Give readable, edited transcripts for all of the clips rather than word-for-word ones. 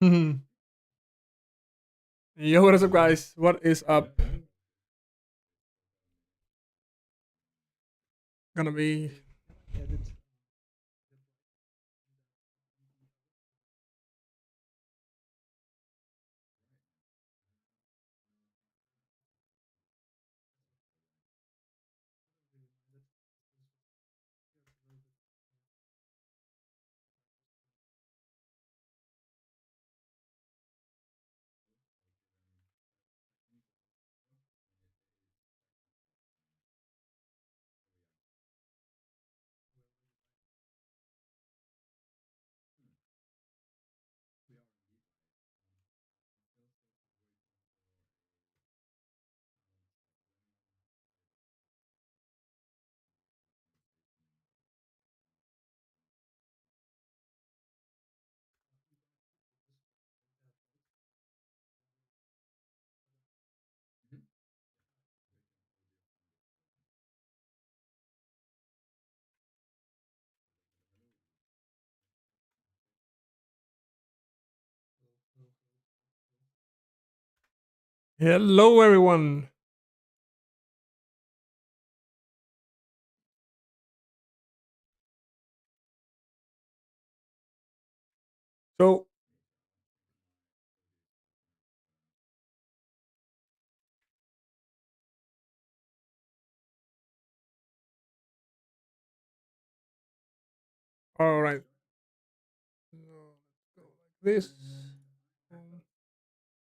Yo, what is up, guys? What is up? Gonna be. Hello, everyone. So, all right. This.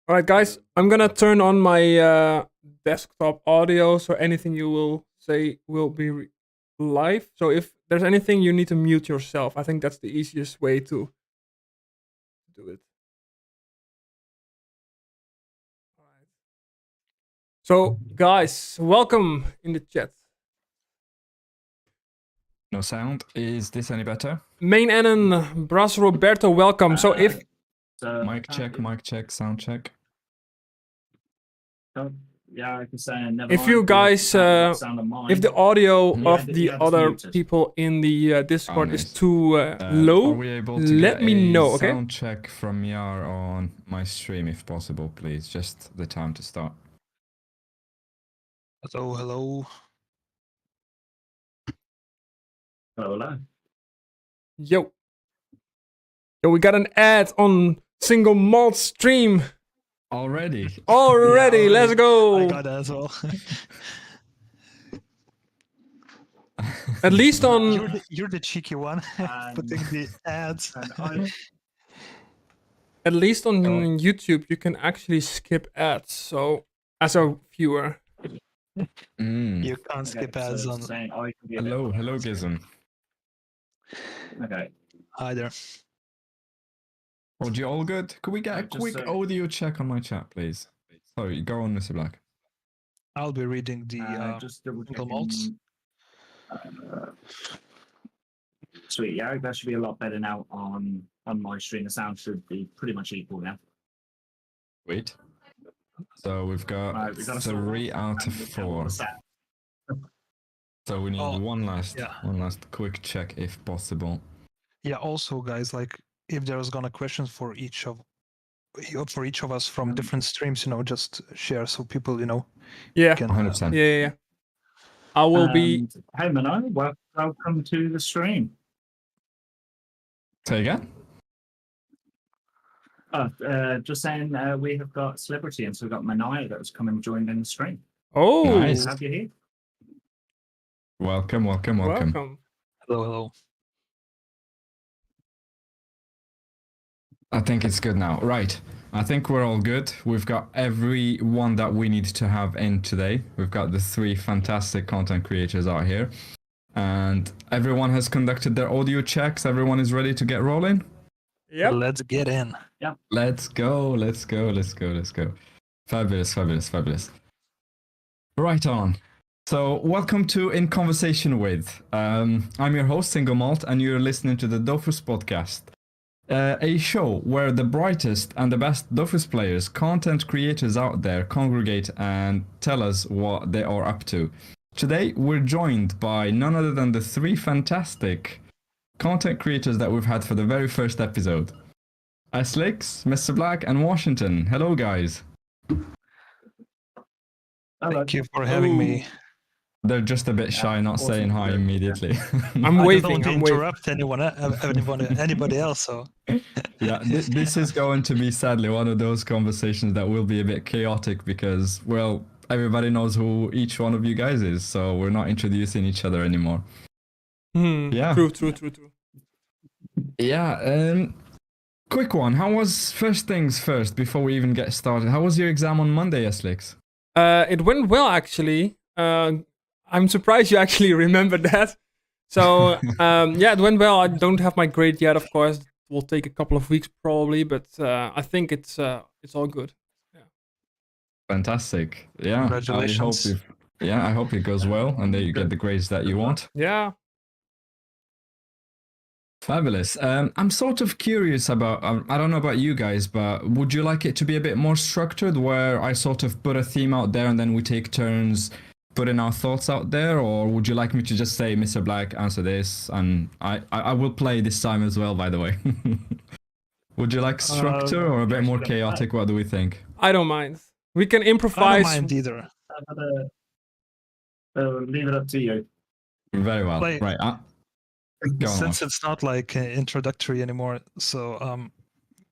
All right, guys. I'm gonna turn on my desktop audio, so anything you will say will be live. So if there's anything, you need to mute yourself. I think that's the easiest way to do it. All right. So, guys, welcome in the chat. No sound. Is this any better? Main Anon, Bras Roberto, welcome. So if mic check, sound check. Yeah, I can say never. If you guys, if the audio of the other people in the Discord is too low, are we able to let get me a know, okay? Sound check from Yar on my stream if possible, please. Just the time to start. Hello, hello. Hello. Yo, we got an ad on Single Malt stream. Already, yeah, let's go. I got that as well. At least on. You're the cheeky one, putting the ads. At least on YouTube, you can actually skip ads. So, as a viewer, you can't skip ads on. Hello, Gizem. Okay. Hi there. You all good? Could we get a quick audio check on my chat, please? Sorry, go on, Mr. Black. I'll be reading the single malts. Sweet, yeah, that should be a lot better now on my stream. The sound should be pretty much equal now. Wait. So we've got 3 out of 4. So we need one last quick check if possible. Yeah. Also, guys, like if there's gonna questions for each of us from different streams, just share so people, Yeah. can, 100%. Yeah. I will be. Hey, Mano, welcome to the stream. Say again? Just saying, we have got celebrity, and so we've got Manaya that was coming and joined in the stream. Oh, nice. Have you here? Welcome. Hello. I think it's good now. Right. I think we're all good. We've got everyone that we need to have in today. We've got the 3 fantastic content creators out here. And everyone has conducted their audio checks. Everyone is ready to get rolling? Yep. Let's get in. Yeah. Let's go. Fabulous. Right on. So, welcome to In Conversation With. I'm your host, Single Malt, and you're listening to the DOFUS podcast. A show where the brightest and the best DOFUS players, content creators out there congregate and tell us what they are up to. Today, we're joined by none other than the 3 fantastic content creators that we've had for the very first episode. Aslix, Mr. Black, and Washington. Hello, guys. Hello. Thank you for having me. They're just a bit shy, not awesome. saying hi Yeah. immediately. I'm I waving. don't want to I'm waving. interrupt anybody else. So Yeah, this is going to be sadly one of those conversations that will be a bit chaotic because, well, everybody knows who each one of you guys is, so we're not introducing each other anymore. Yeah. True. Yeah, quick one. How was, first things first, before we even get started, how was your exam on Monday, Eslix? It went well, actually. I'm surprised you actually remembered that. So, yeah, it went well. I don't have my grade yet, of course. It will take a couple of weeks probably, but I think it's all good. Fantastic. Yeah. Congratulations. I hope it goes well and that you get the grades that you want. Yeah. Fabulous. I'm sort of curious about, I don't know about you guys, but would you like it to be a bit more structured where I sort of put a theme out there and then we take turns putting our thoughts out there? Or would you like me to just say, Mr. Black, answer this? And I will play this time as well, by the way. Would you like structure or a bit more chaotic? What do we think? I don't mind. We can I improvise. don't mind either. Leave it up to you. Very well. Play- Right. Go on. Since it's not like introductory anymore, so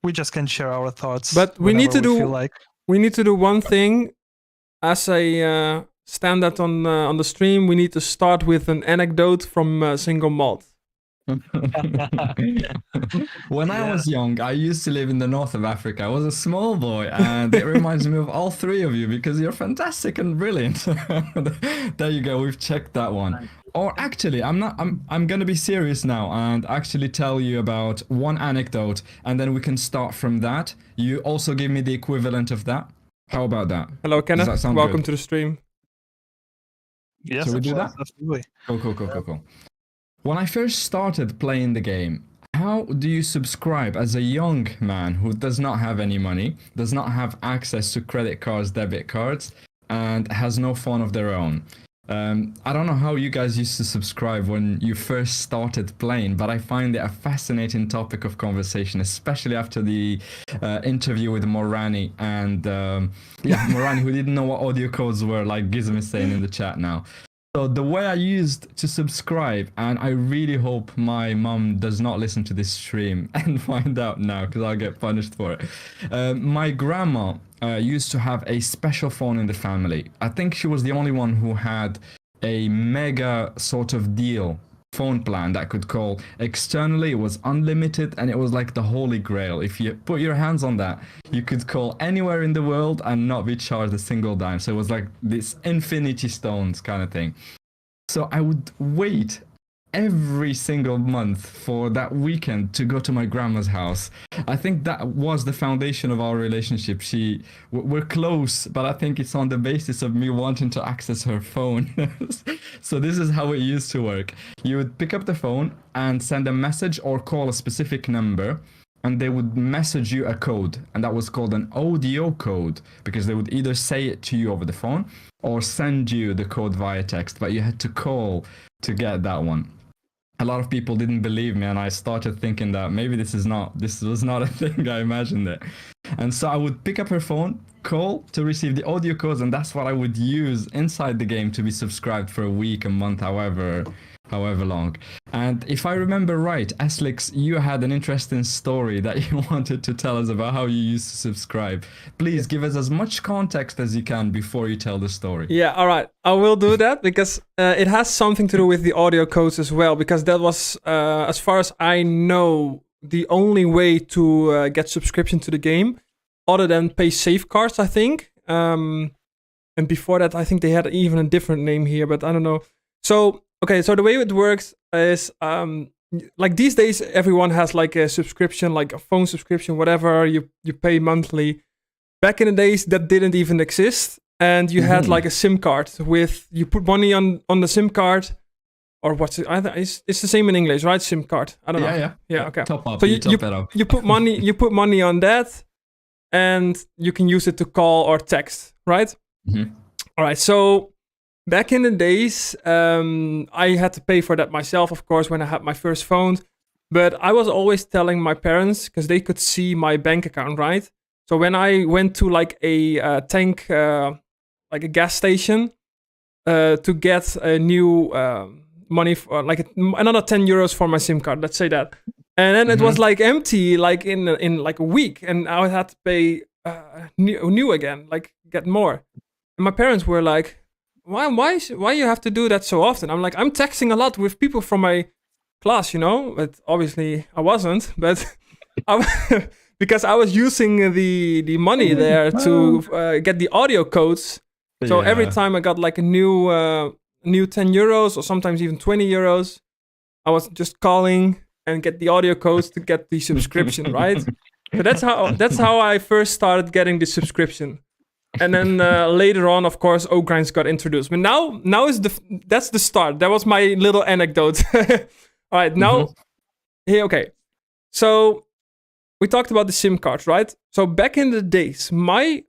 we just can share our thoughts. But we need to whenever we do- feel like. We need to do one thing as a standard on the stream. We need to start with an anecdote from Single Malt. When I was young, I used to live in the north of Africa. I was a small boy, and it reminds me of all three of you because you're fantastic and brilliant. There you go. We've checked that one. Or actually, I'm gonna be serious now and actually tell you about one anecdote, and then we can start from that. You also give me the equivalent of that. How about that? Hello, Kenneth. that sound Welcome good? to the stream. Yes, Shall we of do course, that? absolutely. Cool. When I first started playing the game, how do you subscribe as a young man who does not have any money, does not have access to credit cards, debit cards, and has no phone of their own? I don't know how you guys used to subscribe when you first started playing, but I find it a fascinating topic of conversation, especially after the interview with Morani and Morani, who didn't know what audio codes were, like Gizm is saying in the chat now. So the way I used to subscribe, and I really hope my mum does not listen to this stream and find out now because I'll get punished for it. My grandma used to have a special phone in the family. I think she was the only one who had a mega sort of deal phone plan that could call externally. It was unlimited and it was like the holy grail. If you put your hands on that, you could call anywhere in the world and not be charged a single dime. So it was like this infinity stones kind of thing. So I would wait every single month for that weekend to go to my grandma's house. I think that was the foundation of our relationship. We're close, but I think it's on the basis of me wanting to access her phone. So this is how it used to work. You would pick up the phone and send a message or call a specific number, and they would message you a code, and that was called an audio code because they would either say it to you over the phone or send you the code via text, but you had to call to get that one. A lot of people didn't believe me, and I started thinking that maybe this was not a thing I imagined it. And so I would pick up her phone, call to receive the audio codes, and that's what I would use inside the game to be subscribed for a week, a month, however long. And if I remember right, Aslix, you had an interesting story that you wanted to tell us about how you used to subscribe. Please give us as much context as you can before you tell the story. Yeah, all right. I will do that because it has something to do with the audio codes as well, because that was, as far as I know, the only way to get subscription to the game other than pay safecards, I think. And before that, I think they had even a different name here, but I don't know. So, okay, so the way it works is, like these days, everyone has like a subscription, like a phone subscription, whatever, you pay monthly. Back in the days, that didn't even exist. And you had like a SIM card with, you put money on the SIM card, or what's it? It's the same in English, right? SIM card. I don't know. Yeah. Okay. Top up. So you top it up. you put money on that, and you can use it to call or text, right? Mm-hmm. All right. So back in the days, I had to pay for that myself, of course, when I had my first phone. But I was always telling my parents, because they could see my bank account, right? So when I went to like a tank, like a gas station, to get a new money for like another 10 euros for my SIM card, let's say that, and then it was like empty, like in like a week, and I had to pay new again, like get more. And my parents were like, why you have to do that so often? I'm like, I'm texting a lot with people from my class, but obviously I wasn't, but because I was using the money there to get the audio codes. So every time I got like a new 10 euros or sometimes even 20 euros, I was just calling and get the audio codes to get the subscription, right? So that's how I first started getting the subscription. And then later on, of course, Ogrinds got introduced. But now that's the start. That was my little anecdote. All right, now here, okay. So we talked about the SIM cards, right? So back in the days, my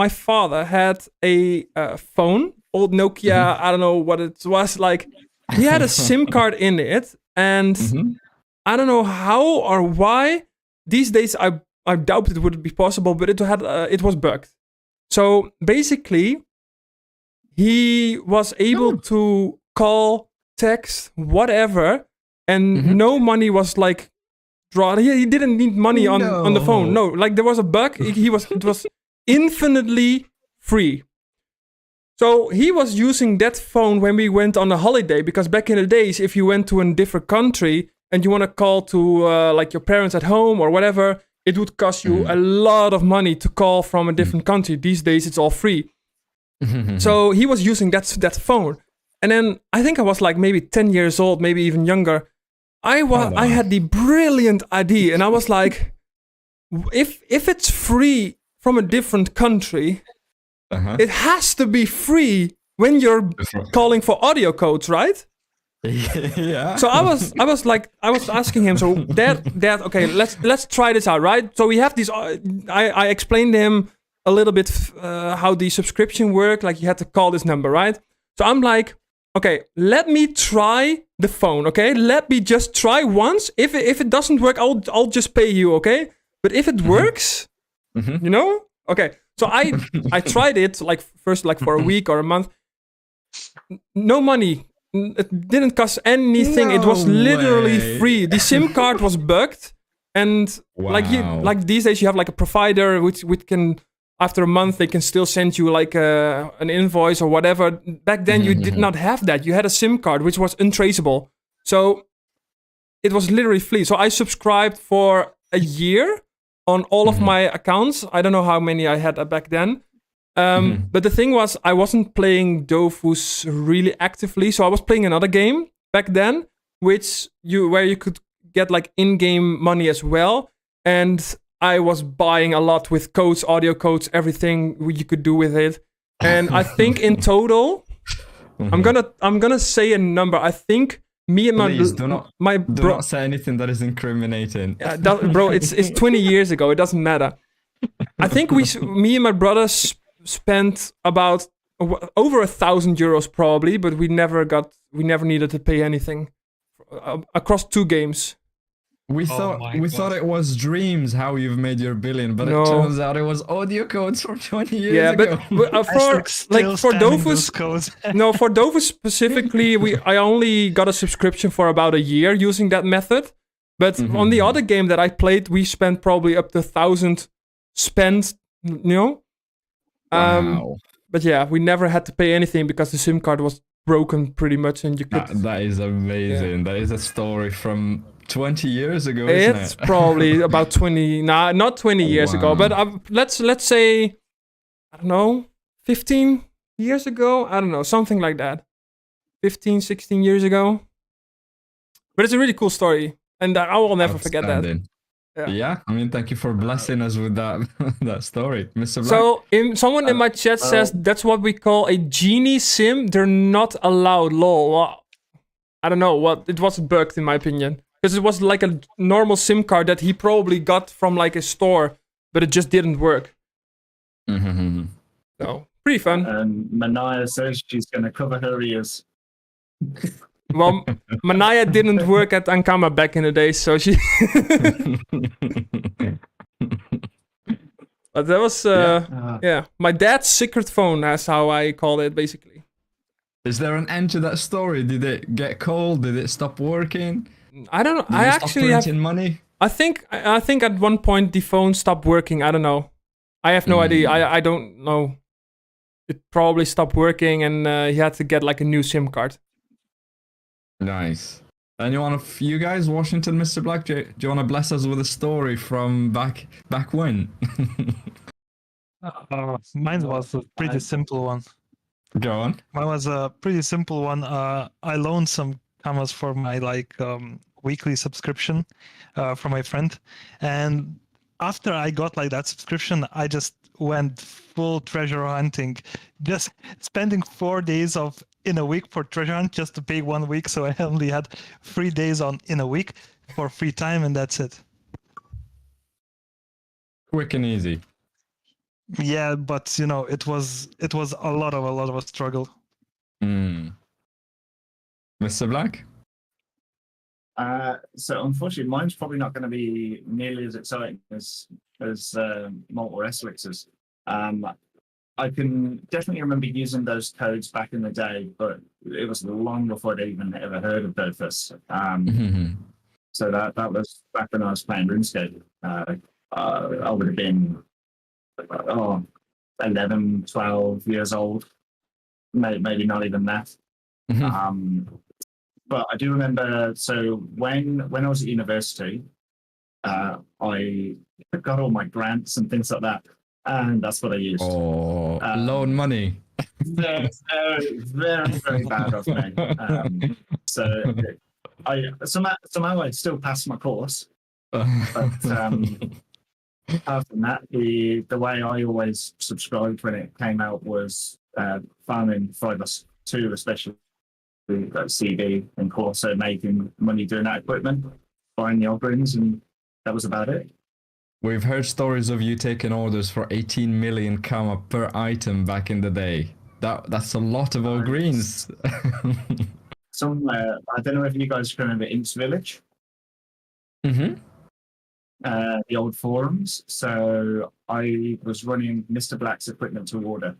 father had a phone, old Nokia. I don't know what it was like. He had a SIM card in it, and I don't know how or why. These days, I doubt it would be possible, but it was bugged. So basically, he was able to call, text, whatever, and no money was like drawn. He didn't need money on the phone. No, like there was a bug. It was infinitely free. So he was using that phone when we went on a holiday, because back in the days, if you went to a different country and you want to call to like your parents at home or whatever, it would cost you a lot of money to call from a different country. These days, it's all free. So he was using that phone. And then I think I was like maybe 10 years old, maybe even younger. I had the brilliant idea, and I was like, if it's free from a different country, it has to be free when you're calling for audio codes, right? Yeah. So I was asking him, so dad, okay, let's try this out, right? So we have these. I explained to him a little bit how the subscription worked. Like you had to call this number, right? So I'm like, okay, let me try the phone, okay? Let me just try once. If it doesn't work, I'll just pay you, okay? But if it works, okay. So I tried it like first like for a week or a month. No money. It didn't cost anything. It was literally free. The SIM card was bugged, and like these days you have like a provider which can, after a month, they can still send you like an invoice or whatever. Back then, you did not have that. You had a SIM card, which was untraceable. So it was literally free. So I subscribed for a year on all of my accounts. I don't know how many I had back then. But the thing was, I wasn't playing Dofus really actively. So I was playing another game back then, where you could get like in-game money as well. And I was buying a lot with codes, audio codes, everything you could do with it. And I think in total, I'm gonna say a number. I think me and my do not say anything that is incriminating. Bro, it's 20 years ago. It doesn't matter. I think me and my brothers spent about over 1,000 euros probably, but we never needed to pay anything across 2 games. We thought it was dreams how you've made your billion, but it turns out it was audio codes from 20 years ago. But for Dofus, for Dofus specifically, I only got a subscription for about a year using that method. But on the other game that I played, we spent probably up to 1,000 spent. Wow. But yeah, we never had to pay anything because the SIM card was broken pretty much, and you could. That is amazing. Yeah. That is a story from 20 years ago, isn't it? It's probably about 20. Nah, not 20 years ago, but let's say, I don't know, 15 years ago. I don't know, something like that. 15, 16 years ago. But it's a really cool story, and I will never forget that. Yeah, I mean, thank you for blessing us with that story, Mr. Black. So, someone in my chat says that's what we call a genie SIM. They're not allowed. Lol. Well, I don't know what it was bugged in my opinion, because it was like a normal SIM card that he probably got from like a store, but it just didn't work. So pretty fun. Manaya says she's going to cover her ears. Well, Manaya didn't work at Ankama back in the day, so she. But that was yeah, my dad's secret phone. That's how I call it, basically. Is there an end to that story? Did it get cold? Did it stop working? I don't know. Did I you actually stop have. printing money? I think at one point the phone stopped working. I don't know. I have no idea. I don't know. It probably stopped working, and he had to get like a new SIM card. Nice. Anyone of you guys, Washington, Mr. Black, do you want to bless us with a story from back when? Mine was a pretty simple one. Go on. Mine was a pretty simple one. I loaned some cameras for my weekly subscription from my friend, and after I got like that subscription, I just went full treasure hunting, just spending 4 days in a week for treasure hunt just to pay 1 week. So I only had 3 days in a week for free time, and that's it. Quick and easy. Yeah, but it was a lot of a struggle. Mr. Black? So unfortunately, mine's probably not going to be nearly as exciting as Malt or Esslix's. I can definitely remember using those codes back in the day, but it was long before I'd even ever heard of DOFUS. So that was back when I was playing RuneScape. I would have been 11, 12 years old, maybe not even that. But I do remember, so when I was at university, I got all my grants and things like that, and that's what I used. Oh, loan money. Very, very bad of me. So I somehow I still passed my course, but apart from that, the way I always subscribed when it came out was farming 5.2, especially CD and Corso, making money doing that equipment, buying the old runes, and that was about it. We've heard stories of you taking orders for 18 million kama per item back in the day. That's a lot of old greens. Somewhere, I don't know if you guys remember Imps Village. The old forums. So I was running Mr. Black's equipment to order,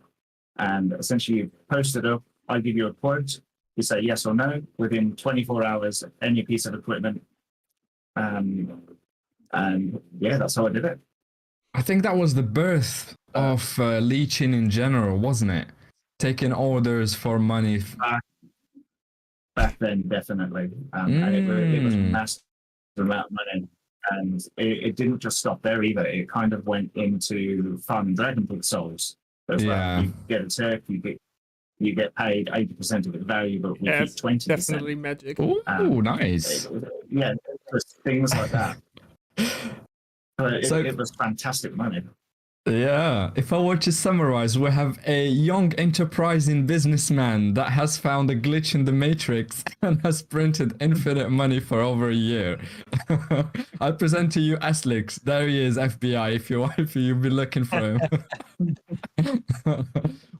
and essentially you post it up. I give you a quote. You say yes or no within 24 hours, any piece of equipment. And yeah, that's how I did it. I think that was the birth of leeching in general, wasn't it? Taking orders for money. Back then, definitely. And it was a massive amount of money. And it didn't just stop there either. It kind of went into farming Dragonflight souls. Yeah. You get a turk, you get paid 80% of its value, but we keep 20%. Definitely magic. Oh, nice. Yeah, just things like that. But it was fantastic money. Yeah, if I were to summarize, we have a young enterprising businessman that has found a glitch in the matrix and has printed infinite money for over a year. I present to you Aslix. There he is, FBI, if you've been looking for him.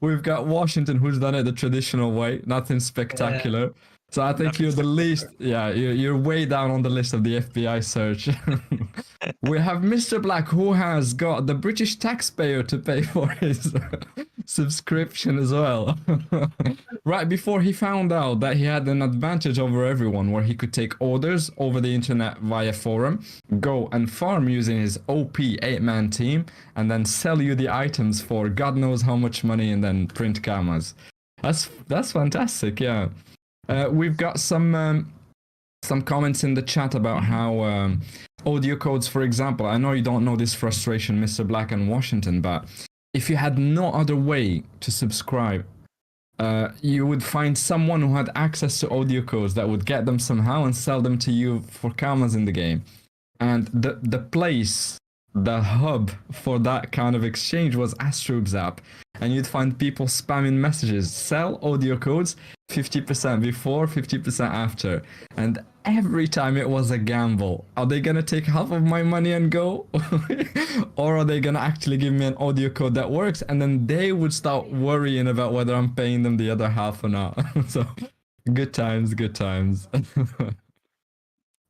We've got Washington, who's done it the traditional way, nothing spectacular. So I think you're the least, you're way down on the list of the FBI search. We have Mr. Black, who has got the British taxpayer to pay for his subscription as well. Right before he found out that he had an advantage over everyone, where he could take orders over the internet via forum, go and farm using his OP 8-man team, and then sell you the items for God knows how much money, and then print camas. That's fantastic, yeah. We've got some comments in the chat about how audio codes, for example, I know you don't know this frustration, Mr. Black and Washington, but if you had no other way to subscribe, you would find someone who had access to audio codes that would get them somehow and sell them to you for camas in the game. And the place, the hub for that kind of exchange was Astrub's app. And you'd find people spamming messages, sell audio codes, 50% before, 50% after. And every time it was a gamble. Are they gonna take half of my money and go? Or are they gonna actually give me an audio code that works? And then they would start worrying about whether I'm paying them the other half or not. So Good times, good times.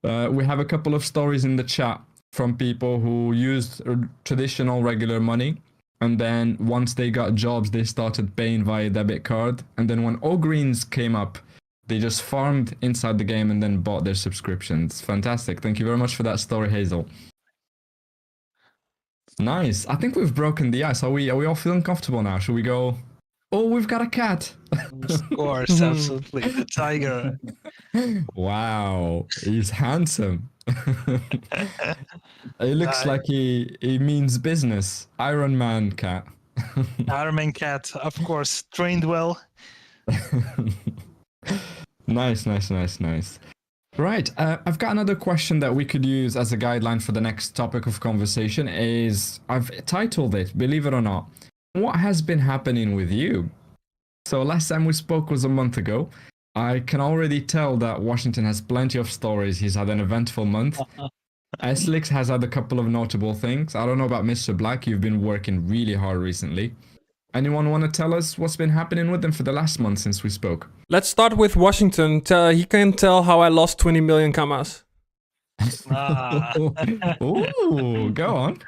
We have a couple of stories in the chat from people who used traditional regular money, and then once they got jobs, they started paying via debit card. And then when All Greens came up, they just farmed inside the game and then bought their subscriptions. Fantastic. Thank you very much for that story, Hazel. Nice. I think we've broken the ice. Are we all feeling comfortable now? Should we go? Oh, we've got a cat. Of course, absolutely. The tiger. Wow, he's handsome. It looks like he means business. Iron Man cat. Iron Man cat, of course, trained well. Nice. Right, I've got another question that we could use as a guideline for the next topic of conversation. I've titled it, believe it or not, what has been happening with you? So last time we spoke was a month ago. I can already tell that Washington has plenty of stories. He's had an eventful month. Eslix has had a couple of notable things. I don't know about Mr. Black. You've been working really hard recently. Anyone want to tell us what's been happening with him for the last month since we spoke? Let's start with Washington. He can tell how I lost 20 million kamas. Ooh, go on.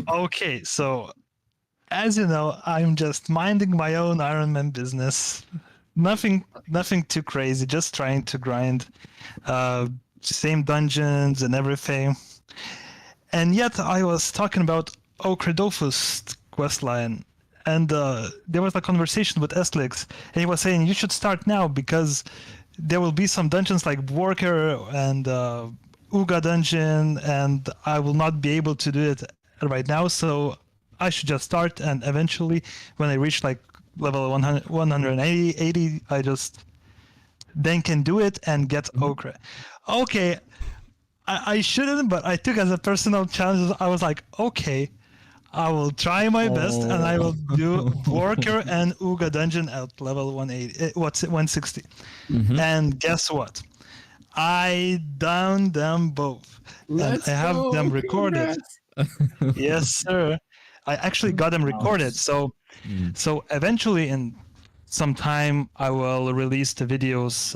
Okay, so as you know, I'm just minding my own Iron Man business. Nothing too crazy, just trying to grind. Same dungeons and everything. And yet I was talking about DOFUS questline, and there was a conversation with Eslix, and he was saying you should start now because there will be some dungeons like Worker and Uga dungeon, and I will not be able to do it right now, so I should just start, and eventually when I reach like level 100, 180, I just then can do it and get Okra. Okay, I shouldn't, but I took as a personal challenge. I was like, okay, I will try my best, and I will do Worker and Uga dungeon at level 160. Mhm. And guess what? I downed them both. Let's and I have go, them recorded. congrats. Yes, sir. I actually got them recorded. So eventually in some time I will release the videos.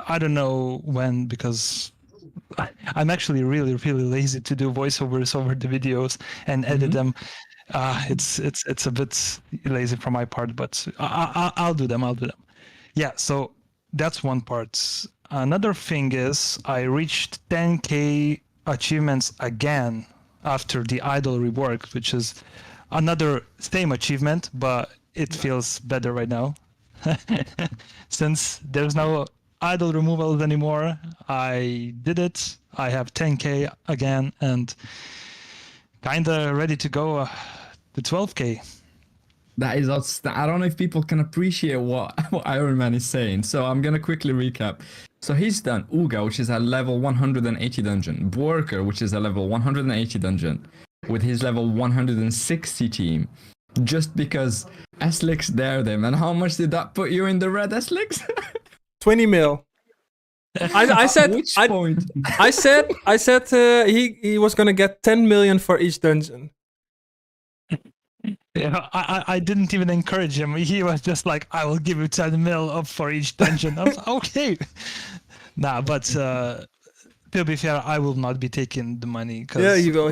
I don't know when, because I'm actually really lazy to do voiceovers over the videos and edit them. It's a bit lazy from my part, but I'll do them. Yeah, so that's one part. Another thing is I reached 10k achievements again after the idol rework, which is another same achievement, but it feels better right now. Since there's no idol removals anymore, I did it. I have 10k again and kinda ready to go to 12k. That is outstanding. I don't know if people can appreciate what Iron Man is saying, so I'm gonna quickly recap. So he's done Uga, which is a level 180 dungeon, Worker, which is a level 180 dungeon, with his level 160 team, just because Eslix dared him. And how much did that put you in the red, Eslix? 20 mil. I said, Which point? I said he was gonna get 10 million for each dungeon. Yeah, I didn't even encourage him. He was just like, I will give you 10 mil up for each dungeon. I was like, okay. Nah, but to be fair, I will not be taking the money. Yeah, he will.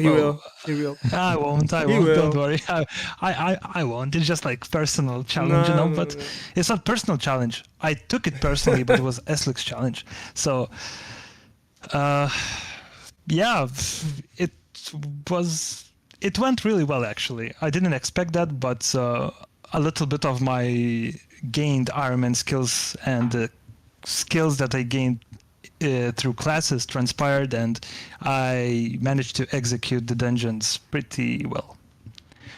I won't. will. Don't worry. I won't. It's just like personal challenge, No. But it's not personal challenge. I took it personally, but it was Eslix's challenge. So, yeah, it went really well, actually. I didn't expect that, but a little bit of my gained Iron Man skills and the skills that I gained through classes transpired, and I managed to execute the dungeons pretty well.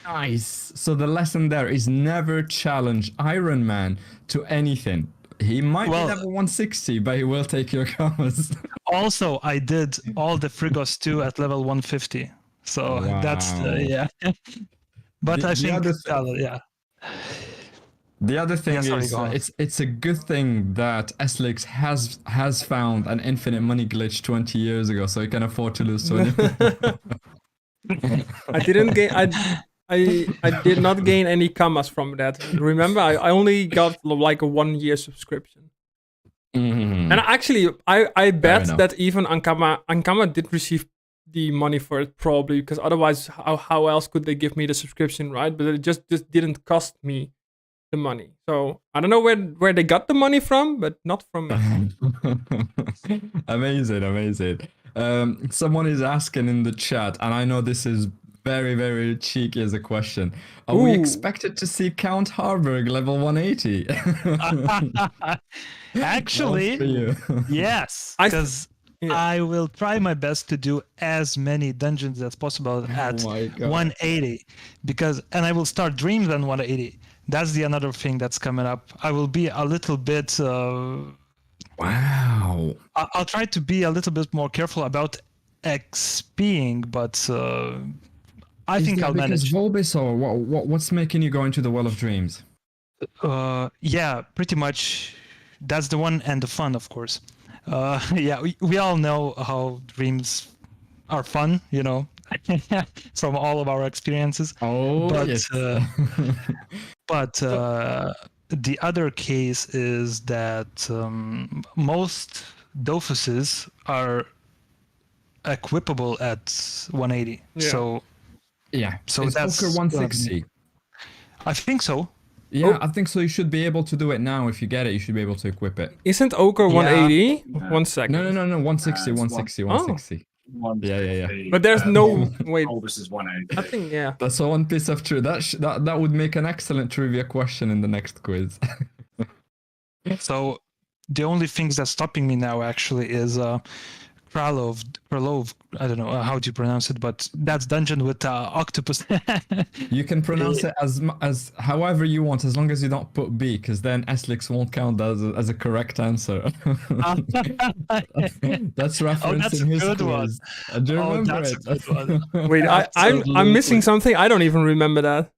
Nice. So the lesson there is never challenge Iron Man to anything. He might be level 160, but he will take your commas. Also, I did all the Frigos 2 at level 150. So that's yeah. But I think yeah. The other thing is it's a good thing that Eslix has found an infinite money glitch 20 years ago, so he can afford to lose 20. I didn't gain. I did not gain any commas from that. Remember, I only got like a 1 year subscription. Mhm. And actually, I bet enough. that even Ankama did receive the money for it, probably, because otherwise, how else could they give me the subscription, right? But it just didn't cost me the money. So I don't know where they got the money from, but not from me. Amazing. Someone is asking in the chat, and I know this is very, very cheeky as a question. Are we Ooh. expected to see Count Harburg level 180? Actually, For you. yes, I th- because Yeah. I will try my best to do as many dungeons as possible at Oh my God. 180, and I will start dreams on 180. That's the another thing that's coming up. I will be a little bit. Wow. I'll try to be a little bit more careful about XPing, but I think I'll because manage. Volbis, or what's making you go into the Well of Dreams? Yeah, pretty much. That's the one, and the fun, of course. Yeah, we all know how dreams are fun, from all of our experiences. Oh, But yes. but the other case is that most DOFUSes are equipable at 180. Yeah. So Yeah. So it's that's Ochre 160. I think so. Yeah, I think so. You should be able to do it now. If you get it, you should be able to equip it. Isn't Ochre Yeah. 180? Yeah. 1 second. No, 160, it's 160, one- 160. Yeah. But there's no wait. This is 180. I think yeah. That's one piece of true. That would make an excellent trivia question in the next quiz. So the only things that's stopping me now actually is Kralov, I don't know how do you pronounce it, but that's dungeon with octopus. You can pronounce it as however you want, as long as you don't put B, because then Eslix won't count as a correct answer. That's referencing that's a his good one. quiz. Do you remember that's it? a good one. Wait, I'm missing something. I don't even remember that.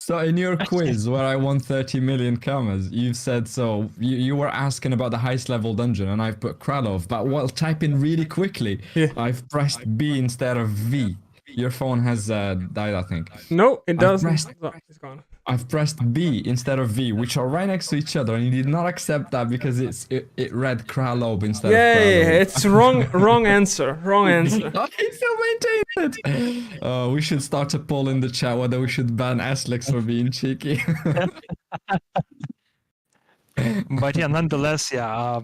So in your quiz where I won 30 million commas, you've said so you were asking about the highest level dungeon, and I've put Kralov, but while typing really quickly, Yeah. I've pressed B instead of V. Your phone has died, I think. No, it doesn't. pressed- Oh, it's gone. I've pressed B instead of V, which are right next to each other, and you did not accept that because it read Kralov instead of Kralov. Yeah, it's wrong answer. Wrong answer. Oh, he still maintained it. We should start a poll in the chat whether we should ban Eslix for being cheeky. But yeah, nonetheless, yeah,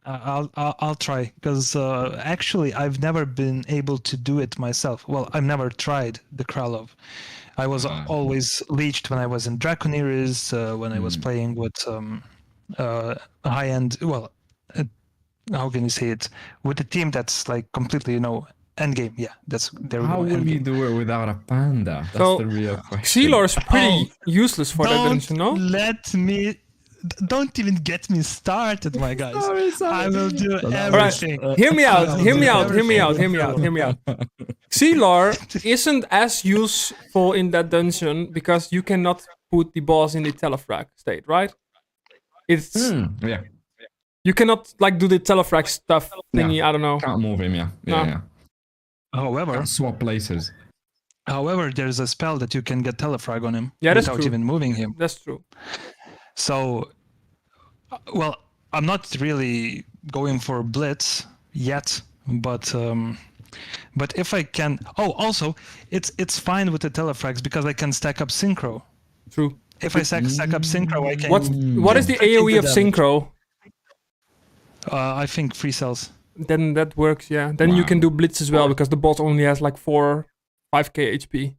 I'll try, because actually I've never been able to do it myself. Well, I've never tried the Kralov. I was always leeched when I was in Draconeers, when I was playing with high end. Well, how can you say it? With a team that's like completely, end game. Yeah, that's there. How will you do it without a panda? That's So, the real question. Xelor is pretty useless for that dungeon, no? Don't even get me started, my guys. Sorry. I will do Alright, everything. Hear me out. I'll Hear do me out. everything. Hear me out. Xelor isn't as useful in that dungeon because you cannot put the boss in the telefrag state, right? It's Yeah. you cannot like do the telefrag stuff thingy. Yeah. I don't know. Can't move him, yeah. No. Yeah. However, Can't swap places. there's a spell that you can get telefrag on him Yeah, that's without true. even moving him. That's true. So, well, I'm not really going for blitz yet, but if I can, also it's fine with the telefrags because I can stack up synchro. True. If I stack up synchro, I can. What is the AOE of synchro? I think 3 cells. Then that works. Yeah. Then you can do blitz as well because the bot only has like 5k HP.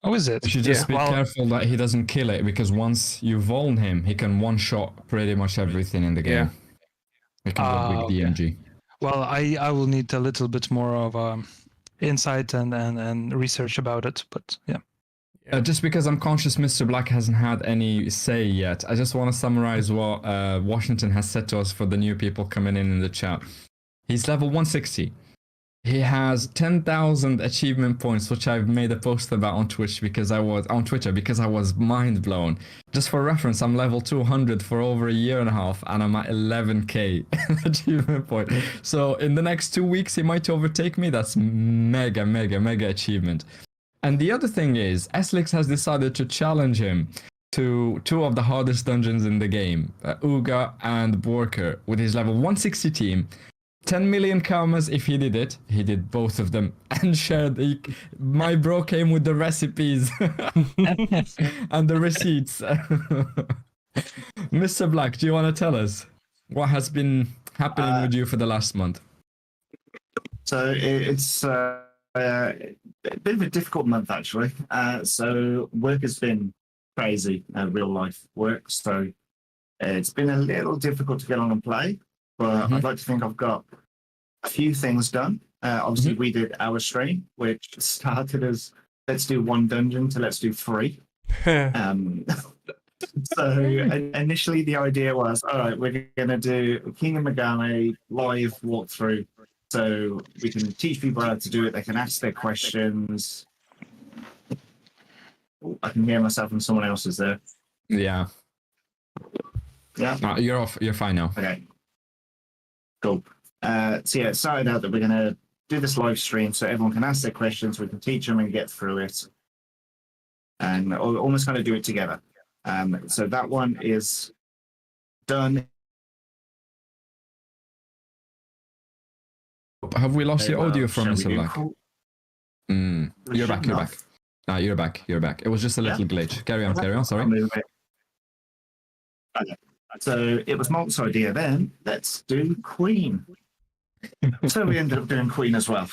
Oh, is it? You should just Yeah. be careful that he doesn't kill it, because once you vuln him, he can one-shot pretty much everything in the game. Yeah. He can go big Okay. DMG. Well, I will need a little bit more of insight and research about it, but yeah. Just because I'm conscious Mr. Black hasn't had any say yet, I just want to summarize what Washington has said to us for the new people coming in the chat. He's level 160. He has 10,000 achievement points, which I've made a post about on Twitter because I was mind blown. Just for reference, I'm level 200 for over a year and a half, and I'm at 11k achievement point. So in the next 2 weeks, he might overtake me. That's mega achievement. And the other thing is, Esslix has decided to challenge him to two of the hardest dungeons in the game, Uga and Borker, with his level 160 team. 10 million karmas if he did it. He did both of them and shared. My bro came with the recipes and the receipts. Mr. Black, do you want to tell us what has been happening with you for the last month? So it's a bit of a difficult month, actually. So work has been crazy, real life work. So it's been a little difficult to get on and play, but I'd like to think I've got a few things done. Obviously, we did our stream, which started as let's do one dungeon to let's do 3. So initially the idea was, all right, we're going to do King of Megane live walkthrough. So we can teach people how to do it. They can ask their questions. Oh, I can hear myself and someone else is there. Yeah. Yeah. You're off. You're fine now. Okay. Cool. So yeah, it started out that we're going to do this live stream so everyone can ask their questions. We can teach them and get through it, and almost kind of do it together. So that one is done. Have we lost your audio from Shall we Mr. do Black? You're back. You're back. No, you're back. You're back. It was just a little glitch. Carry on. Carry on. Sorry. Okay. So it was Malt's idea then. Let's do Queen. So we ended up doing Queen as well.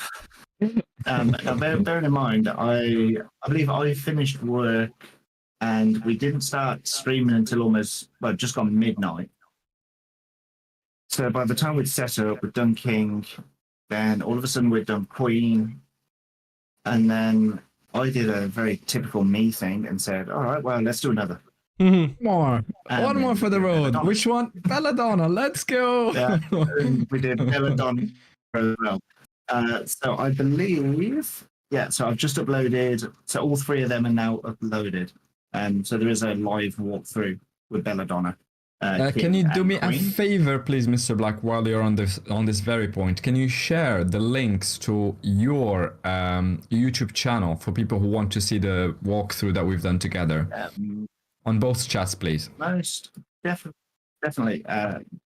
Now bearing in mind, I believe I finished work and we didn't start streaming until just gone midnight. So by the time we'd set up, we'd done King, then all of a sudden we'd done Queen, and then I did a very typical me thing and said, all right, well, let's do another. More. One more for the road. Belladonna. Which one? Belladonna. Let's go. Yeah, we did Belladonna as well. So I believe, so I've just uploaded, so all 3 of them are now uploaded. So there is a live walkthrough with Belladonna. Can you do me a favor, please, Mr. Black, while you're on this very point? Can you share the links to your YouTube channel for people who want to see the walkthrough that we've done together? On both chats, please. Most definitely.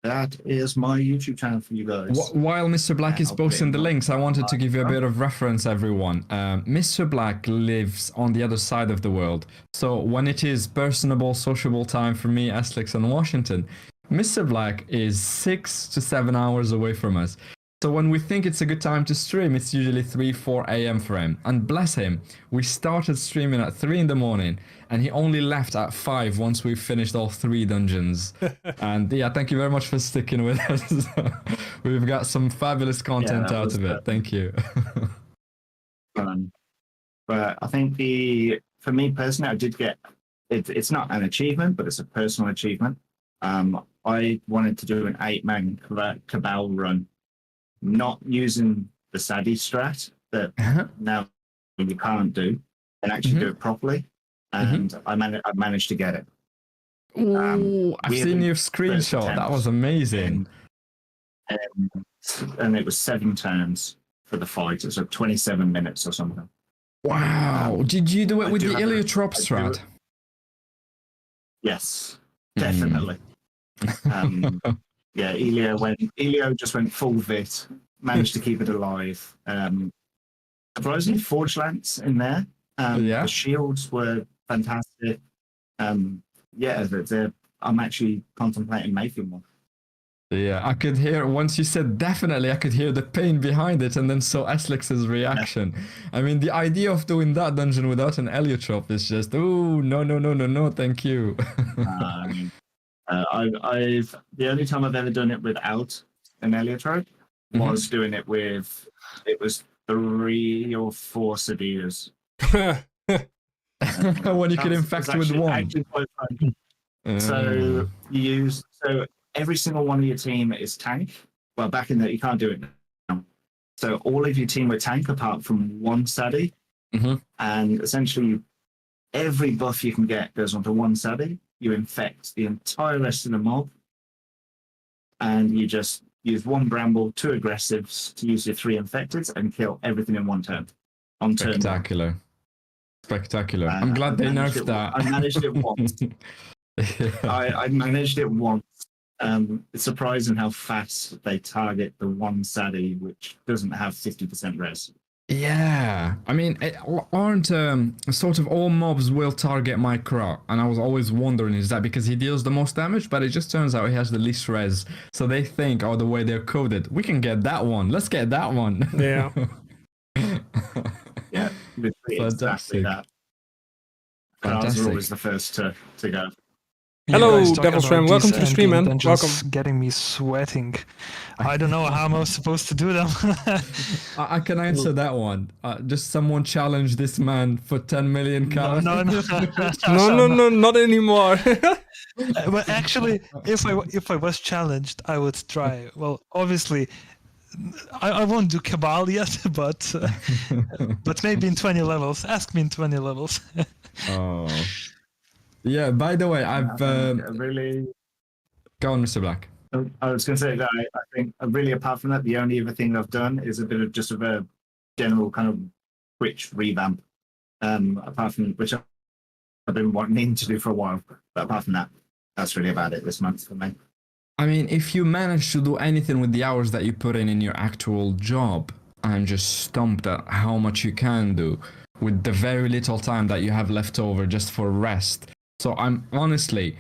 That is my YouTube channel for you guys. While Mr. Black is posting the links, I wanted to give you a bit of reference, everyone. Mr. Black lives on the other side of the world. So when it is personable, sociable time for me, Esslix, and Washington, Mr. Black is 6 to 7 hours away from us. So when we think it's a good time to stream, it's usually 3-4 a.m. for him. And bless him, we started streaming at 3 in the morning, and he only left at 5 once we finished all 3 dungeons. And yeah, thank you very much for sticking with us. We've got some fabulous content out of it. Thank you. But I think for me personally, I did get it's not an achievement, but it's a personal achievement. I wanted to do an 8-man Cabal run, not using the Sadie strat that now you can't do, and actually do it properly. And I managed to get it. Ooh, I've seen your screenshot. That was amazing. And it was 7 turns for the fight. It was like 27 minutes or something. Wow. Did you do it with the Iliotrop strat? Yes, definitely. Yeah, Elio just went full vit, managed to keep it alive. Surprisingly, Forge Lance in there. The shields were fantastic. I'm actually contemplating making one. Yeah, I could hear, once you said definitely, I could hear the pain behind it, and then saw Esslix's reaction. I mean, the idea of doing that dungeon without an Eliotrop is just, ooh, no, thank you. The only time I've ever done it without an Eliotrop was doing it with, it was 3 or 4 Seviers. When you could infect with one. So every single one of your team is tank. Well, back in that, you can't do it now. So all of your team were tank apart from one Sadie. And essentially, every buff you can get goes onto one Sadie. You infect the entire rest of the mob. And you just use 1 Bramble, 2 Aggressives to use your 3 Infecteds and kill everything in 1 turn. On turn Spectacular. Spectacular. I'm glad they nerfed that. I managed it once. Yeah. I managed it once. It's surprising how fast they target the one Sadie which doesn't have 50% res. Yeah, I mean, aren't sort of all mobs will target my Crow, and I was always wondering, is that because he deals the most damage? But it just turns out he has the least res, so they think, oh, the way they're coded, we can get that one. Let's get that one. Yeah. Yeah, literally exactly Fantastic. that. Cars Fantastic. are always the first to go. You Hello, guys talking Devil's about Ram. Welcome these to the stream, endgames man. and just getting me sweating. I don't know how I'm supposed to do them. I can answer that one. Just someone challenge this man for 10 million cows. No, No, not anymore. But actually, if I was challenged, I would try. Well, obviously, I won't do Cabal yet, but maybe in 20 levels. Ask me in 20 levels. Oh. Yeah, by the way, I've... Really, Go on, Mr. Black. I was going to say that I think really apart from that, the only other thing I've done is a bit of just a general kind of Twitch revamp. Apart from which I've been wanting to do for a while, but apart from that, that's really about it this month for me. I mean, if you manage to do anything with the hours that you put in your actual job, I'm just stumped at how much you can do with the very little time that you have left over just for rest. So I'm honestly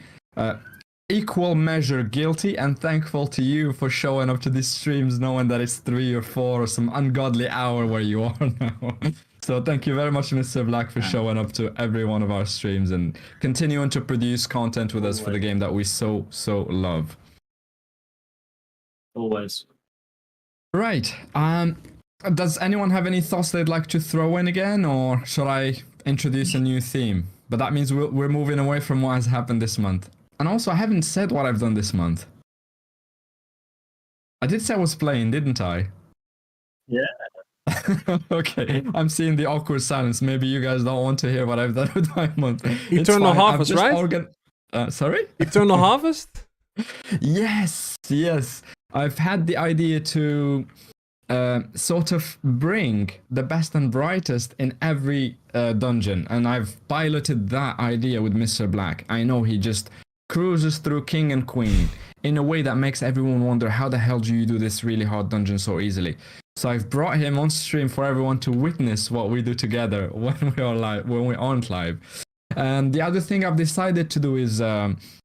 equal measure guilty and thankful to you for showing up to these streams knowing that it's 3 or 4 or some ungodly hour where you are now. So thank you very much, Mr. Black, for showing up to every one of our streams and continuing to produce content with us for the game that we so love. Always. Right. Does anyone have any thoughts they'd like to throw in again, or shall I introduce a new theme? But that means we're moving away from what has happened this month. And also, I haven't said what I've done this month. I did say I was playing, didn't I? Yeah. Okay, I'm seeing the awkward silence. Maybe you guys don't want to hear what I've done with my month. Eternal Harvest, right? Sorry? Eternal Harvest? Yes. I've had the idea to sort of bring the best and brightest in every dungeon, and I've piloted that idea with Mr. Black. I know he just cruises through King and Queen in a way that makes everyone wonder, how the hell do you do this really hard dungeon so easily? So I've brought him on stream for everyone to witness what we do together when we aren't live. And the other thing I've decided to do is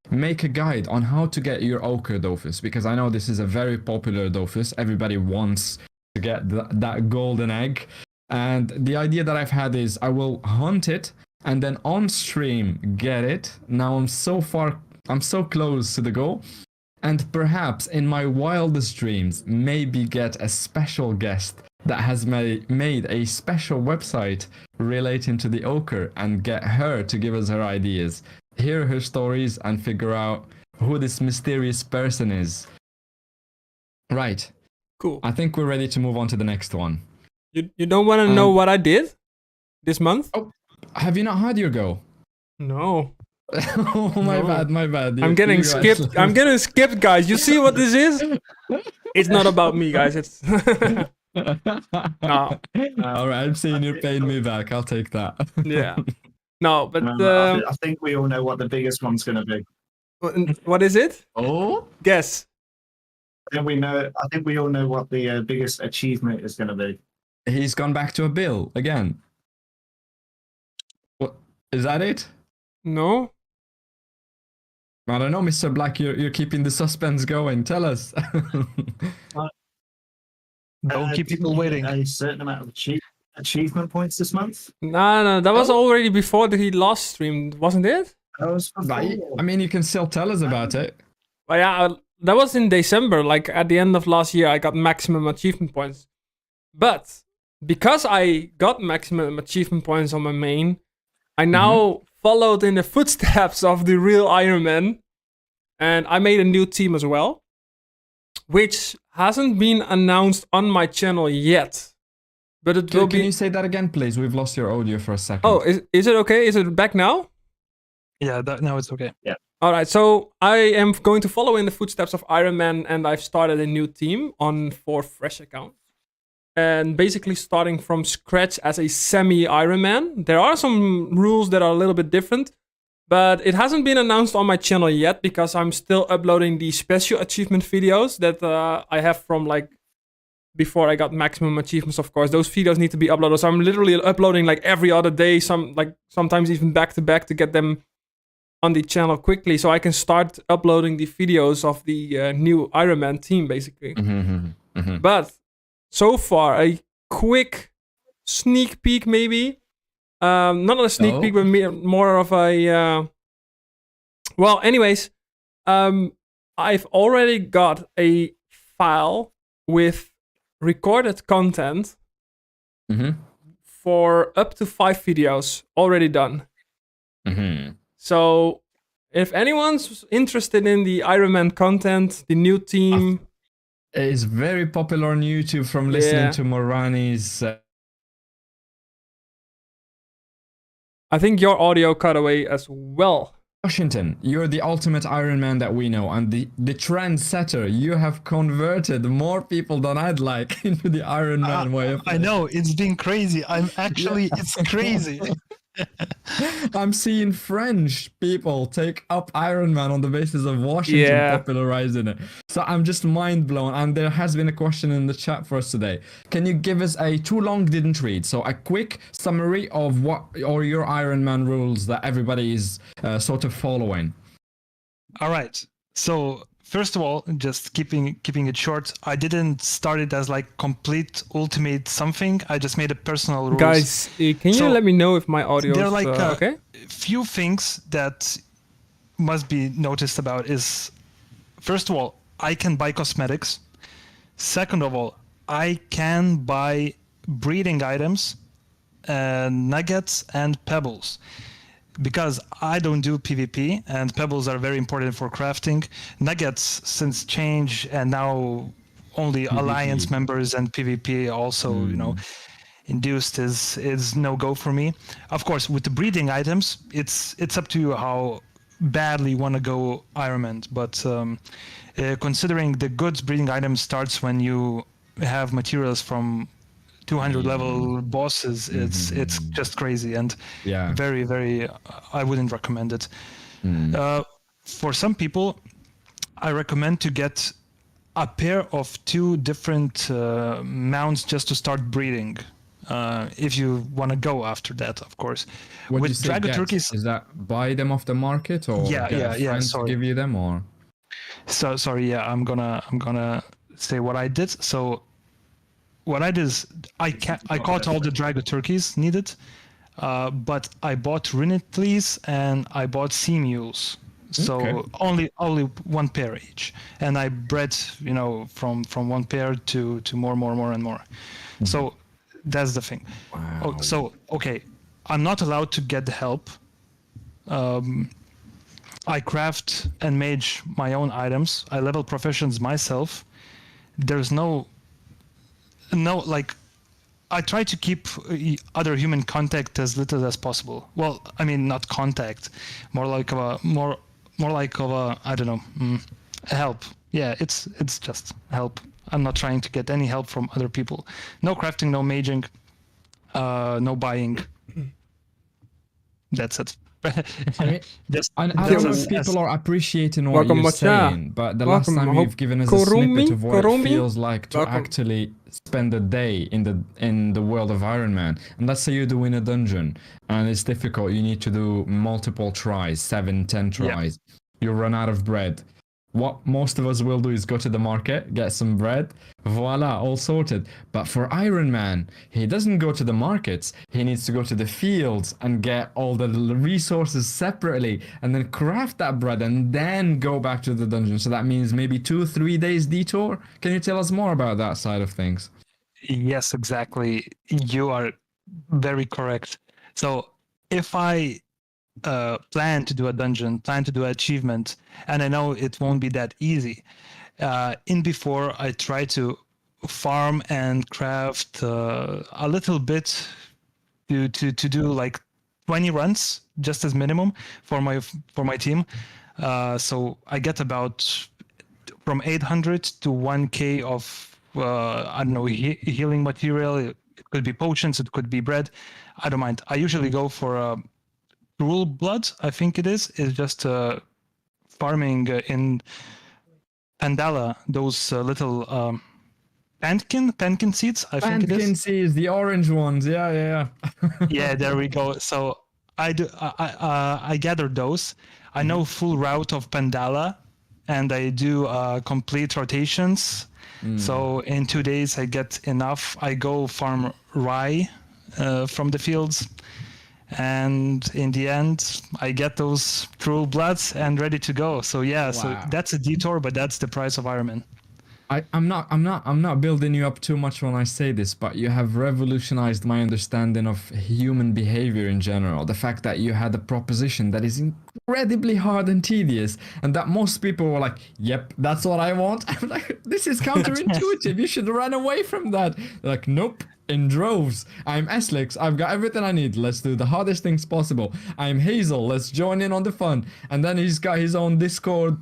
make a guide on how to get your ochre DOFUS, because I know this is a very popular DOFUS. Everybody wants to get that golden egg. And the idea that I've had is I will hunt it and then on stream get it. Now I'm so close to the goal. And perhaps in my wildest dreams, maybe get a special guest that has made a special website relating to the ochre and get her to give us her ideas, hear her stories, and figure out who this mysterious person is. Right. Cool. I think we're ready to move on to the next one. You don't want to know what I did this month? Oh, have you not had your go? No. Oh, my bad. I'm getting skipped. I'm getting skipped, guys. You see what this is? It's not about me, guys. It's no. All right, I'm seeing you're paying me back. I'll take that. Yeah. No, but I think we all know what the biggest one's going to be. what is it? Oh, Guess. I think we all know what the biggest achievement is going to be. he's gone back to a bill again. What is that? It? No. I don't know, Mr. Black. You're keeping the suspense going. Tell us. Don't keep people waiting. A certain amount of achievement points this month. No, that was already before the last stream, wasn't it? That was Right. I mean, you can still tell us about it. But yeah, that was in December. Like at the end of last year, I got maximum achievement points. But because I got maximum achievement points on my main, I now followed in the footsteps of the real Iron Man, and I made a new team as well, which hasn't been announced on my channel yet. But it will be. Can you say that again, please? We've lost your audio for a second. Oh, is it okay? Is it back now? Yeah, now it's okay. Yeah. All right, so I am going to follow in the footsteps of Iron Man, and I've started a new team on 4 fresh accounts. and basically starting from scratch as a semi Ironman. There are some rules that are a little bit different, but it hasn't been announced on my channel yet because I'm still uploading the special achievement videos that I have from like before I got maximum achievements. Of course, those videos need to be uploaded, so I'm literally uploading like every other day, sometimes even back to back to get them on the channel quickly, so I can start uploading the videos of the new Ironman team, basically. But so far, a quick sneak peek, maybe. Not a sneak peek, but more of a. Well, anyways, I've already got a file with recorded content for up to 5 videos already done. So, if anyone's interested in the Ironman content, the new team, it is very popular on YouTube from listening to Morani's. I think your audio cut away as well. Washington, you're the ultimate Ironman that we know, and the trendsetter. You have converted more people than I'd like into the Ironman way of life. I know, it's been crazy. It's crazy. I'm seeing French people take up Ironman on the basis of Washington popularizing it. So I'm just mind blown. And there has been a question in the chat for us today. Can you give us a too long didn't read? So a quick summary of what are your Ironman rules that everybody is sort of following. All right. So first of all, just keeping it short, I didn't start it as like complete ultimate something. I just made a personal rules. Guys, can you let me know if my audio there is are like okay? Few things that must be noticed about is, first of all, I can buy cosmetics. Second of all, I can buy breeding items, nuggets and pebbles. Because I don't do PvP, and pebbles are very important for crafting. Nuggets, since change, and now only PvP. Alliance members and PvP also, induced is no go for me. Of course, with the breeding items, it's up to you how badly you want to go Ironman. But considering the goods breeding item starts when you have materials from 200 level bosses, it's just crazy and very, very, I wouldn't recommend it. For some people, I recommend to get a pair of 2 different mounts just to start breeding. If you want to go after that, of course. What with Dragon Turkeys, is that buy them off the market or to give you them or? So sorry, I'm gonna say what I did. So what I did is I caught all the Dragon Turkeys needed, but I bought Rinitleys and I bought Sea Mules. So only 1 pair each, and I bred from 1 pair to more and more. So that's the thing. Wow. I'm not allowed to get the help. I craft and mage my own items. I level professions myself. There's no like, I try to keep other human contact as little as possible. Well, I mean, not contact, more like a I don't know, help. Yeah, it's just help. I'm not trying to get any help from other people. No crafting, no maging, no buying. That's it. I mean, I don't know if people are appreciating what you're saying, but the last time you've given us a snippet of what it feels like to actually spend a day in the world of Iron Man. And let's say you do in a dungeon and it's difficult, you need to do multiple tries, 7, 10 tries. You run out of bread. What most of us will do is go to the market, get some bread, voila, all sorted. But for Iron Man, he doesn't go to the markets. He needs to go to the fields and get all the resources separately and then craft that bread and then go back to the dungeon. So that means maybe 2-3 days detour. Can you tell us more about that side of things? Yes, exactly. You are very correct. So if I plan to do a dungeon, plan to do an achievement, and I know it won't be that easy. Before I try to farm and craft a little bit to do like 20 runs just as minimum for my team. So I get about from 800 to 1k of I don't know, healing material. It could be potions, it could be bread. I don't mind. I usually go for cruel blood, I think it is. It's just farming in Pandala, those little pumpkin seeds, I think it is. Pumpkin seeds, the orange ones. Yeah. Yeah, there we go. So I gather those. I know full route of Pandala, and I do complete rotations. So in 2 days I get enough. I go farm rye from the fields, and in the end I get those true bloods and ready to go. So yeah, so Wow. that's a detour, but that's the price of Ironman. I'm not building you up too much when I say this, but you have revolutionized my understanding of human behavior in general. The fact that you had a proposition that is incredibly hard and tedious, and that most people were like, "Yep, that's what I want." I'm like, "This is counterintuitive. You should run away from that." They're like, "Nope." In droves. I'm Eslix. I've got everything I need. Let's do the hardest things possible. I'm Hazel. Let's join in on the fun. And then he's got his own Discord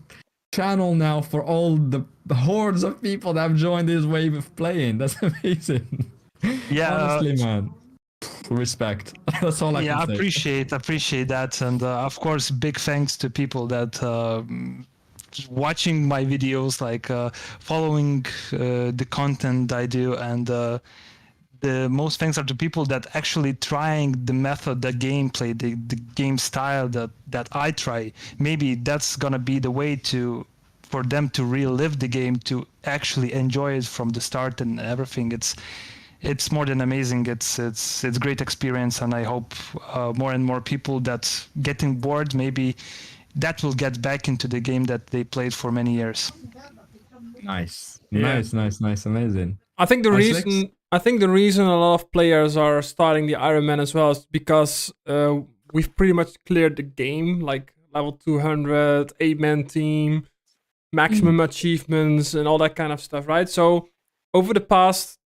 channel now for all the hordes of people that have joined his wave of playing. That's amazing. Yeah, Honestly, man. Respect. That's all I yeah, can say. appreciate that, and of course, big thanks to people that watching my videos, like following the content I do, and the most thanks are to people that actually trying the method, the gameplay, the game style that I try. Maybe that's gonna be the way for them to relive the game, to actually enjoy it from the start and everything. It's more than amazing. It's great experience, and I hope more and more people that getting bored, maybe that will get back into the game that they played for many years. Nice. Yeah. Nice. Amazing. I think the Icelix? reason a lot of players are starting the Ironman as well is because we've pretty much cleared the game, like level 200, 8-man team, maximum achievements, and all that kind of stuff, right? So over the past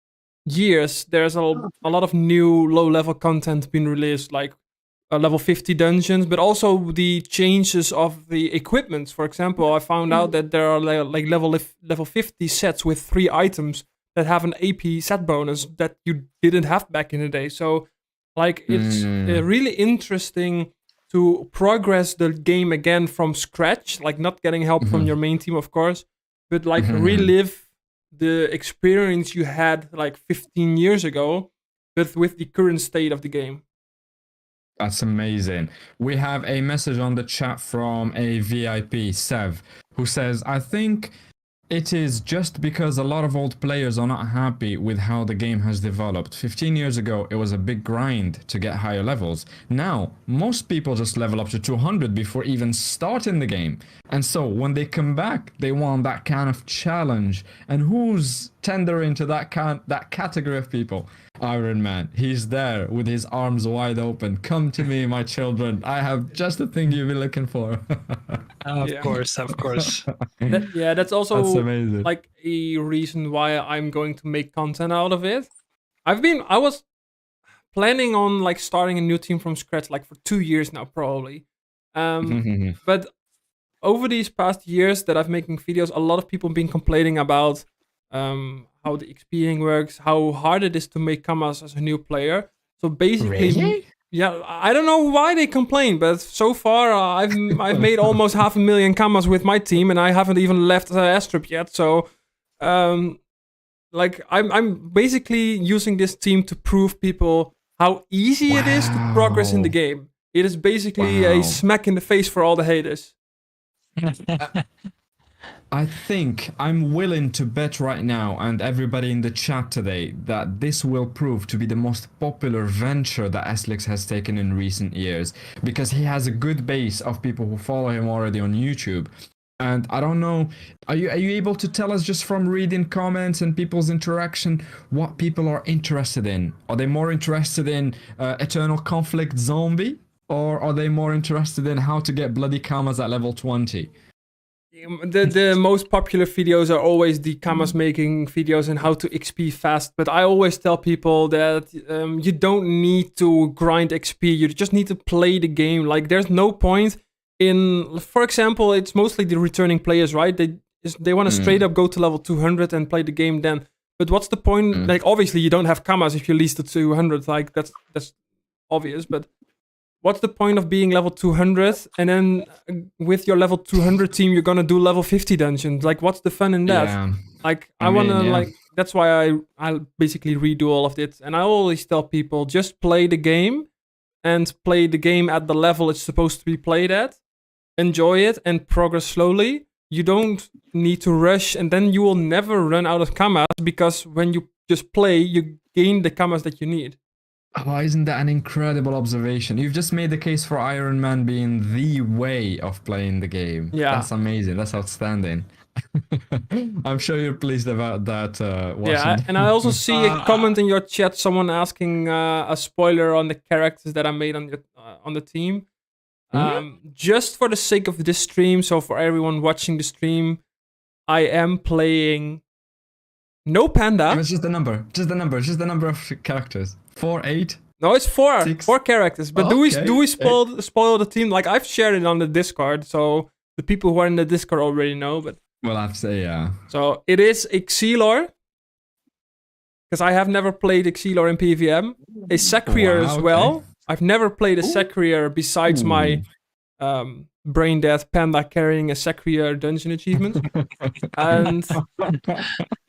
years, there's a lot of new low-level content being released, like level 50 dungeons, but also the changes of the equipment. For example, I found out that there are like level 50 sets with 3 items that have an AP set bonus that you didn't have back in the day. So, like, it's really interesting to progress the game again from scratch, like not getting help from your main team, of course, but like relive the experience you had like 15 years ago, but with the current state of the game. That's amazing. We have a message on the chat from a VIP, Sev, who says, I think it is just because a lot of old players are not happy with how the game has developed. 15 years ago, it was a big grind to get higher levels. Now, most people just level up to 200 before even starting the game. And so when they come back, they want that kind of challenge. And who's tendering to that category of people? Iron Man. He's there with his arms wide open. Come to me, my children. I have just the thing you've been looking for. Of Yeah. course. That's also That's amazing. like a reason why I'm going to make content out of it. I was planning on like starting a new team from scratch like for 2 years now, probably. But over these past years that I've making videos, a lot of people have been complaining about how the XPing works, how hard it is to make commas as a new player. So basically, Really? yeah, I don't know why they complain, but so far I've made almost 500,000 commas with my team, and I haven't even left Astrup yet. So, like I'm basically using this team to prove people how easy it is to progress in the Wow. game. It is basically a Wow. smack in the face for all the haters. I think I'm willing to bet right now, and everybody in the chat today, that this will prove to be the most popular venture that Eslix has taken in recent years, because he has a good base of people who follow him already on YouTube. And I don't know, are you able to tell us just from reading comments and people's interaction what people are interested in? Are they more interested in Eternal Conflict Zombie, or are they more interested in how to get bloody commas at level 20? The most popular videos are always the commas making videos and how to XP fast. But I always tell people that you don't need to grind XP. You just need to play the game. Like there's no point in, for example, it's mostly the returning players, right? They want to straight up go to level 200 and play the game then. But what's the point? Mm. Like, obviously, you don't have commas if you lease to 200. Like, that's obvious. But what's the point of being level 200 and then with your level 200 team, you're gonna do level 50 dungeons? Like, what's the fun in that? Yeah. Like, I I wanna mean, yeah. like. That's why I basically redo all of it, and I always tell people just play the game, and play the game at the level it's supposed to be played at. Enjoy it and progress slowly. You don't need to rush, and then you will never run out of commas because when you just play, you gain the commas that you need. Oh, isn't that an incredible observation? You've just made the case for Iron Man being the way of playing the game. Yeah. That's amazing. That's outstanding. I'm sure you're pleased about that. Yeah, and I also see a comment in your chat, someone asking a spoiler on the characters that I made on the team. Just for the sake of this stream, so for everyone watching the stream, I am playing no panda. It's just the number. Just the number of characters. 4, 8. No, it's 4. 6. 4 characters. But do we spoil the team? Like, I've shared it on the Discord, so the people who are in the Discord already know. But Well, I have to say, yeah. so it is Xelor, because I have never played Xelor in PVM. A Sacrier as well. I've never played a Sacrier besides my brain death panda carrying a Sacrier dungeon achievement. And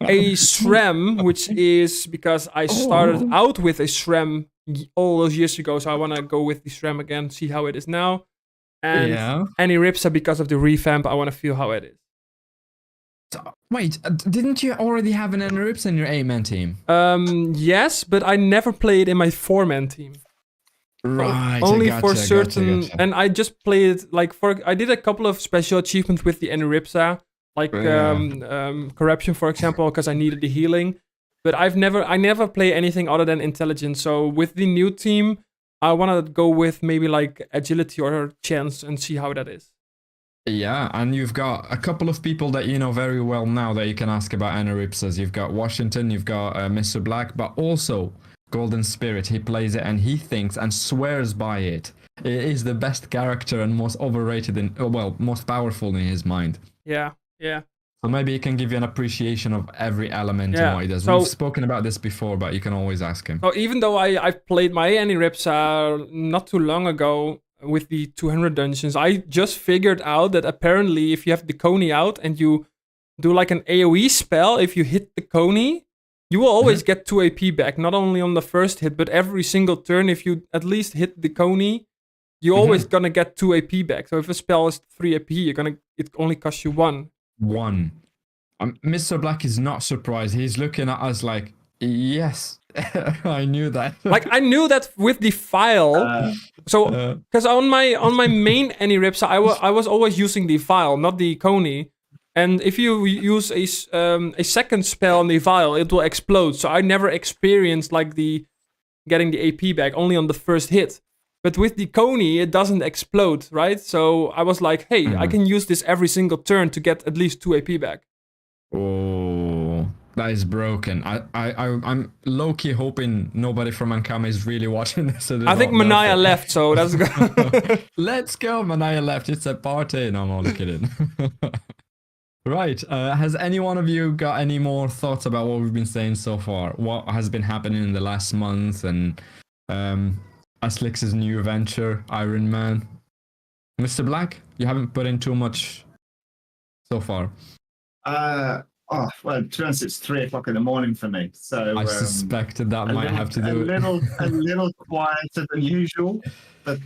a Shrem, which is because I started out with a Shrem all those years ago, so I want to go with the Shrem again, see how it is now. And any Ripsa because of the revamp, I want to feel how it is. So, wait, didn't you already have an Enrips in your 8-man team? Yes, but I never played in my 4-man team. Right. Only for certain, and I just played like I did a couple of special achievements with the Enripsa, like corruption, for example, because I needed the healing. But I never play anything other than intelligence. So with the new team, I want to go with maybe like agility or chance and see how that is. Yeah, and you've got a couple of people that you know very well now that you can ask about Enripsas. You've got Washington, you've got Mr. Black, but also Golden Spirit. He plays it and he thinks and swears by it. It is the best character and most overrated most powerful in his mind. Yeah. So maybe he can give you an appreciation of every element and what he does. We've spoken about this before, but you can always ask him. So even though I've played my Enripsa not too long ago with the 200 dungeons, I just figured out that apparently if you have the Coney out and you do like an AoE spell, if you hit the Coney, you will always get 2 AP back, not only on the first hit, but every single turn. If you at least hit the Coney, you're always gonna get 2 AP back. So if a spell is 3 AP, it only costs you 1. 1. Mr. Black is not surprised. He's looking at us like, yes, I knew that. Like I knew that with the file. Because on my main Enripsa, I was always using the file, not the Coney. And if you use a second spell on the vial, it will explode. So I never experienced like getting the AP back, only on the first hit. But with the Coney, it doesn't explode, right? So I was like, hey, I can use this every single turn to get at least 2 AP back. Oh, that is broken. I'm low-key hoping nobody from Ankama is really watching this. So I think Manaya left, so that's good. Let's go, Manaya left. It's a party. No, I'm only kidding. Right. Has any one of you got any more thoughts about what we've been saying so far? What has been happening in the last month and Aslix's new venture, Iron Man? Mr. Black, you haven't put in too much so far. Well, to be honest, it's 3 o'clock in the morning for me. So I suspected that might have to do a little quieter than usual. But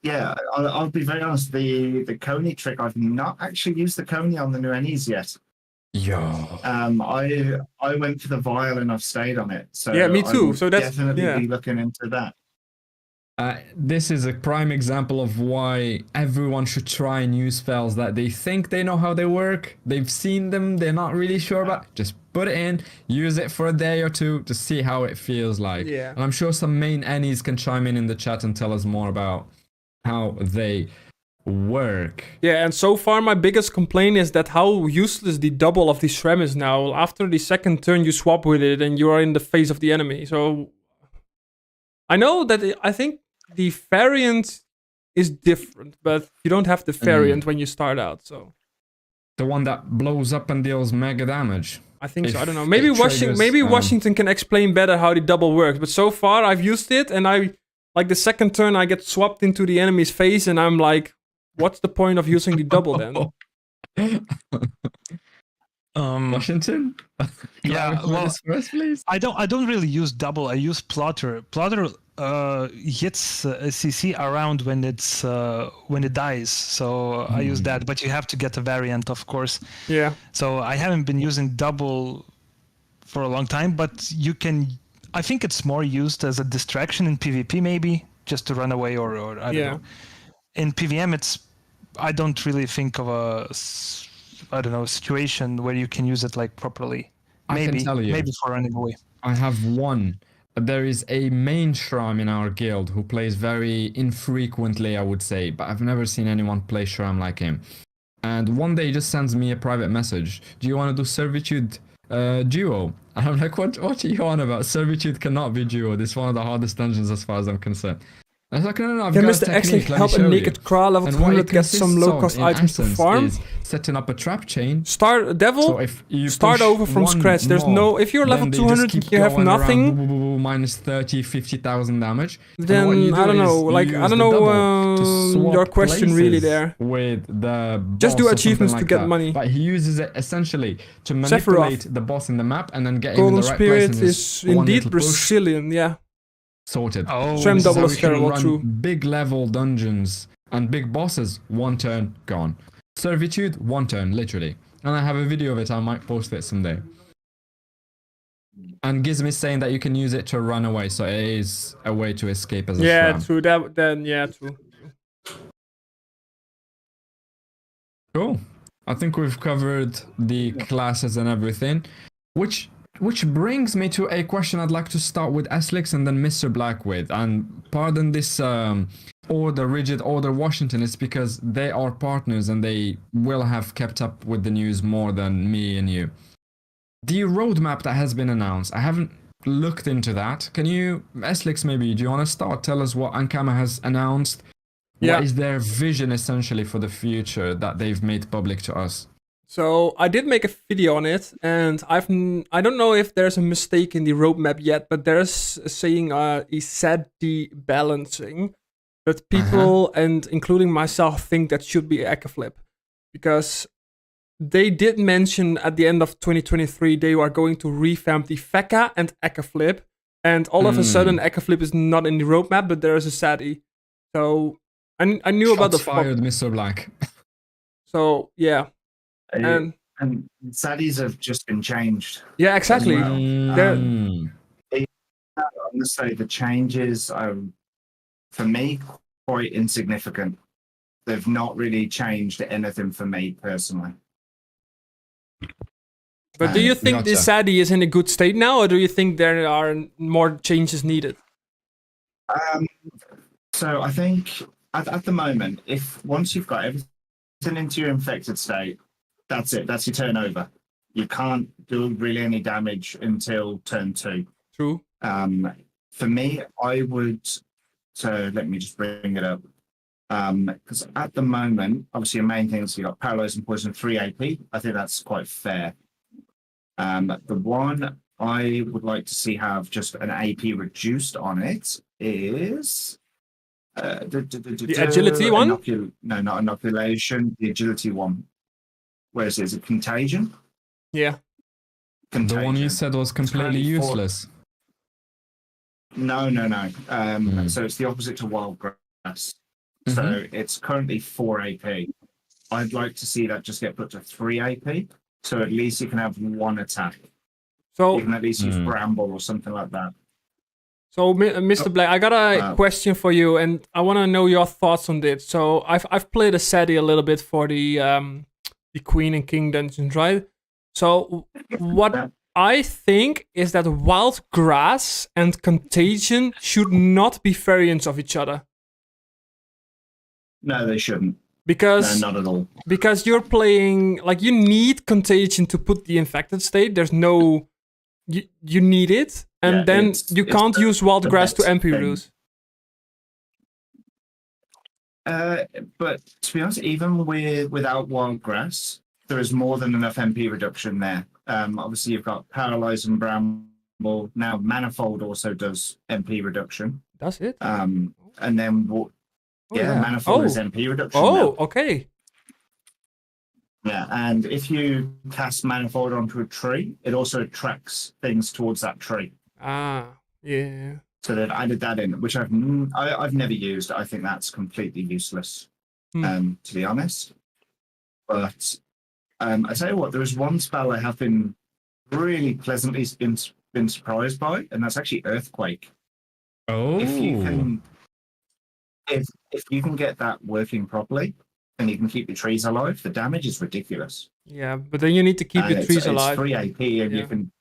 yeah, I'll be very honest. The Coney trick, I've not actually used the Coney on the new Ennies yet. Yo. I went for the vial and I've stayed on it. So yeah, me too. I so that's definitely be looking into that. This is a prime example of why everyone should try new spells that they think they know how they work. They've seen them, they're not really sure about. Just put it in, use it for a day or two to see how it feels like. Yeah. And I'm sure some main Ennies can chime in the chat and tell us more about how they work. Yeah, and so far my biggest complaint is that how useless the double of the Shrem is now. After the second turn you swap with it and you are in the face of the enemy. So I know that I think the variant is different, but you don't have the variant when you start out. So the one that blows up and deals mega damage. I think so. I If don't know. it Maybe triggers, Washington can explain better how the double works. But so far, I've used it, and I like the second turn I get swapped into the enemy's face, and I'm like, what's the point of using the double then? Washington? Yeah, Clarify well, this first, please. I don't really use double. I use plotter. Plotter hits a CC around when it dies. So I use that. But you have to get a variant, of course. Yeah. So I haven't been using double for a long time. But you can. I think it's more used as a distraction in PvP, maybe just to run away or I don't know. In PVM, I don't really think of I don't know, situation where you can use it like properly. I can tell you. Maybe for running away. I have one. There is a main Shram in our guild who plays very infrequently, I would say, but I've never seen anyone play Shram like him. And one day he just sends me a private message. Do you want to do Servitude duo? And I'm like, what are you on about? Servitude cannot be duo. This is one of the hardest dungeons as far as I'm concerned. I was like, no, I've Can got Mr. a Actually technique, let me help a show naked you. Kra level And what 200 it get some consists low-cost of, in items to essence, farm? is setting up a trap chain. Start Devil. So if you Start push over from one scratch. There's mob, no. If you're level then they just 200 keep and you have going around, nothing, boo, boo, boo, boo, minus 30, 50,000 damage. then And what you do I don't is know. you Like use I don't the know double to swap your question really places there. with the Just do boss or achievements something to like get that. money. But he uses it essentially to manipulate the boss in the map and then get him in Golden the right place. Spirit And is just one indeed little push, Brazilian. Yeah. sorted. Oh, Shram This is double how is you can terrible, run true. big level dungeons and big bosses. One turn, gone. Servitude, one turn, literally. And I have a video of it. I might post it someday. And Gizm is saying that you can use it to run away, so it is a way to escape as a Yeah, Shram. true. That then yeah, true. Cool. I think we've covered the classes and everything. Which brings me to a question I'd like to start with Eslix and then Mr. Black with. And pardon this rigid order Washington, it's because they are partners and they will have kept up with the news more than me and you. The roadmap that has been announced, I haven't looked into that. Can you, Eslix, maybe, do you want to start? Tell us what Ankama has announced. Yeah. What is their vision essentially for the future that they've made public to us? So I did make a video on it, and I don't know if there's a mistake in the roadmap yet, but there's saying a SAD balancing, but people and including myself think that should be Echo Flip, because they did mention at the end of 2023 they are going to revamp the Feka and Echo Flip, and all of a sudden Echo Flip is not in the roadmap, but there is a SAD. So I knew about the fired, Mr. Black. So yeah. And Saddies have just been changed. Yeah, exactly. I'm gonna say the changes are, for me, quite insignificant. They've not really changed anything for me personally. But do you think this SADI is in a good state now, or do you think there are more changes needed? So I think at the moment, if once you've got everything into your infected state, that's it. That's your turnover. You can't do really any damage until turn 2. True. For me, I would. So let me just bring it up. Because at the moment, obviously, your main things you got paralyze and poison 3 AP. I think that's quite fair. The one I would like to see have just an AP reduced on it is the agility one. No, not inoculation. The agility one. Where is it? Is it contagion? Yeah. Contagion. The one you said was completely useless. No. So it's the opposite to wild grass. So it's currently 4 AP. I'd like to see that just get put to 3 AP. So at least you can have 1 attack. So you can at least use bramble or something like that. So, Mr. Black, I got a question for you, and I want to know your thoughts on this. So I've played a SADI a little bit for the Queen and King dungeons, right? So what I think is that wild grass and contagion should not be variants of each other. No, they shouldn't. Because no, not at all. Because you're playing, like, you need contagion to put the infected state. There's no, you need it, and then you can't use wild grass to MP root. But to be honest, even without wild grass, there is more than enough MP reduction there. Obviously, you've got Paralyze and Bramble. Now, Manifold also does MP reduction. Does it? And then, yeah. Manifold is MP reduction. Oh, okay. Yeah, and if you cast Manifold onto a tree, it also attracts things towards that tree. Ah, yeah. So they've added that in, which I've never used. I think that's completely useless, to be honest. But I tell you what, there is one spell I have been really pleasantly been surprised by, and that's actually Earthquake. Oh, If you can get that working properly, and you can keep the trees alive, the damage is ridiculous. Yeah, but then you need to keep your trees alive. It's 3 AP, and you can,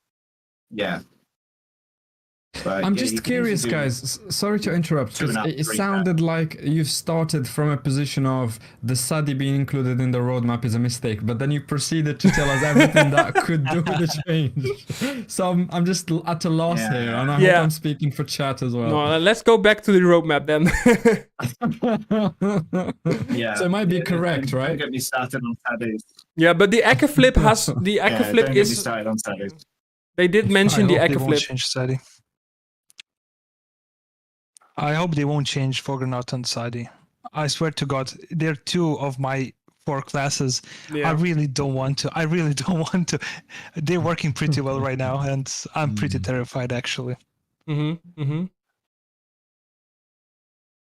But I'm just curious, guys. Sorry to interrupt. 'Cause it sounded like you've started from a position of the SADI being included in the roadmap is a mistake, but then you proceeded to tell us everything that could do the change. So I'm just at a loss here, and I hope I'm speaking for chat as well. No, let's go back to the roadmap then. So it might be correct, right? Don't get me started on SADIs. Yeah, but the Echo Flip has the Echo Flip don't get me is. started on SADIs. They did mention the Echo They won't Flip. change SADI. I hope they won't change Foggernaut and SADI. I swear to God, they're 2 of my 4 classes. Yeah. I really don't want to. They're working pretty well right now, and I'm pretty terrified, actually.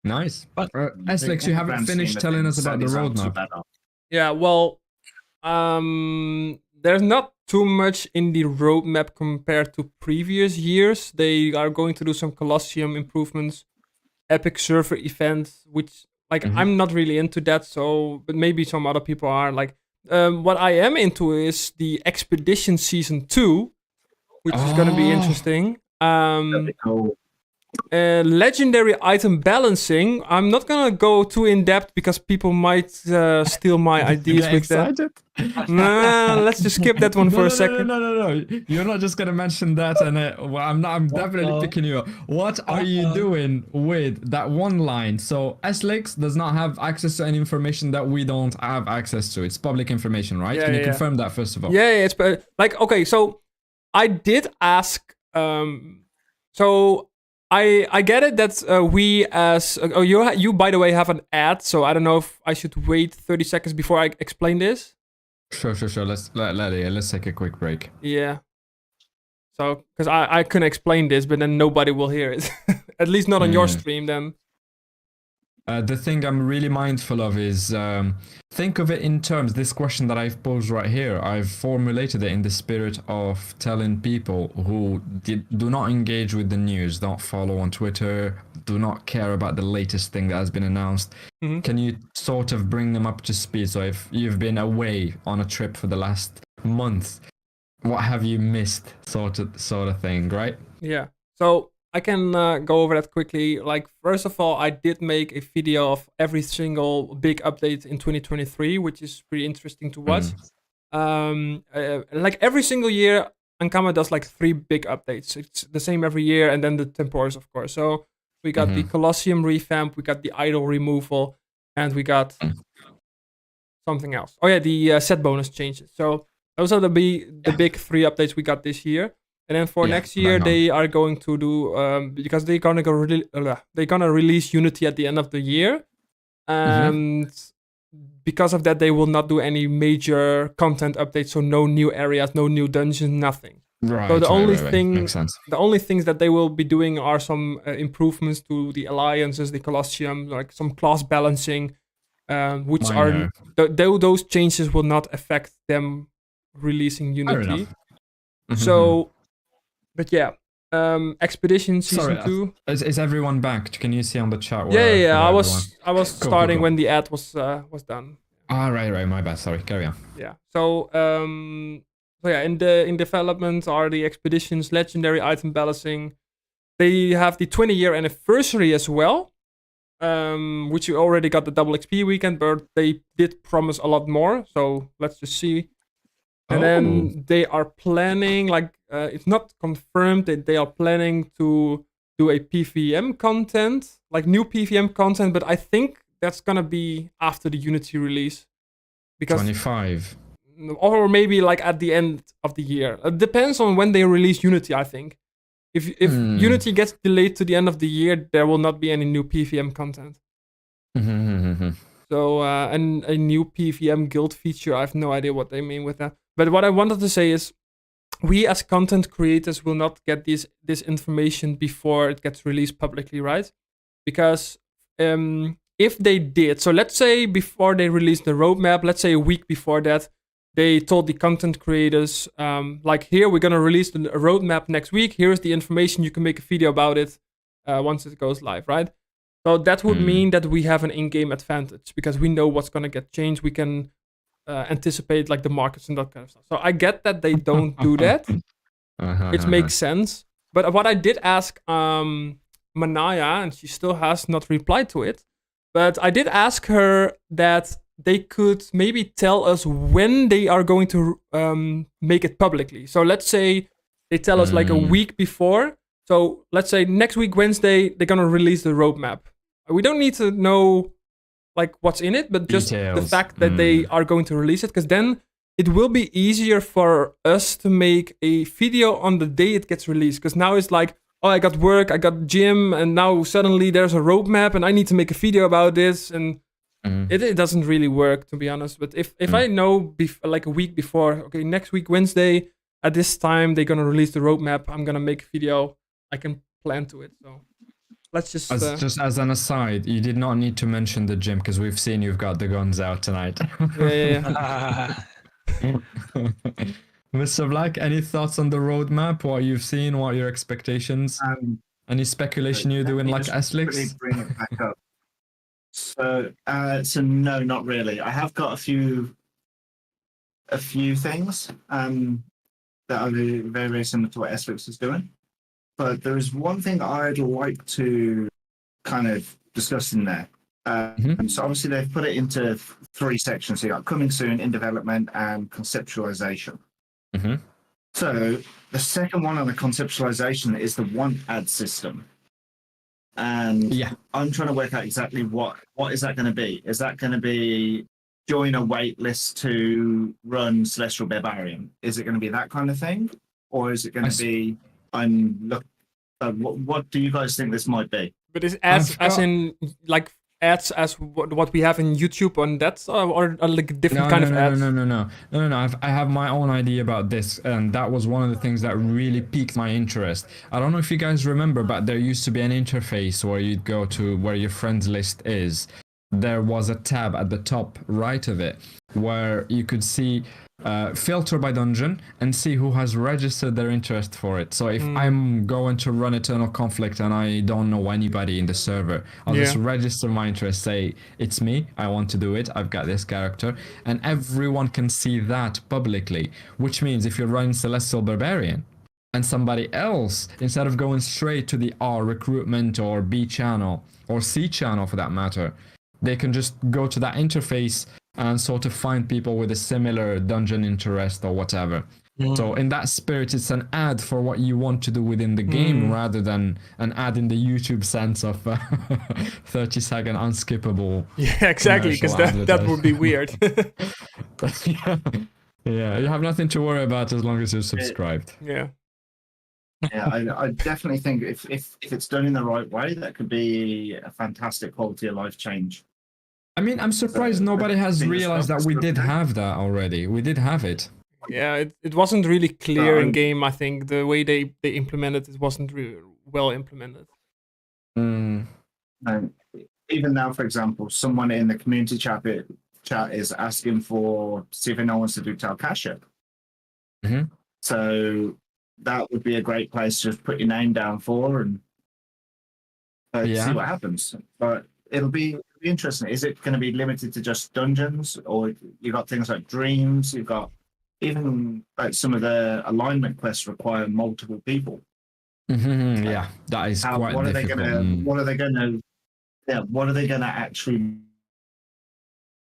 Nice. But Eslex, you haven't finished telling us about the roadmap. Yeah, well, there's not too much in the roadmap compared to previous years. They are going to do some Colosseum improvements, epic server events, which I'm not really into that. So, but maybe some other people are. What I am into is the Expedition Season 2, which is going to be interesting. Legendary item balancing. I'm not gonna go too in depth because people might steal my ideas with that. Nah, let's just skip that one for a second. No. You're not just gonna mention that, and I'm definitely picking you up. What are you doing with that one line? So Eslex does not have access to any information that we don't have access to. It's public information, right? Can you confirm that first of all? Yeah, it's okay. So I did ask. So. I get it that we as you by the way have an ad, so I don't know if I should wait 30 seconds before I explain this. Sure. Let's take a quick break. Yeah. So because I can explain this, but then nobody will hear it. At least not on your stream then. The thing I'm really mindful of is think of it in terms, this question that I've posed right here, I've formulated it in the spirit of telling people who do not engage with the news, don't follow on Twitter, do not care about the latest thing that has been announced. Can you sort of bring them up to speed? So if you've been away on a trip for the last month, what have you missed sort of thing, right? Yeah. So I can go over that quickly. First of all, I did make a video of every single big update in 2023, which is pretty interesting to watch. Every single year, Ankama does 3 big updates. It's the same every year, and then the temporals, of course. So we got the Colosseum revamp, we got the idol removal, and we got something else. Oh yeah, the set bonus changes. So those are the big 3 updates we got this year. And then for next year, they are going to do because they're gonna release Unity at the end of the year, and because of that, they will not do any major content updates. So no new areas, no new dungeons, nothing. Right. So the only things that they will be doing are some improvements to the alliances, the Colosseum, like some class balancing, which those changes will not affect them releasing Unity. So. But yeah, Expedition Season 2. Is everyone back? Can you see on the chat? Yeah. I was starting when the ad was done. Right. My bad. Sorry. Carry on. Yeah. So in development are the Expeditions, Legendary item balancing. They have the 20-year anniversary as well, which you already got the double XP weekend, but they did promise a lot more. So let's just see. And then they are planning, it's not confirmed that they are planning to do a PVM content, new PVM content, but I think that's gonna be after the Unity release. Because 25. or maybe like at the end of the year. It depends on when they release Unity, I think. If Unity gets delayed to the end of the year, there will not be any new PVM content. So, and a new PVM guild feature, I have no idea what they mean with that. But what I wanted to say is, we as content creators will not get this information before it gets released publicly, right? Because if they did, so let's say before they released the roadmap, let's say a week before that, they told the content creators, like, here, we're going to release the roadmap next week. Here's the information. You can make a video about it once it goes live, right? So that would mean that we have an in-game advantage because we know what's going to get changed. We can anticipate like the markets and that kind of stuff. So I get that they don't do that. It makes sense. But what I did ask Manaya, and she still has not replied to it, but I did ask her that they could maybe tell us when they are going to make it publicly. So let's say they tell us like a week before. So let's say next week, Wednesday, they're going to release the roadmap. We don't need to know like what's in it, but just the fact that they are going to release it, because then it will be easier for us to make a video on the day it gets released. Because now it's like, oh, I got work, I got gym, and now suddenly there's a roadmap and I need to make a video about this. And it doesn't really work, to be honest. But if I know like a week before, okay, next week, Wednesday, at this time, they're going to release the roadmap, I'm going to make a video, I can plan to it. So let's just... just as an aside, you did not need to mention the gym because we've seen you've got the guns out tonight. yeah. Mr. Black, any thoughts on the roadmap? What you've seen? What are your expectations? Any speculation you're doing like Eslix? Bring it back up. So no, not really. I have got a few things that are very, very similar to what Eslix is doing. But there is one thing I'd like to kind of discuss in there. So obviously they've put it into 3 sections. So you got coming soon, in development, and conceptualization. So the second one on the conceptualization is the one ad system. And I'm trying to work out exactly what is that going to be. Is that going to be join a wait list to run Celestial Barbarian? Is it going to be that kind of thing? Or is it going to be... what do you guys think this might be? But is ads as in like ads as what we have in YouTube on that, or like a different kind of ads? No. I have my own idea about this, and that was one of the things that really piqued my interest. I don't know if you guys remember, but there used to be an interface where you'd go to where your friends list is. There was a tab at the top right of it where you could see filter by dungeon and see who has registered their interest for it. So if I'm going to run Eternal Conflict and I don't know anybody in the server, I'll just register my interest, say it's me, I want to do it, I've got this character, and everyone can see that publicly, which means if you're running Celestial Barbarian and somebody else, instead of going straight to the R recruitment or B channel or C channel for that matter, they can just go to that interface and sort of find people with a similar dungeon interest or whatever. So in that spirit, it's an ad for what you want to do within the game rather than an ad in the YouTube sense of 30-second unskippable. Yeah, exactly, because that would be weird. Yeah, you have nothing to worry about as long as you're subscribed. Yeah, I definitely think if it's done in the right way, that could be a fantastic quality of life change. I mean, I'm surprised nobody has realized that we did have that already. We did have it. Yeah, it wasn't really clear in game. I think the way they implemented it wasn't really well implemented. And even now, for example, someone in the community chat is asking for see if anyone wants to do Talkasha. So that would be a great place to just put your name down for and see what happens. But it'll be interesting. Is it going to be limited to just dungeons, or you got things like dreams? You've got even like some of the alignment quests require multiple people. Yeah, that is quite difficult. What are they going to actually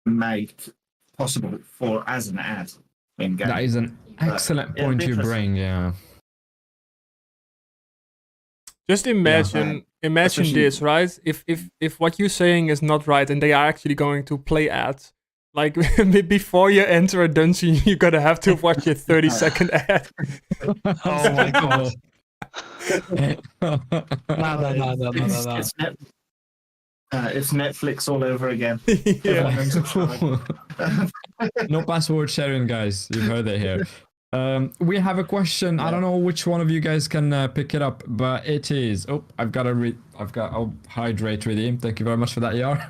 make possible for as an ad in game? That is an excellent point you bring. Yeah. Just imagine this, right? If what you're saying is not right and they are actually going to play ads, Like before you enter a dungeon, you're gonna have to watch a 30-second ad. Oh my god. Oh. It's it's Netflix all over again. Yeah. Everyone unsubscribe. No password sharing, guys. You've heard it here. We have a question. I don't know which one of you guys can pick it up, but it is. Oh, I'll hydrate redeem. Thank you very much for that, Yar.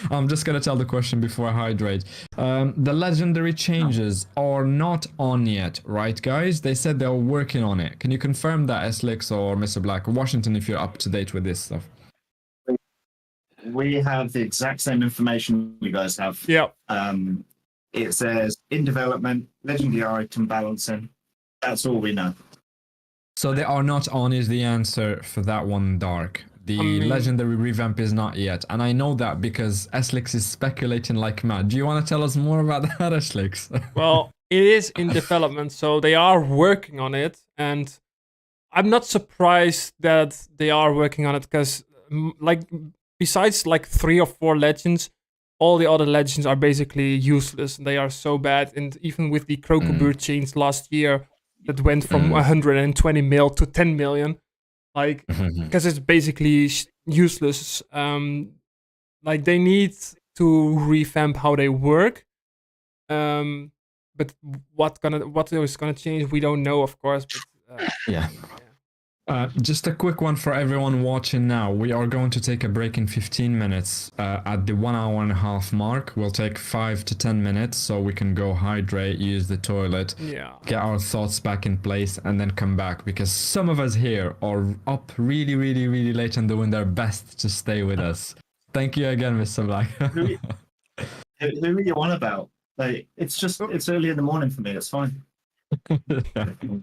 I'm just gonna tell the question before I hydrate. The legendary changes are not on yet, right, guys? They said they're working on it. Can you confirm that, Slix or Mr. Black or Washington, if you're up to date with this stuff? We have the exact same information you guys have. Yeah. It says in development, legendary item balancing. That's all we know. So they are not on is the answer for that one, Dark. The legendary revamp is not yet. And I know that because Eslix is speculating like mad. Do you want to tell us more about that, Eslix? Well, it is in development, so they are working on it. And I'm not surprised that they are working on it because, like, besides like 3 or 4 legends, all the other legends are basically useless. They are so bad. And even with the Crocobird change last year, that went from 120 mil to 10 million, like, because it's basically useless. Like, they need to revamp how they work. But what is gonna change, we don't know, of course. But, yeah. Just a quick one for everyone watching now. We are going to take a break in 15 minutes at the 1 hour and a half mark. We'll take 5 to 10 minutes so we can go hydrate, use the toilet, get our thoughts back in place, and then come back. Because some of us here are up really, really, really late and doing their best to stay with us. Thank you again, Mr. Black. Who are you on about? Like, it's early in the morning for me. It's fine.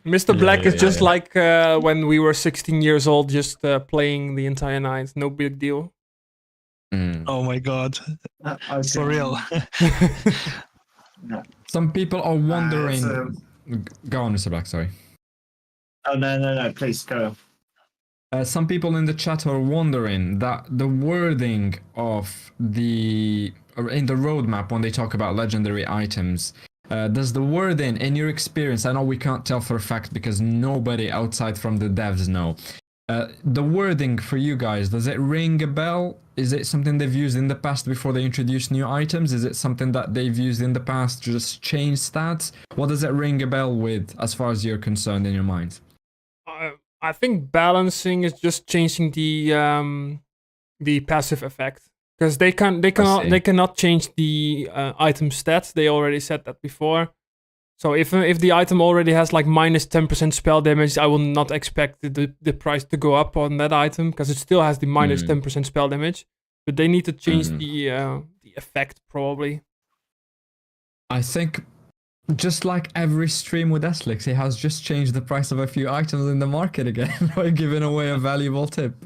Mr. Black is just like when we were 16 years old, just playing the entire night. No big deal. Oh my god. For real. Some people are wondering. Go on, Mr. Black, sorry. Oh, no. Please go. Some people in the chat are wondering that the wording of in the roadmap when they talk about legendary items, does the wording, in your experience, I know we can't tell for a fact because nobody outside from the devs know, the wording for you guys, does it ring a bell? Is it something they've used in the past before they introduced new items? Is it something that they've used in the past to just change stats? What does it ring a bell with as far as you're concerned in your mind? I think balancing is just changing the passive effect. Because they cannot change the item stats. They already said that before. So if the item already has like minus 10% spell damage, I will not expect the price to go up on that item because it still has the minus 10% spell damage. But they need to change the effect probably. I think just like every stream with Eslix, he has just changed the price of a few items in the market again by giving away a valuable tip.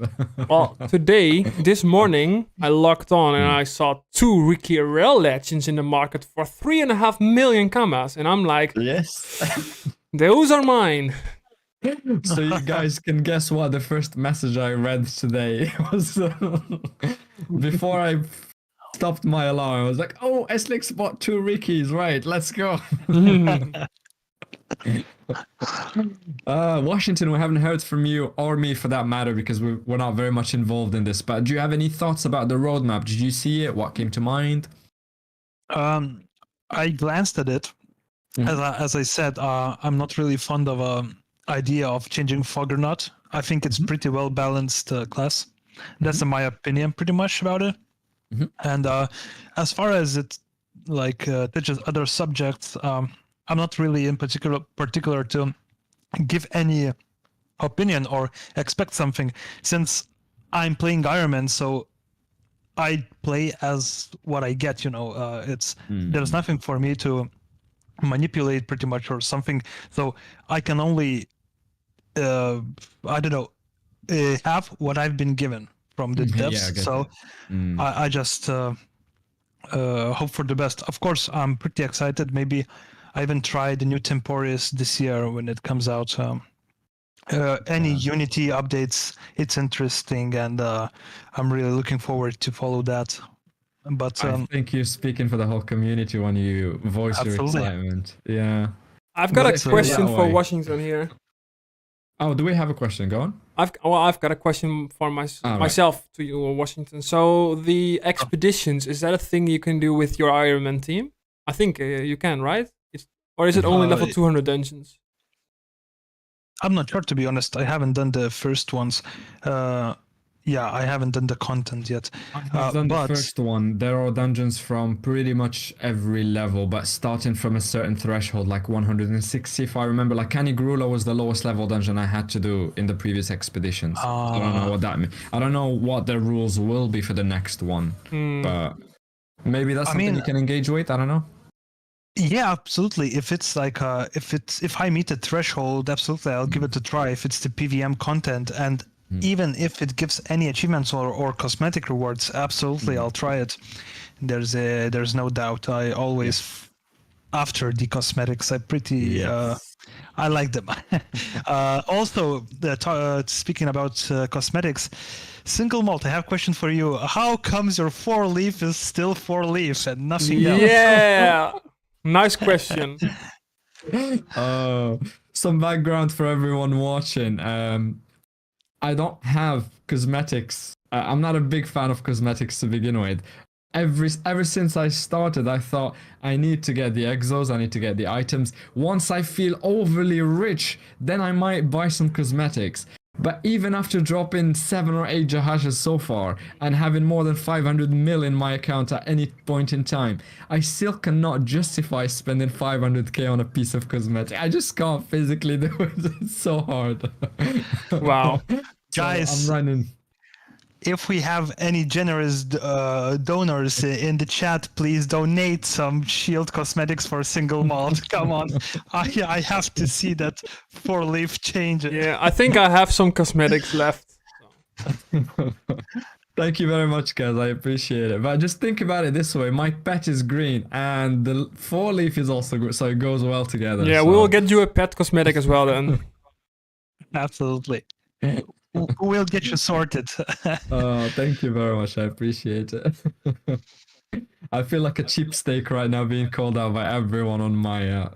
Well, this morning, I logged on and I saw 2 Ricky RL legends in the market for 3.5 million kamas. And I'm like, yes, those are mine. So you guys can guess what the first message I read today was. Before I stopped my alarm, I was like, oh, Eslix bought 2 Rickies, right, let's go. Washington, we haven't heard from you or me for that matter because we're not very much involved in this, but do you have any thoughts about the roadmap? Did you see it? What came to mind? I glanced at it. As I said, I'm not really fond of idea of changing Foggernaut. I think it's pretty well balanced class. That's my opinion pretty much about it. And as far as it like touches other subjects, I'm not really in particular to give any opinion or expect something since I'm playing Iron Man, so I play as what I get, there's nothing for me to manipulate pretty much or something, so I can only have what I've been given from the devs. So I just hope for the best. Of course, I'm pretty excited. Maybe I even tried the new Temporis this year when it comes out. Any Unity updates, it's interesting, and I'm really looking forward to follow that. But I think you're speaking for the whole community when you voice your Absolutely. excitement. Yeah. I've got Does a it feel question that for way? Washington here. Oh, do we have a question? Go on. I've got a question for All right. myself to you, Washington. So the expeditions, is that a thing you can do with your Iron Man team? I think you can, right? Or is it only level 200 dungeons? I'm not sure, to be honest. I haven't done the first ones. Yeah, I haven't done the content yet. I've done the but first one. There are dungeons from pretty much every level, but starting from a certain threshold, like 160, if I remember. Like Canigrula was the lowest level dungeon I had to do in the previous expeditions. I don't know what that means. I don't know what the rules will be for the next one, but maybe that's something you can engage with. I don't know. Yeah, absolutely. If it's like if I meet a threshold, absolutely, I'll give it a try. If it's the PVM content, and even if it gives any achievements or cosmetic rewards, absolutely, I'll try it. There's no doubt. I always after the cosmetics, I like them. Also, speaking about cosmetics, Single Malt, I have a question for you. How comes your 4-leaf is still 4-leaf and nothing else? Yeah, nice question. Some background for everyone watching. I don't have cosmetics. I'm not a big fan of cosmetics to begin with. Ever since I started, I thought I need to get the exos, I need to get the items. Once I feel overly rich, then I might buy some cosmetics. But even after dropping 7 or 8 Jahashas so far and having more than 500 mil in my account at any point in time, I still cannot justify spending 500k on a piece of cosmetic. I just can't physically do it. It's so hard. Wow. So Guys, I'm running. if we have any generous donors in the chat, please donate some Shield cosmetics for Single Malt. Come on, I have to see that 4-leaf change. Yeah, I think I have some cosmetics left. Thank you very much, guys. I appreciate it. But just think about it this way: my pet is green, and the 4-leaf is also green, so it goes well together. Yeah, so. we will get you a pet cosmetic as well then. Absolutely. We'll get you sorted. Oh, thank you very much. I appreciate it. I feel like a cheapsteak right now, being called out by everyone on my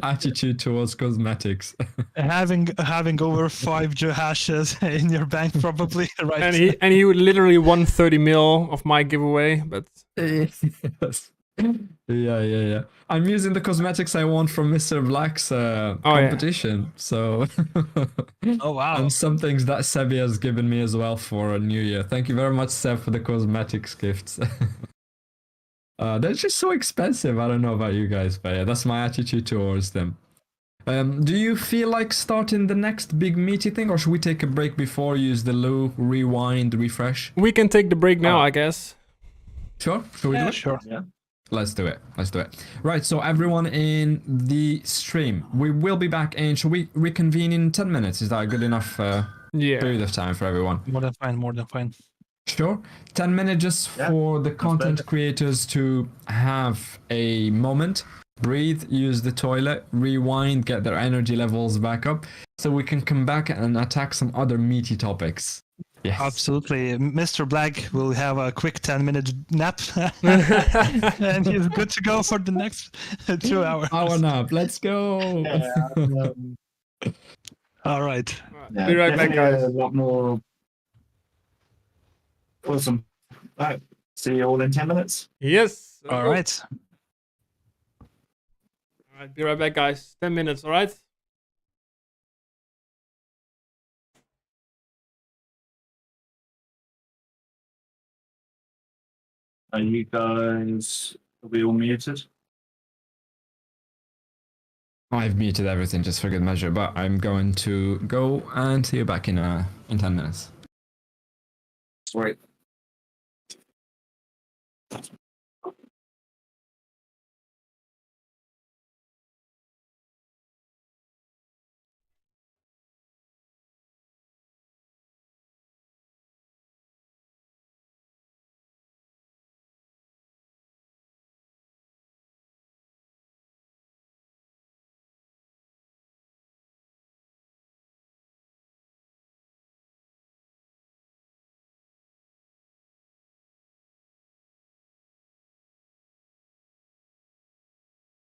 attitude towards cosmetics. having over 5 Jahashas in your bank, probably, right? And he would literally won 30 mil of my giveaway, but Yes. Yeah. I'm using the cosmetics I won from Mr. Black's competition. So Oh wow. and some things that Sebi has given me as well for a new year. Thank you very much, Seb, for the cosmetics gifts. They're just so expensive. I don't know about you guys, but yeah, that's my attitude towards them. Do you feel like starting the next big meaty thing, or should we take a break before, use the loo, rewind, refresh? we can take the break now, I guess. Sure? Should we do it? Sure. Yeah. Let's do it. Right, so everyone in the stream, we will be back in. Shall we reconvene in 10 minutes? Is that a good enough period of time for everyone? More than fine. Sure. 10 minutes just for the content creators to have a moment, breathe, use the toilet, rewind, get their energy levels back up, so we can come back and attack some other meaty topics. Yes. Absolutely. Mr. Black will have a quick 10-minute nap and he's good to go for the next 2 hours. Hour nap. Let's go. All right. Yeah, Be right back, definitely guys. A lot more. Awesome. All right. See you all in 10 minutes. Yes. All right. All right, be right back, guys. 10 minutes, all right? Are you guys, are we all muted? I've muted everything just for good measure, but I'm going to go and see you back in 10 minutes. Sweet.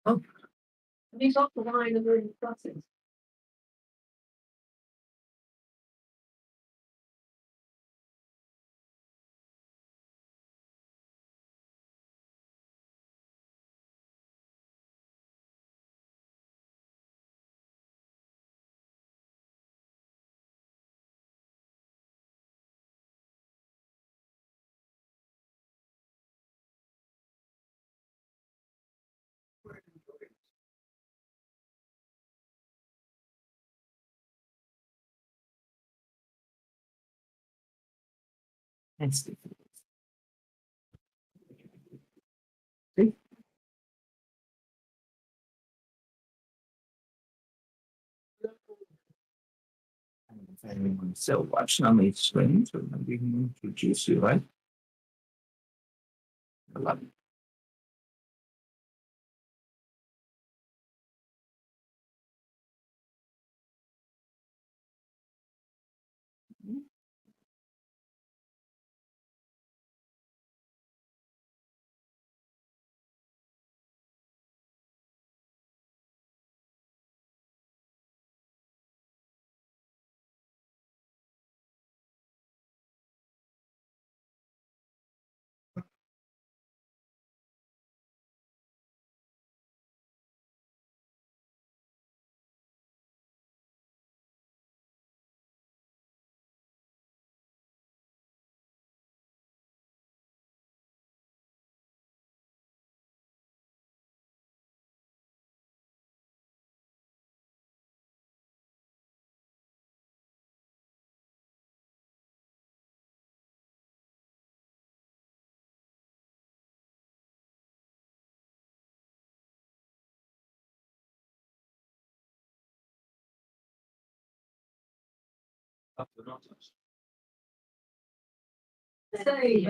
Oh. These got the line of really classes. It's so watching on the screen, so we can introduce you, right? I love it. Say,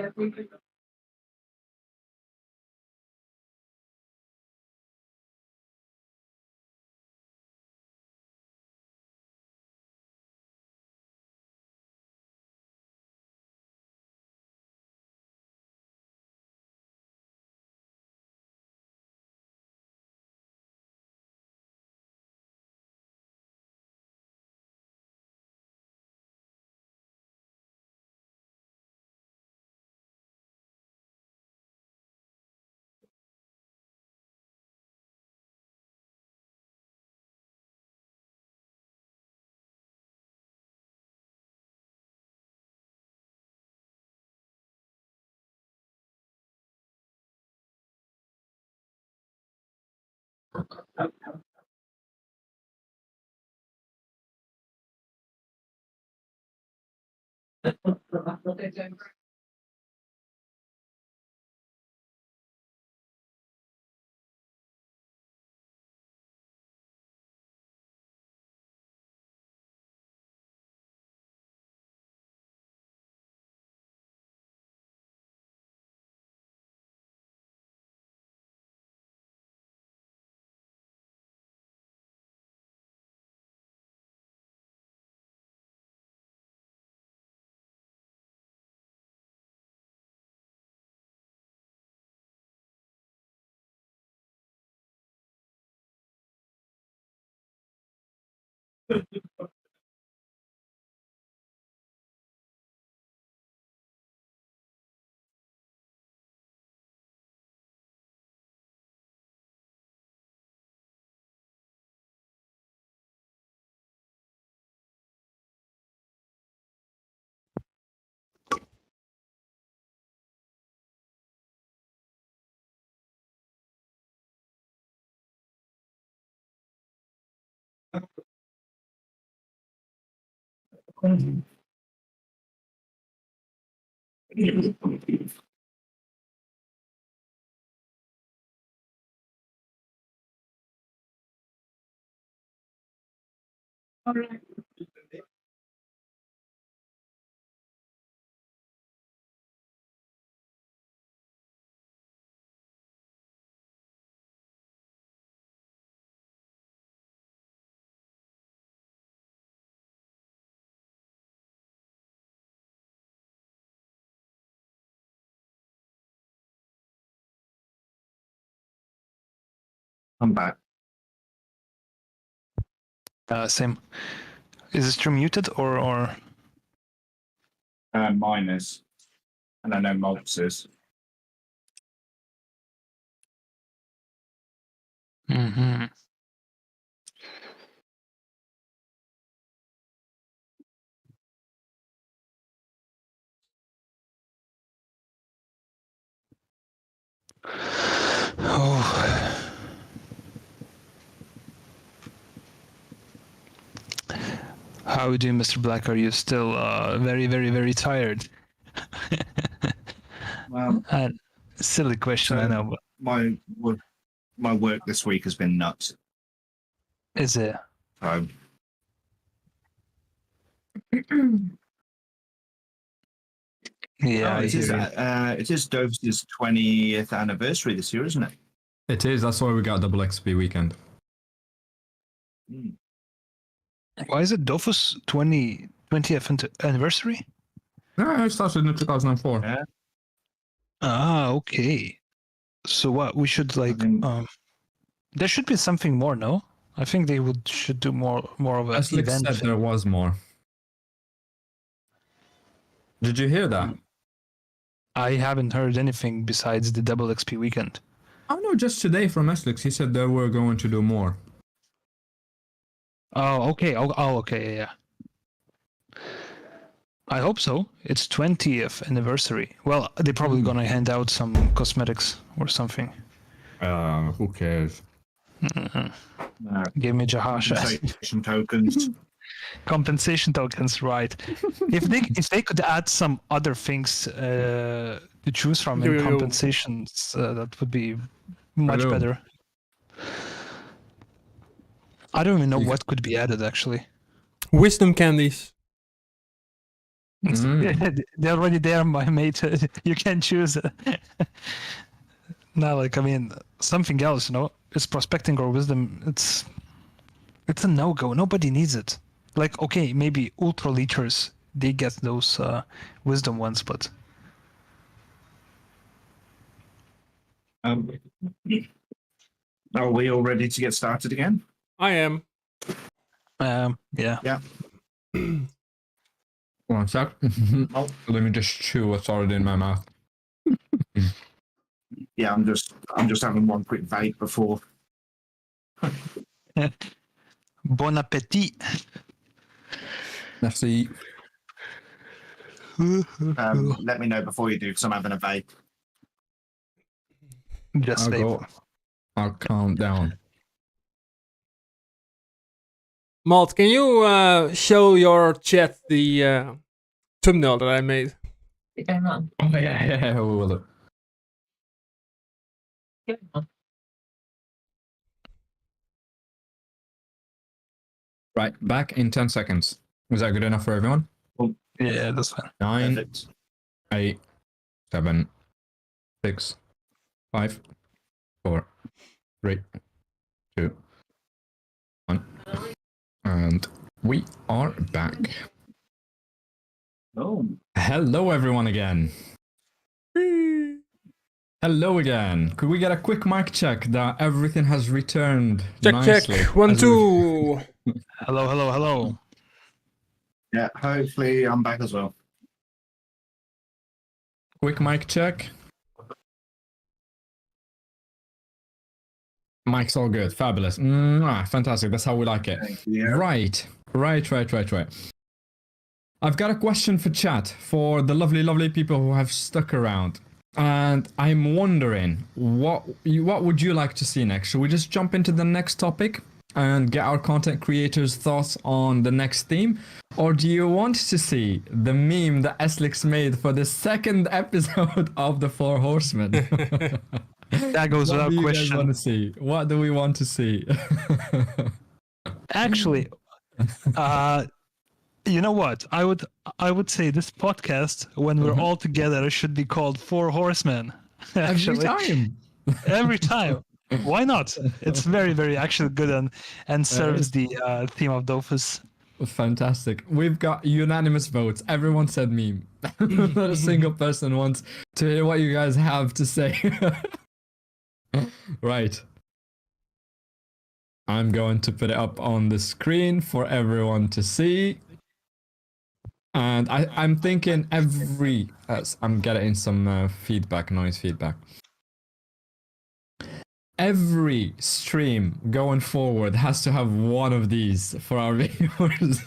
all right. I'm back. Same. Is the stream muted or? Mine is, and I know Malt's is. Mm-hmm. Oh. How are you doing, Mr. Black? Are you still very, very, very tired? Well, Silly question, I know, but my work this week has been nuts. is it? So, Yeah, I it is. hear you. It is DOFUS' 20th anniversary this year, isn't it? It is. That's why we got double XP weekend. Mm. Why is it DOFUS 20th anniversary? No, it started in 2004. Yeah. Ah, okay. So what we should like think- there should be something more, no? I think they should do more of a As Lick event said, thing. there was more. Did you hear that? I haven't heard anything besides the double XP weekend. Oh no, just today from Eslix, he said they were going to do more. Oh, okay. Oh, okay. Yeah. I hope so. It's 20th anniversary. Well, they're probably gonna hand out some cosmetics or something. Who cares? Give me Jahasha. Compensation tokens. Compensation tokens, right? If they could add some other things to choose from in Yo. compensations, that would be much Hello. better. I don't even know You what could be added actually. Wisdom candies. They're already there, my mate. You can choose. No, like I mean, something else. You know, it's prospecting or wisdom. It's a no-go. Nobody needs it. Like, okay, maybe ultra leechers, they get those wisdom ones, but Are we all ready to get started again? I am. yeah. Yeah. 1 sec. Oh. Let me just chew what's already in my mouth. Yeah, I'm just having one quick vape before. Bon appetit. Merci. Let me know before you do, because I'm having a vape. Just I'll vape. go. I'll calm down. Malt, can you show your chat the thumbnail that I made? Going on. Oh yeah, we will. Going on. Right, back in 10 seconds. Is that good enough for everyone? Yeah, that's fine. 9, Perfect. 8, 7, 6, 5, 4, 3, 2, 1. And we are back. Oh, Hello, everyone, again. Hello again. Could we get a quick mic check that everything has returned Check, nicely? check. 1, 2. Hello. yeah. Hopefully, I'm back as well. Quick mic check. Mic's all good. Fabulous. Fantastic. That's how we like it. Thank you. Right. I've got a question for chat for the lovely people who have stuck around. And I'm wondering, what would you like to see next? Should we just jump into the next topic and get our content creators' thoughts on the next theme? Or do you want to see the meme that Eslix made for the second episode of The Four Horsemen? That goes What without do you guys question. want to see? What do we want to see? Actually, you know what? I would say this podcast, when we're all together, should be called Four Horsemen. Actually, Every time. every time. Why not? It's very, very actually good and serves the theme of Dofus. Fantastic. We've got unanimous votes. Everyone said meme. Not a single person wants to hear what you guys have to say. Right. I'm going to put it up on the screen for everyone to see. And I'm thinking I'm getting some noise feedback. Every stream going forward has to have one of these for our viewers.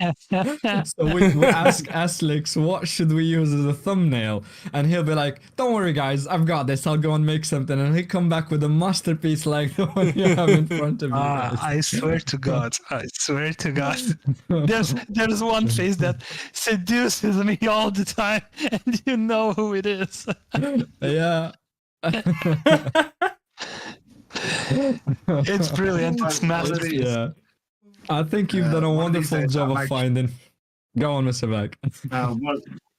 So we ask Aslix, what should we use as a thumbnail? And he'll be like, don't worry guys, I've got this, I'll go and make something. And he'll come back with a masterpiece like the one you have in front of you guys. I swear to God. There's one face that seduces me all the time, and you know who it is. Yeah. It's brilliant. It's masterpiece. Yeah. I think you've done a wonderful job of finding. Go on, Mr. Beck.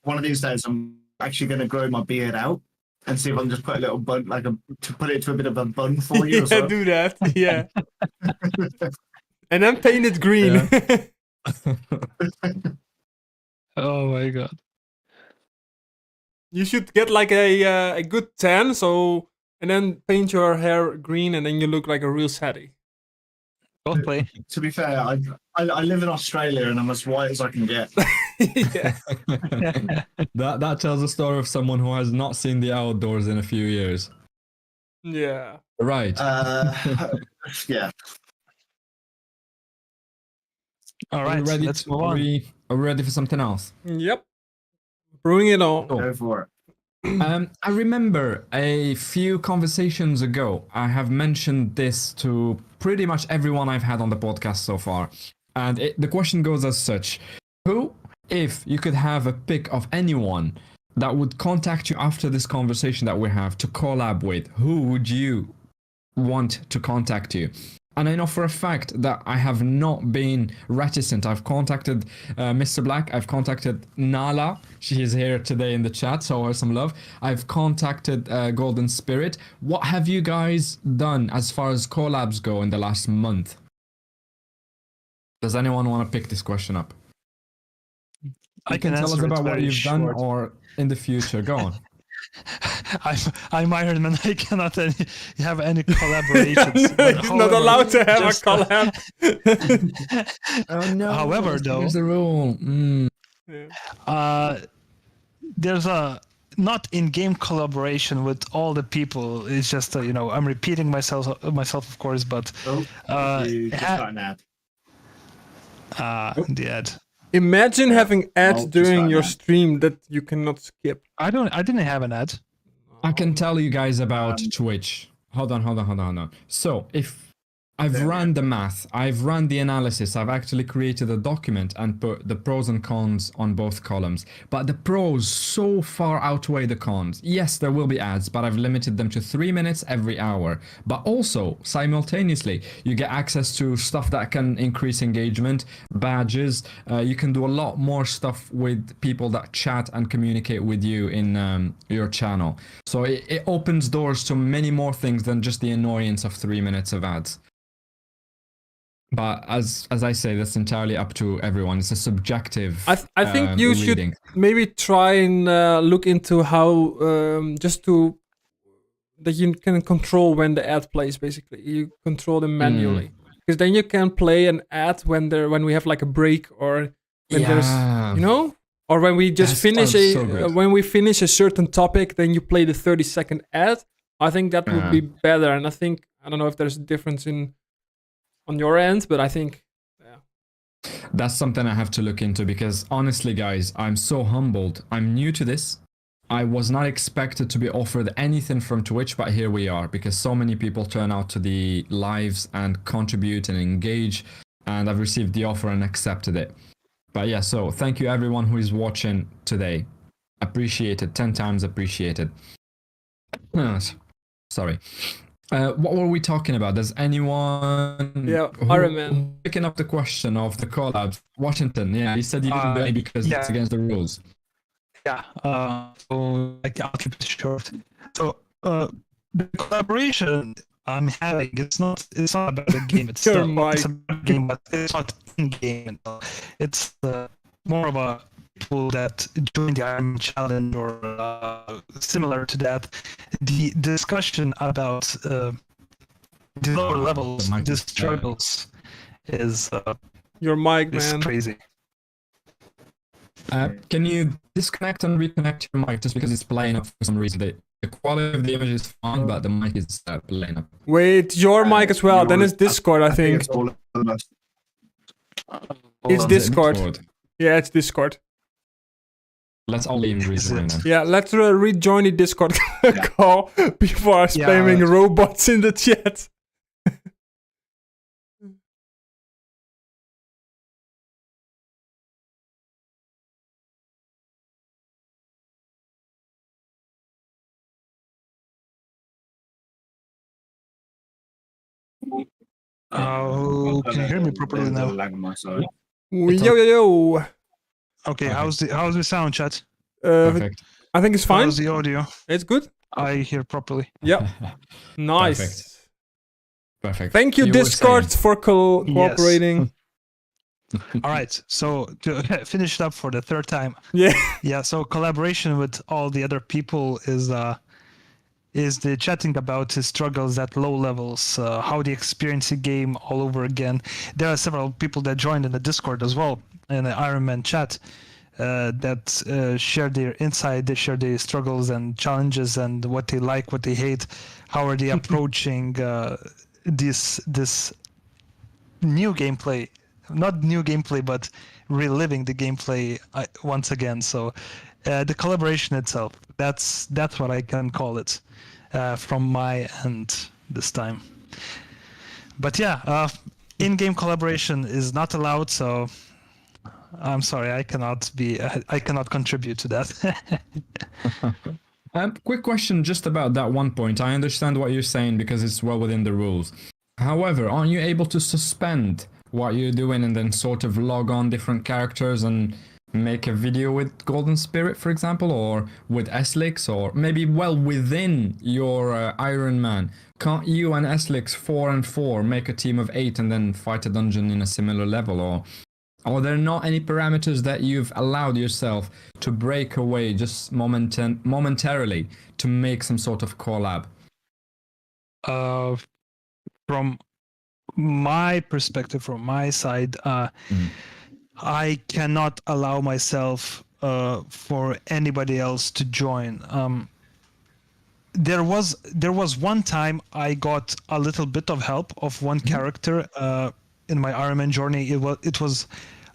One of these days, I'm actually going to grow my beard out and see if I can just put a little bun, to put it to a bit of a bun for you. Yeah, do that. Yeah. And then paint it green. Oh my God. You should get like a good tan, and then paint your hair green, and then you look like a real sadie. Both play. To be fair, I live in Australia and I'm as white as I can get. Yeah. That tells a story of someone who has not seen the outdoors in a few years. Yeah. Right. Yeah. All right, let's move on. Are we ready for something else? Yep. Bring it on. Go for it. I remember a few conversations ago, I have mentioned this to pretty much everyone I've had on the podcast so far. And the question goes as such. Who, if you could have a pick of anyone that would contact you after this conversation that we have to collab with, who would you want to contact you? And I know for a fact that I have not been reticent. I've contacted Mr. Black. I've contacted Nala. She is here today in the chat, so her some love. I've contacted Golden Spirit. What have you guys done as far as collabs go in the last month? Does anyone want to pick this question up? I can tell us answer it about what very you've done short. or in the future. Go on. I'm Iron Man. I cannot have any collaborations. But He's not allowed to have just- a collab. Oh no! However, though- here's the rule. There's a not in-game collaboration with all the people. It's just I'm repeating myself of course, but You just got an ad. the ad. Imagine having ads just during got your that. stream that you cannot skip. I didn't have an ad. I can tell you guys about Twitch. Hold on. So, if I've run the math, I've run the analysis, I've actually created a document and put the pros and cons on both columns. But the pros so far outweigh the cons. Yes, there will be ads, but I've limited them to 3 minutes every hour. But also, simultaneously, you get access to stuff that can increase engagement, badges. You can do a lot more stuff with people that chat and communicate with you in your channel. So it opens doors to many more things than just the annoyance of 3 minutes of ads. But as I say, that's entirely up to everyone. It's a subjective. I think you reading. should maybe try and look into how that you can control when the ad plays. Basically, you control them manually, because then you can play an ad when we have like a break or when there's or when we just finish when we finish a certain topic, then you play the 30-second ad. I think that would be better, and I don't know if there's a difference on your end, but I think that's something I have to look into, because honestly guys, I'm so humbled. I'm new to this. I was not expected to be offered anything from Twitch, but here we are, because so many people turn out to the lives and contribute and engage, and I've received the offer and accepted it. But yeah, so thank you everyone who is watching today. Appreciated, 10 times appreciated. Sorry. What were we talking about? Does anyone... Yeah, Iron Man. Picking up the question of the collabs. Washington, yeah, he said you didn't do it because it's against the rules. Yeah, so I'll keep it short. So the collaboration I'm having, it's not about the game itself. It's about the game, but it's not in-game. It's more of a people that join the Iron Man challenge or similar to that. The discussion about the the lower levels, The mic the is, struggles is Your mic, is man. crazy. Can you disconnect and reconnect your mic just because it's playing up for some reason? The quality of the image is fine, but the mic is playing up. Wait, your mic as well. Then it's Discord, I think. it's all of us. It's Is it Discord. Yeah, it's Discord. Let's all leave and Is rejoin it? then. Yeah, let's rejoin the Discord call before spamming robots in the chat. Oh, can you hear me properly There's a now? lag on my side. Yo, yo, yo. Okay, Perfect. how's the sound, chat? Perfect. I think it's fine. How's the audio? It's good. I hear properly. Yep. Nice. Perfect. Perfect. Thank you, were Discord, saying- for cooperating. All right, so to finish it up for the third time. Yeah. Yeah, so collaboration with all the other people is the chatting about his struggles at low levels, how they experience the game all over again. There are several people that joined in the Discord as well, in the Iron Man chat, that share their insight, they share their struggles and challenges and what they like, what they hate, how are they approaching this new gameplay. Not new gameplay, but reliving the gameplay once again. So the collaboration itself, that's what I can call it from my end this time. But yeah, in-game collaboration is not allowed, so I'm sorry, I cannot contribute to that. Quick question just about that one point. I understand what you're saying because it's well within the rules. However, aren't you able to suspend what you're doing and then sort of log on different characters and make a video with Golden Spirit, for example, or with Eslix, or maybe well within your Iron Man? Can't you and Eslix 4 and 4 make a team of 8 and then fight a dungeon in a similar level? Or are there not any parameters that you've allowed yourself to break away just momentarily to make some sort of collab? From my perspective, from my side, I cannot allow myself for anybody else to join. There was one time I got a little bit of help of one character in my Iron Man journey. It was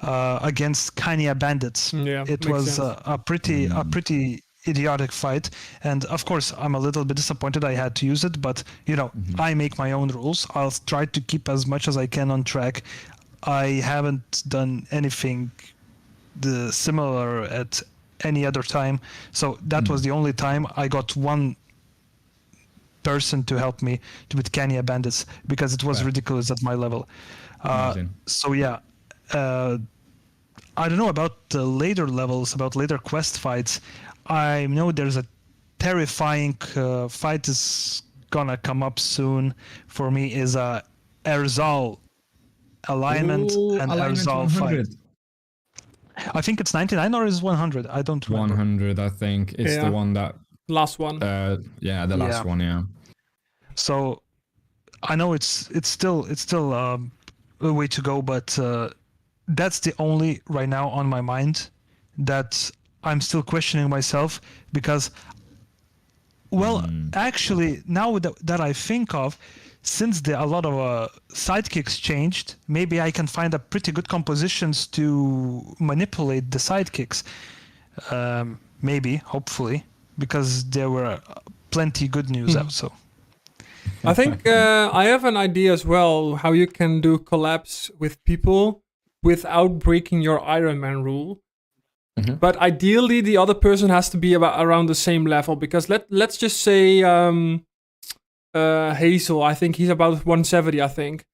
against Kanya bandits. Yeah, it makes was sense. a pretty idiotic fight, and of course I'm a little bit disappointed I had to use it, but you know, I make my own rules. I'll try to keep as much as I can on track. I haven't done anything similar at any other time, so that was the only time I got one person to help me with Kenya bandits, because it was ridiculous at my level. So yeah, I don't know about the later levels, about later quest fights. I know there's a terrifying fight is gonna come up soon for me, is a Erzal alignment and alignment Erzal 100. fight. I think it's 99 or is 100? I don't remember. 100, I think. It's the one that... Last one. Yeah, the last one, yeah. So I know it's still a way to go, but that's the only right now on my mind that I'm still questioning myself, because, well, actually, now that I think of, since a lot of sidekicks changed, maybe I can find a pretty good compositions to manipulate the sidekicks. Maybe, hopefully, because there were plenty good news out. So I think I have an idea as well how you can do collabs with people without breaking your Iron Man rule. But ideally, the other person has to be around the same level, because let's just say Hazel. I think he's about 170. I think.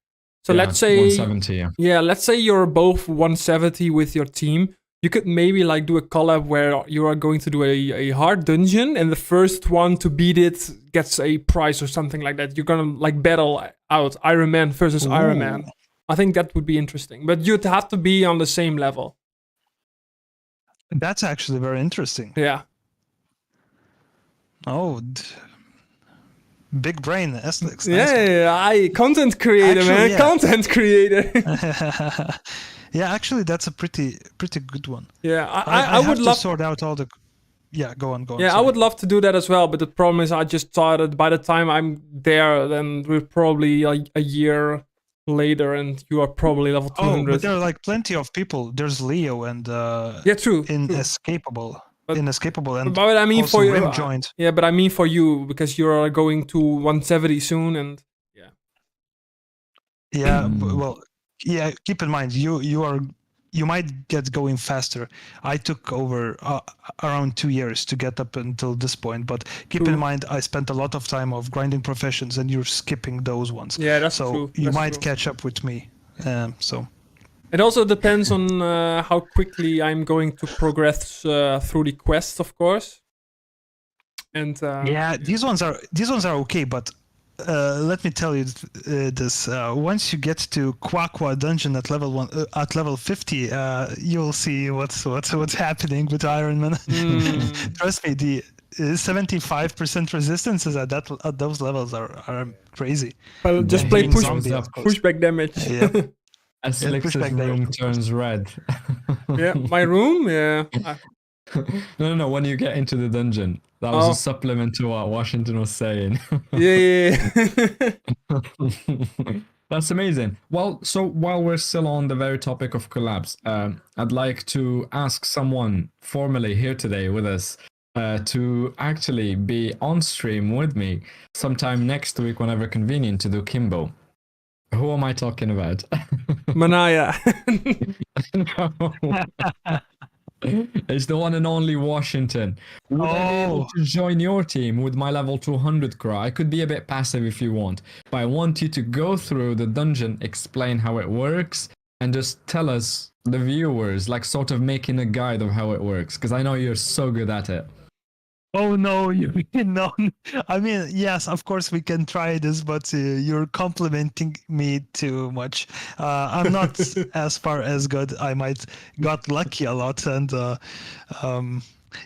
So let's say 170. Yeah. Let's say you're both 170 with your team. You could maybe like do a collab where you are going to do a hard dungeon, and the first one to beat it gets a prize or something like that. You're gonna like battle out Iron Man versus Iron Man. I think that would be interesting, but you'd have to be on the same level. that's actually very interesting. Yeah. Oh, big brain, Estlix. I content creator, Actually, man. yeah. Content creator. Yeah, actually, that's a pretty good one. Yeah, I I have would to love. sort out all the. Yeah, go on. Yeah, I sorry. would love to do that as well, but the problem is I just thought that by the time I'm there, then we're probably a year later, and you are probably level 200. Oh, but there are like plenty of people. There's Leo and yeah, true. Inescapable. But- Inescapable and But I mean also for you, Rim joined. yeah, but I mean for you because you're going to 170 soon, and Yeah, well, yeah. Keep in mind, you might get going faster. I took over around 2 years to get up until this point, but keep True. in mind, I spent a lot of time of grinding professions, and you're skipping those ones. yeah, that's So true. you That's might true. catch up with me. So It also depends on how quickly I'm going to progress through the quests, of course. And yeah, these ones are okay, but let me tell you this: once you get to Kwakwa dungeon at at level 50, you'll see what's happening with Iron Man. Trust me, the 75% resistances at those levels are crazy. well, just Yeah, play hitting push, zombies up. pushback damage. Yeah. Aslix's pushback there. room turns red. Yeah, my room. Yeah, No. When you get into the dungeon, that was Oh. a supplement to what Washington was saying. yeah. That's amazing. Well, so while we're still on the very topic of collabs, I'd like to ask someone formally here today with us to actually be on stream with me sometime next week, whenever convenient, to do Kimbo. Who am I talking about? Manaya. No. It's the one and only Washington. Would I be able to join your team with my level 200 crew? I could be a bit passive if you want, but I want you to go through the dungeon, explain how it works, and just tell us, the viewers, like sort of making a guide of how it works, because I know you're so good at it. Oh no, no. I mean, yes, of course we can try this, but you're complimenting me too much. I'm not as far as good. I might got lucky a lot, and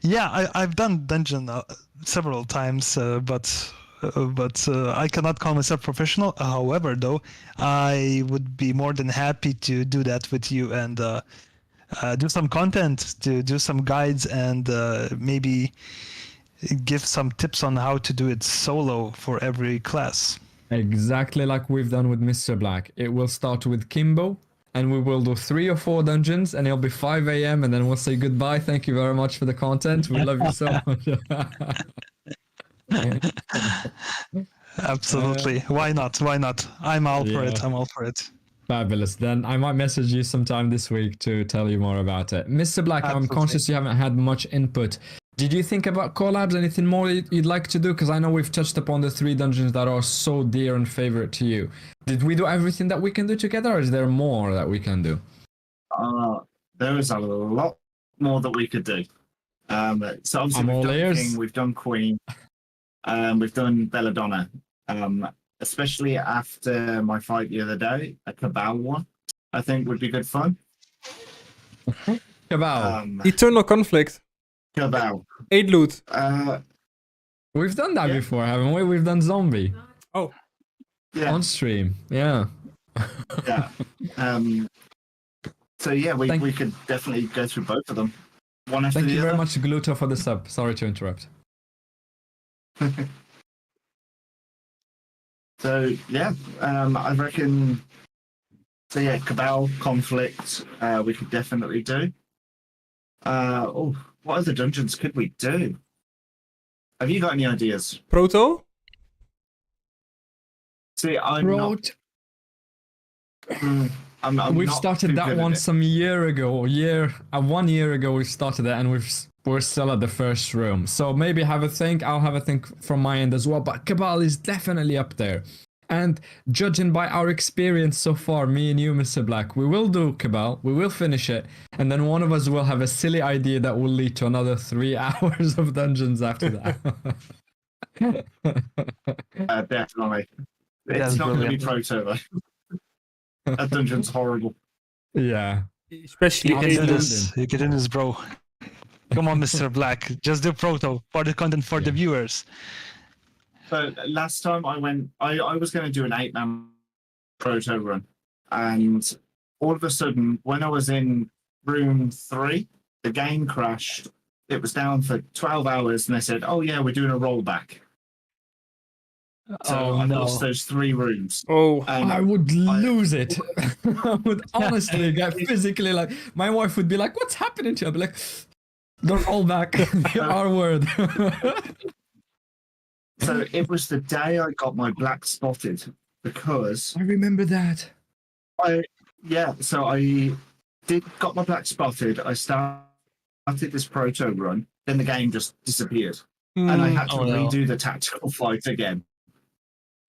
yeah, I've done dungeon several times, but I cannot call myself professional. However, though, I would be more than happy to do that with you and do some content, to do some guides, and maybe give some tips on how to do it solo for every class. Exactly like we've done with Mr. Black. It will start with Kimbo, and we will do 3 or 4 dungeons, and it'll be 5 a.m. and then we'll say goodbye. Thank you very much for the content. We love you so much. Absolutely. Why not? I'm all for it. Fabulous. Then I might message you sometime this week to tell you more about it. Mr. Black, I'm Absolutely. conscious you haven't had much input. Did you think about collabs? Anything more you'd like to do? Because I know we've touched upon the 3 dungeons that are so dear and favorite to you. Did we do everything that we can do together, or is there more that we can do? There is a lot more that we could do. So obviously I'm we've all done ears. King, we've done Queen, we've done Belladonna. Especially after my fight the other day, a Cabal one, I think would be good fun. Cabal. Eternal conflict. Cabal. 8 loot. We've done that Yeah. before, haven't we? We've done zombie Oh, Yeah. on stream. Yeah. Yeah. So yeah, we Thank- could definitely go through both of them. One after Thank the you other. very much, Gluto, for the sub. Sorry to interrupt. So yeah, I reckon. So yeah, Cabal conflict. We could definitely do. What other dungeons could we do? Have you got any ideas? Proto? See, I'm not. I'm We've not started too that good at one it. some year ago. 1 year ago we started it, and we're still at the first room. So maybe have a think. I'll have a think from my end as well. But Cabal is definitely up there. And judging by our experience so far, me and you, Mr. Black, we will do Cabal. We will finish it, and then one of us will have a silly idea that will lead to another 3 hours of dungeons after that. Definitely. It's That's not going to be brilliant. Proto though. That dungeon's horrible. Yeah. Especially You can 8 do loot. this. You can do this, bro. Come on, Mr. Black. Just do Proto for the content for the viewers. But last time I went, I was going to do an 8-man proto run, and all of a sudden, when I was in room 3, the game crashed. It was down for 12 hours, and they said, "Oh yeah, we're doing a rollback." So I lost those 3 rooms. Oh, And I would lose it. I would honestly get physically like, my wife would be like, "What's happening to you?" I'd be like, "Don't roll back." The R word. so it was the day I got my black spotted, because I remember that. so I got my black spotted. I started this proto run, then the game just disappeared, and I had to redo the tactical fight again.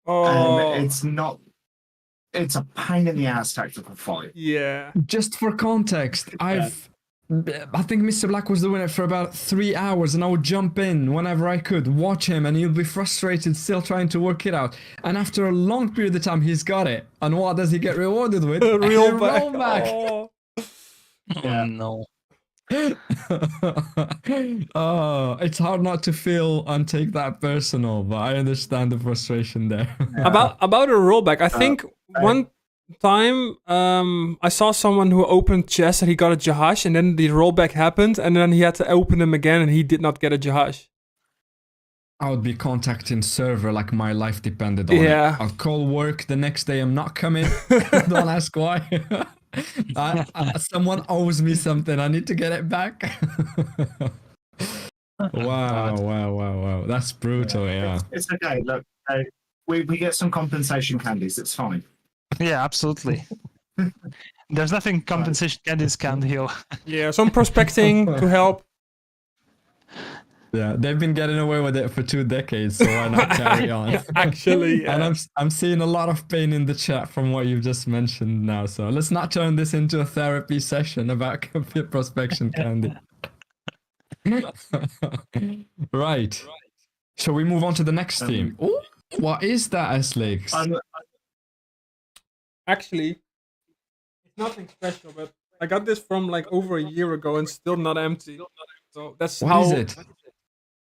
And it's a pain in the ass tactical fight. Yeah. Just for context, I think Mr. Black was doing it for about 3 hours, and I would jump in whenever I could, watch him, and he'll be frustrated, still trying to work it out. And after a long period of time, he's got it. And what does he get rewarded with? Rollback. Oh. Yeah. No. Oh, it's hard not to feel and take that personal, but I understand the frustration there. About a rollback, I think one time I saw someone who opened chests and he got a Jahash, and then the rollback happened, and then he had to open them again, and he did not get a Jahash. I would be contacting server like my life depended on Yeah. it. I'll call work the next day. I'm not coming. Don't ask why. Someone owes me something. I need to get it back. Wow. That's brutal, yeah. It's okay. Look, we get some compensation candies. It's fine. Yeah, absolutely. There's nothing compensation candies can't heal. Yeah, some prospecting to help. Yeah, they've been getting away with it for 2 decades, so why not carry on? Actually, yeah. And I'm seeing a lot of pain in the chat from what you've just mentioned now. So let's not turn this into a therapy session about prospection candy. Right. Shall we move on to the next theme? Ooh, what is that, Aslix? Actually, it's nothing special, but I got this from like over a year ago and still not empty. So that's What how is it?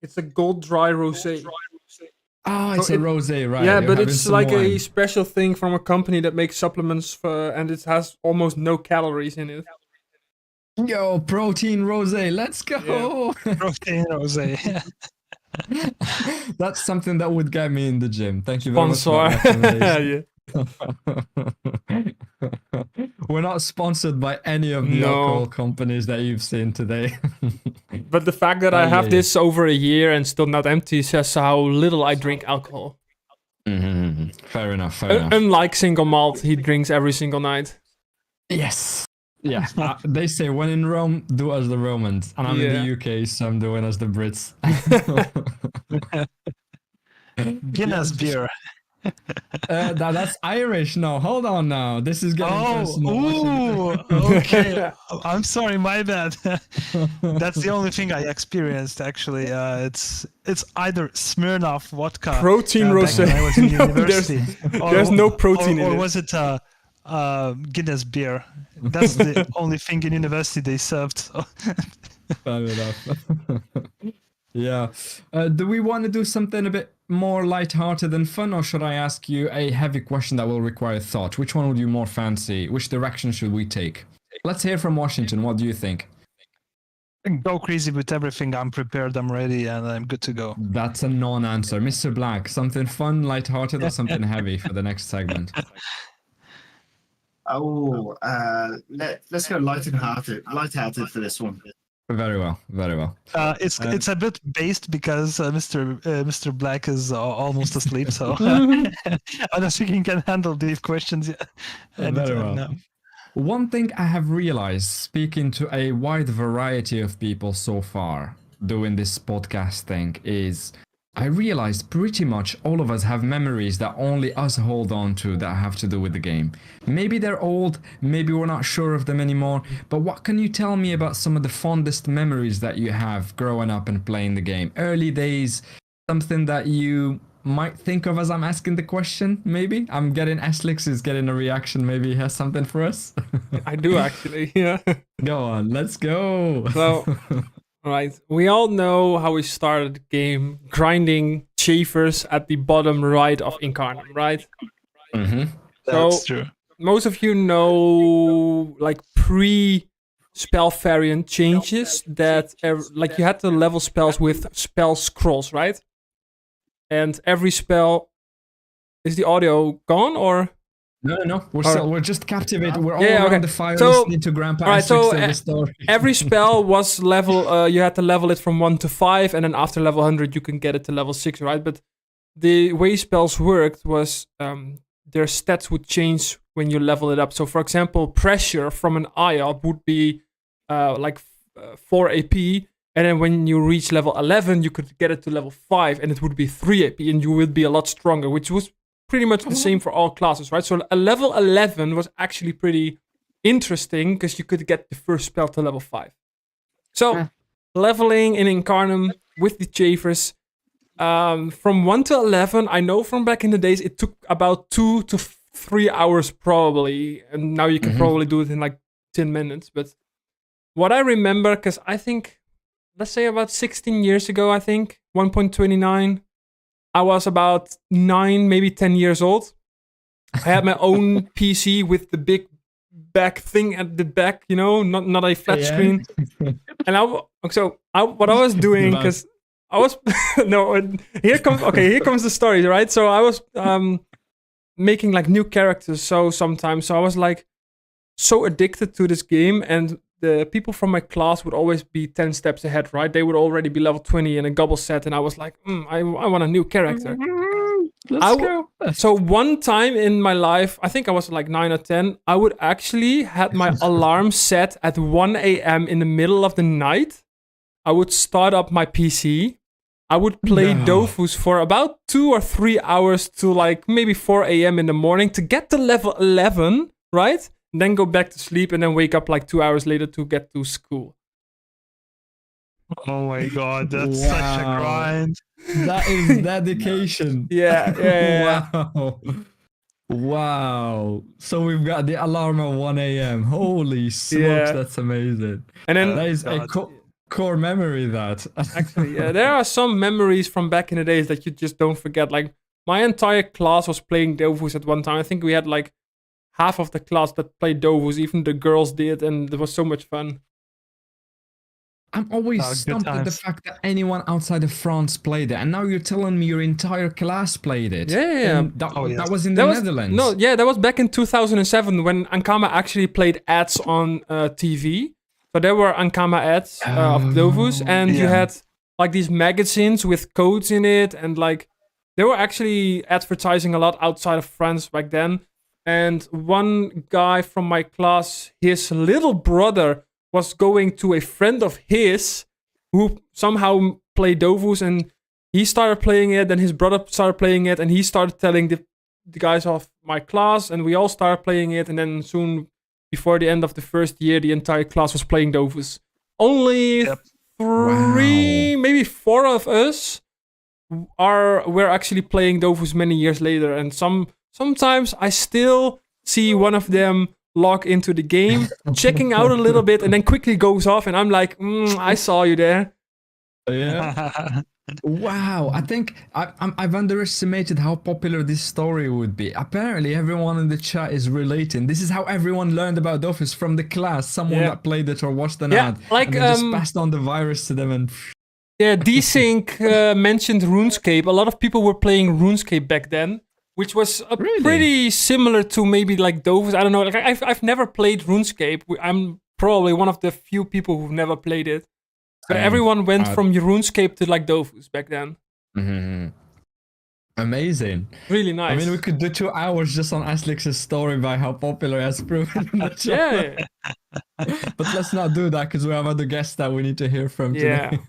It's a gold dry rosé. Oh, it's So a rosé, right? Yeah, You're but having it's some like a wine. special thing from a company that makes supplements for, and it has almost no calories in it. Yo, protein rosé, let's go! Protein rosé. That's something that would get me in the gym. Thank you very much for that Sponsor. recommendation. Yeah. We're not sponsored by any of the No. alcohol companies that you've seen today. But the fact that I have this over a year and still not empty says how little I drink alcohol. Fair enough, fair enough. Unlike single malt, he drinks every single night. Yes. Yeah, they say when in Rome, do as the Romans. And I'm in the UK, so I'm doing as the Brits. Guinness beer. That's Irish. No, hold on now. This is getting personal. Okay. I'm sorry, my bad. That's the only thing I experienced. Actually, it's either Smirnoff vodka. Protein back rosé. when I was in No, university. there's no protein in or it. was it Guinness beer? That's the only thing in university they served. So. Fair enough. Yeah. Do we want to do something a bit more light-hearted and fun, or should I ask you a heavy question that will require thought? Which one would you more fancy? Which direction should we take? Let's hear from Washington. What do you think? Go crazy with everything. I'm prepared. I'm ready, and I'm good to go. That's a non-answer. Mr. Black, something fun, light-hearted, or something heavy for the next segment? Let's go light-hearted for this one. Very well, very well. It's a bit based because Mr. Black is almost asleep, so I don't think he can handle these questions yet. Very well. No. One thing I have realized, speaking to a wide variety of people so far, doing this podcast thing, is I realized pretty much all of us have memories that only us hold on to that have to do with the game. Maybe they're old, maybe we're not sure of them anymore, but what can you tell me about some of the fondest memories that you have growing up and playing the game? Early days, something that you might think of as I'm asking the question, maybe? I'm getting Aslix is getting a reaction, maybe he has something for us? I do actually, yeah. Go on, let's go! So, right, we all know how we started the game, grinding chafers at the bottom right of Incarnum, right? Mm-hmm. So That's true. most of you know like pre-spell variant changes that like you had to level spells with spell scrolls, right? And every spell, is the audio gone or? No. Alright. We're just captivated. We're all Yeah, around okay. the fire So- listening to Grandpa alright, Essex so, tell the story. Every spell was level. You had to level it from 1 to 5, and then after level 100, you can get it to level 6, right? But the way spells worked was their stats would change when you level it up. So, for example, pressure from an IOP would be 4 AP, and then when you reach level 11, you could get it to level 5, and it would be 3 AP, and you would be a lot stronger, which was pretty much the same for all classes, right? So, a level 11 was actually pretty interesting because you could get the first spell to level 5. So, leveling in Incarnum with the chafers. From 1 to 11, I know from back in the days, it took about 2 to 3 hours probably. And now you can probably do it in like 10 minutes. But what I remember, because I think, let's say about 16 years ago, I think, 1.29, I was about 9, maybe 10 years old. I had my own PC with the big back thing at the back, you know, not a flat screen. And what I was doing, because I was here comes the story, right? So I was making like new characters sometimes. So I was like so addicted to this game, and the people from my class would always be 10 steps ahead, right? They would already be level 20 in a gobble set, and I was like, I want a new character. Let's go. So one time in my life, I think I was like 9 or 10, I would actually had my alarm set at 1 a.m. in the middle of the night. I would start up my PC. I would play Dofus for about 2 or 3 hours to like maybe 4 a.m. in the morning to get to level 11, right? And then go back to sleep and then wake up like 2 hours later to get to school. Oh my god, that's such a Wow. grind. That is dedication. Yeah. Wow. So we've got the alarm at 1 a.m. Holy smokes, Yeah. that's amazing. And then That is a core memory, that. actually, yeah, there are some memories from back in the days that you just don't forget. Like my entire class was playing Dofus at one time. I think we had like half of the class that played Dofus, even the girls did, and it was so much fun. I'm always good stumped with the times. fact that anyone outside of France played it, and now you're telling me your entire class played it. Yeah. And that, Oh, yes. that was in the Netherlands. No, yeah, that was back in 2007 when Ankama actually played ads on TV. So there were Ankama ads of Dofus, and you yeah. had like these magazines with codes in it, and like they were actually advertising a lot outside of France back then. And one guy from my class, his little brother was going to a friend of his who somehow played Dofus, and he started playing it, then his brother started playing it, and he started telling the guys of my class, and we all started playing it, and then soon before the end of the first year, the entire class was playing Dofus. Only Yep. 3, maybe 4 of us were actually playing Dofus many years later, and sometimes I still see one of them log into the game, checking out a little bit, and then quickly goes off, and I'm like, I saw you there. Yeah. Wow, I think I've underestimated how popular this story would be. Apparently, everyone in the chat is relating. This is how everyone learned about Dofus, from the class. Someone Yeah. that played it or watched an Yeah, ad, like, and then just passed on the virus to them. And Yeah, Desync mentioned RuneScape. A lot of people were playing RuneScape back then, which was Really? pretty similar to maybe like Dofus. I don't know. Like I've never played RuneScape. I'm probably one of the few people who've never played it. But Same. everyone went from RuneScape to like Dofus back then. Mhm. Amazing. Really nice. I mean, we could do 2 hours just on Aslix's story by how popular it has proven in the show. yeah. But let's not do that because we have other guests that we need to hear from today.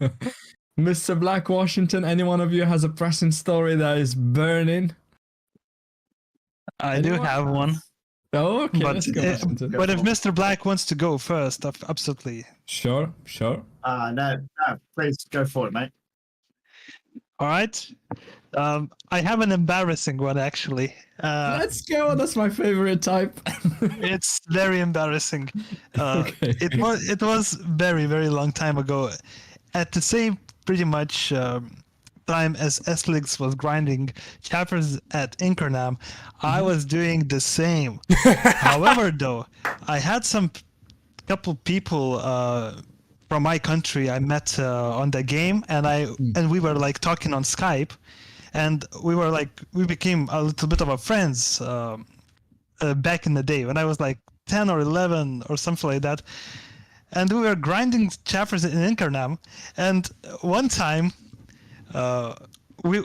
Mr. Black Washington, any one of you has a pressing story that is burning? I do Anyone? have one. Oh, okay, But, let's go, Washington. but if Mr. Black wants to go first, absolutely. Sure. No, please go for it, mate. All right. I have an embarrassing one, actually. Let's go. That's my favorite type. It's very embarrassing. Okay. It was very, very long time ago. At the same pretty much time as Esslix was grinding chapters at Inkernam, I was doing the same. However, though, I had some couple people from my country I met on the game, and we were like talking on Skype, and we became a little bit of a friends back in the day when I was like 10 or 11 or something like that, and we were grinding chapters in Inkernam, and one time we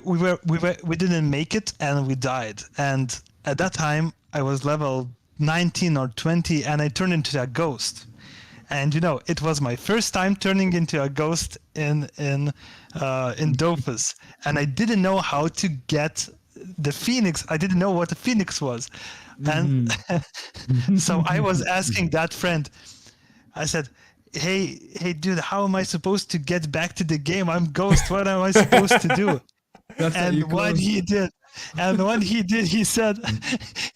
didn't make it and we died, and at that time I was level 19 or 20 and I turned into a ghost. And it was my first time turning into a ghost in DOFUS, and I didn't know how to get the Phoenix. I didn't know what the Phoenix was, and so I was asking that friend. I said, "Hey, dude, how am I supposed to get back to the game? I'm ghost. What am I supposed to do?" And what he did, he said,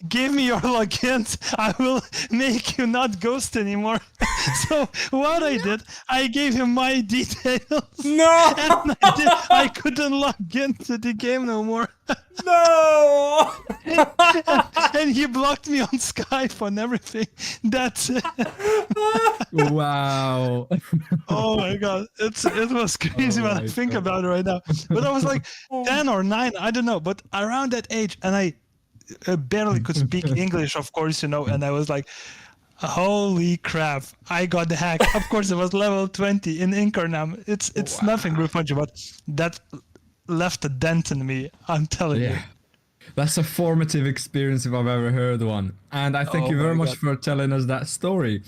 "Give me your logins. I will make you not ghost anymore." So what I did, I gave him my details. No! And I couldn't log into the game no more. No! And he blocked me on Skype on everything. That's it. Wow. Oh my god, it was crazy when I think about it right now. But I was like 10 or 9, I don't know, but around that age, and I barely could speak English, of course, and I was like, holy crap, I got hacked. Of course, it was level 20 in Inkernam. It's nothing real funny, but that left a dent in me, I'm telling you. That's a formative experience if I've ever heard one. And I thank you very much for telling us that story.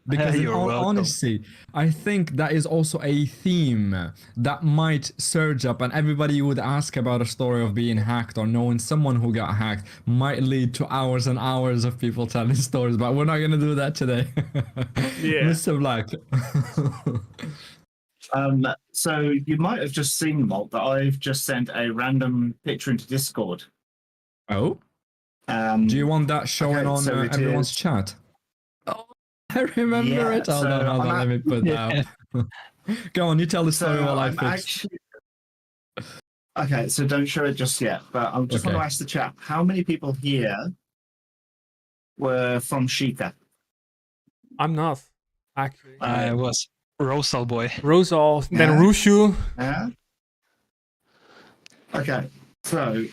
Because in all honesty, I think that is also a theme that might surge up, and everybody would ask about a story of being hacked or knowing someone who got hacked might lead to hours and hours of people telling stories, but we're not going to do that today. Yeah. Mr. Black. So you might have just seen, Malt, that I've just sent a random picture into Discord. Oh? Do you want that showing on everyone's chat? Oh, I remember it. Hold on, let me put that up. Go on, you tell the story while I fix. Okay, so don't show it just yet, but I just want to ask the chat, how many people here were from Sheikah? I'm not, actually. I was Rosal boy. Rosal, then Rushu. Yeah. Okay, so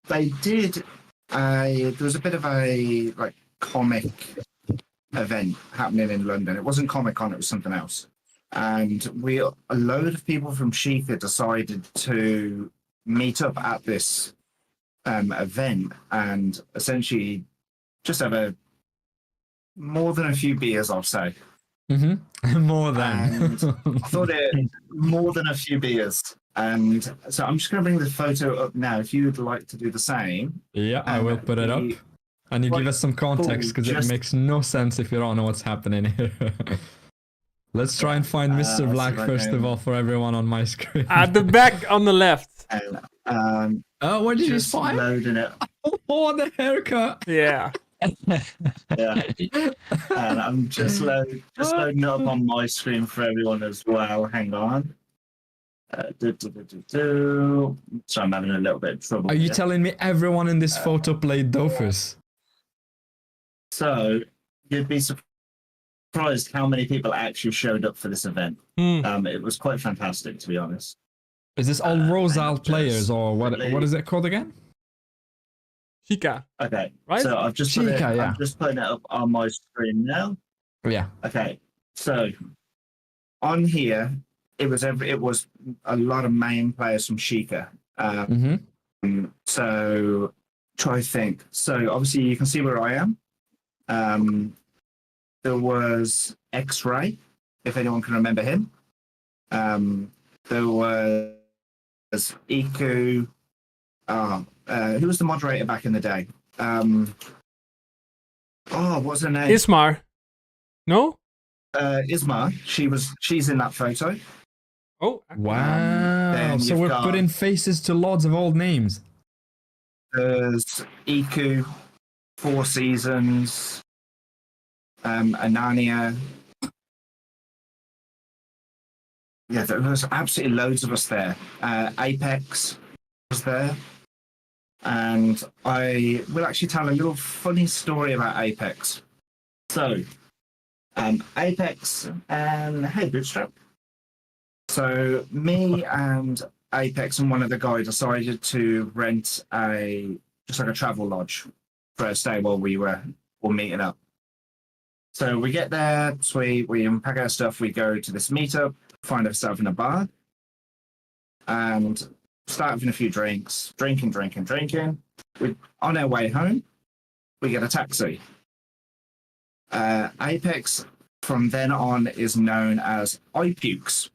they did there was a bit of a comic event happening in London. It wasn't Comic-Con, it was something else. And a load of people from Sheikah decided to meet up at this event and essentially just have more than a few beers, I'll say. More than. And I thought more than a few beers. And so I'm just going to bring the photo up now. If you would like to do the same. Yeah, I will put it up. And you give us some context, because it makes no sense if you don't know what's happening here. Let's try and find Mr. Black first of all for everyone on my screen. At the back on the left. And, what did you spot? Loading it. Oh, the haircut. Yeah. Yeah. And I'm just loading it up on my screen for everyone as well. Hang on. So I'm having a little bit of trouble. Are you telling me everyone in this photo played Dofus? So you'd be surprised how many people actually showed up for this event. It was quite fantastic, to be honest. Is this all Rosal players, or what is it called again? Sheikah. Okay, right? So I'm just putting it up on my screen now. Yeah. Okay, so on here it was a lot of main players from Sheikah. So try to think. So obviously you can see where I am. There was X-Ray, if anyone can remember him. There was Iku. Who was the moderator back in the day? What's her name? Ismar. No? Ismar. She's in that photo. Oh, wow. So we're putting faces to lots of old names. There's Iku, 4 Seasons, Anania. yeah, there was absolutely loads of us there. Apex was there. And I will actually tell a little funny story about Apex. So, Apex and hey, Bootstrap. So, me and Apex and one other guy decided to rent just like a travel lodge for a stay while we were all meeting up. So we get there, we unpack our stuff, we go to this meetup, find ourselves in a bar, and start having a few drinks, drinking. On our way home, we get a taxi. Apex from then on is known as iPukes.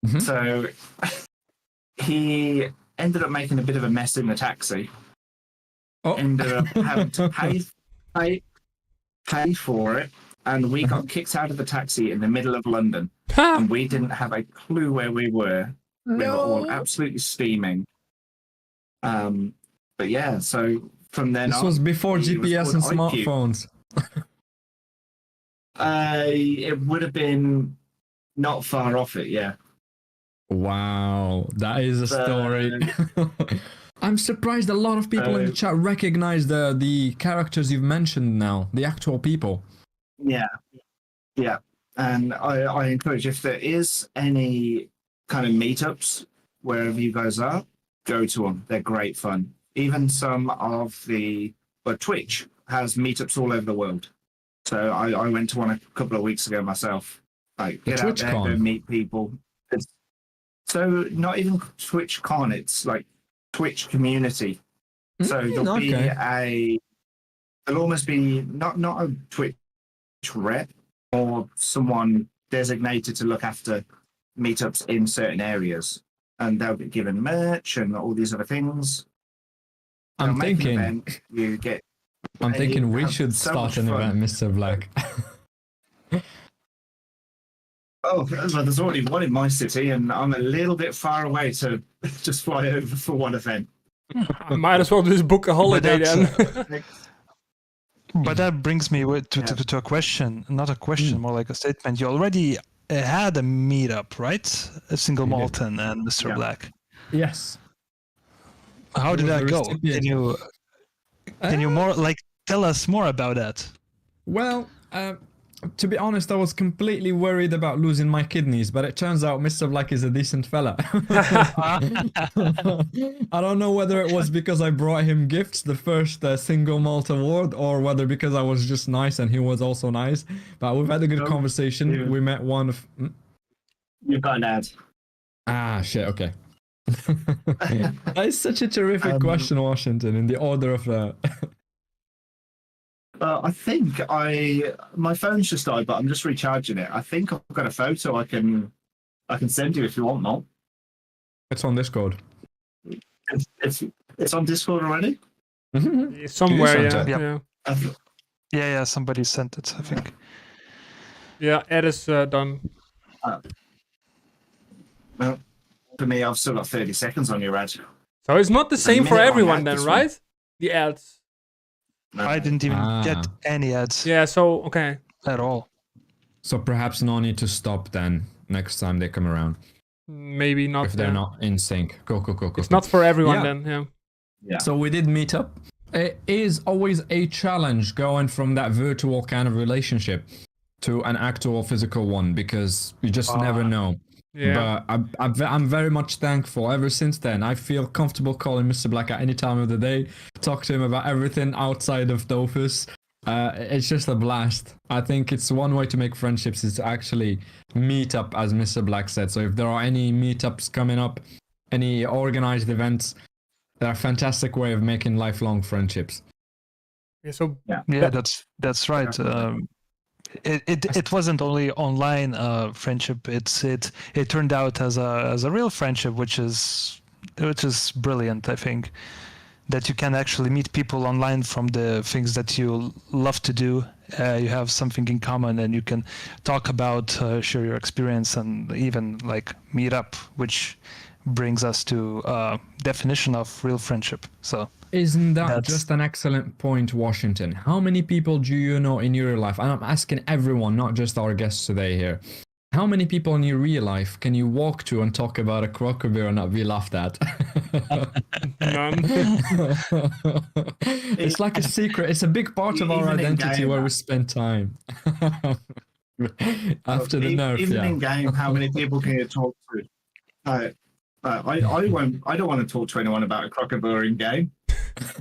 Mhm. So he ended up making a bit of a mess in the taxi. Oh. Ended up having to pay for it, and we got kicked out of the taxi in the middle of London, and we didn't have a clue where we were. We were all absolutely steaming. But yeah, so from then This on, was before he was GPS and called IQ. smartphones. It would have been not far off it, yeah. Wow, that is a story. I'm surprised a lot of people in the chat recognize the characters you've mentioned now, the actual people. Yeah. And I encourage, if there is any kind of meetups wherever you guys are, go to them. They're great fun. Even some of Twitch has meetups all over the world. So I went to one a couple of weeks ago myself. Like, get out there, go meet people. So not even TwitchCon, it's like Twitch community. So there'll almost be not a Twitch rep or someone designated to look after meetups in certain areas, and they'll be given merch and all these other things. I'm thinking we should start an event, Mr. Black. Oh, well, there's already one in my city, and I'm a little bit far away to just fly over for one event. I might as well just book a holiday then. But that brings me to a question, not a question, more like a statement. You already had a meetup, right? A Single Malton and Mr. Black. Yes. How did that go? Can you more tell us more about that? Well, to be honest, I was completely worried about losing my kidneys, but it turns out Mr. Black is a decent fella. I don't know whether it was because I brought him gifts, the first Single Malt Award, or whether because I was just nice and he was also nice. But we've had a good conversation. We met one of... You've got an ad. Ah, shit, okay. That is such a terrific question, Washington, in the order of the... I think my phone's just died, but I'm just recharging it. I think I've got a photo I can send you if you want, Mal. It's on Discord. It's on Discord already? Somewhere, Yeah, somebody sent it, I think. Yeah, Ed is done. Well, for me, I've still got 30 seconds on your ad. So it's not the same for everyone then, right? The ads. No. I didn't even get any ads. Yeah, so, okay. At all. So perhaps no need to stop then next time they come around. Maybe not. If they're not in sync. Go. It's not for everyone then, yeah. So we did meet up. It is always a challenge going from that virtual kind of relationship to an actual physical one, because you just never know. Yeah. But I'm very much thankful. Ever since then, I feel comfortable calling Mr. Black at any time of the day, talk to him about everything outside of DOFUS. It's just a blast. I think it's one way to make friendships is to actually meet up, as Mr. Black said. So if there are any meetups coming up, any organized events, they're a fantastic way of making lifelong friendships. Yeah, that's right. It wasn't only online friendship. It turned out as a real friendship, which is brilliant. I think that you can actually meet people online from the things that you love to do. You have something in common, and you can talk about, share your experience, and even meet up, which brings us to definition of real friendship. So. Isn't that just an excellent point, Washington? How many people do you know in your life? And I'm asking everyone, not just our guests today here. how many people in your real life can you walk to and talk about a crocodile and not be laughed at? None. It's like a secret. It's a big part of our Even in identity game, where we spend time. After the nerf, even yeah. in game, how many people can you talk to? I won't. I don't want to talk to anyone about a crocodile in game.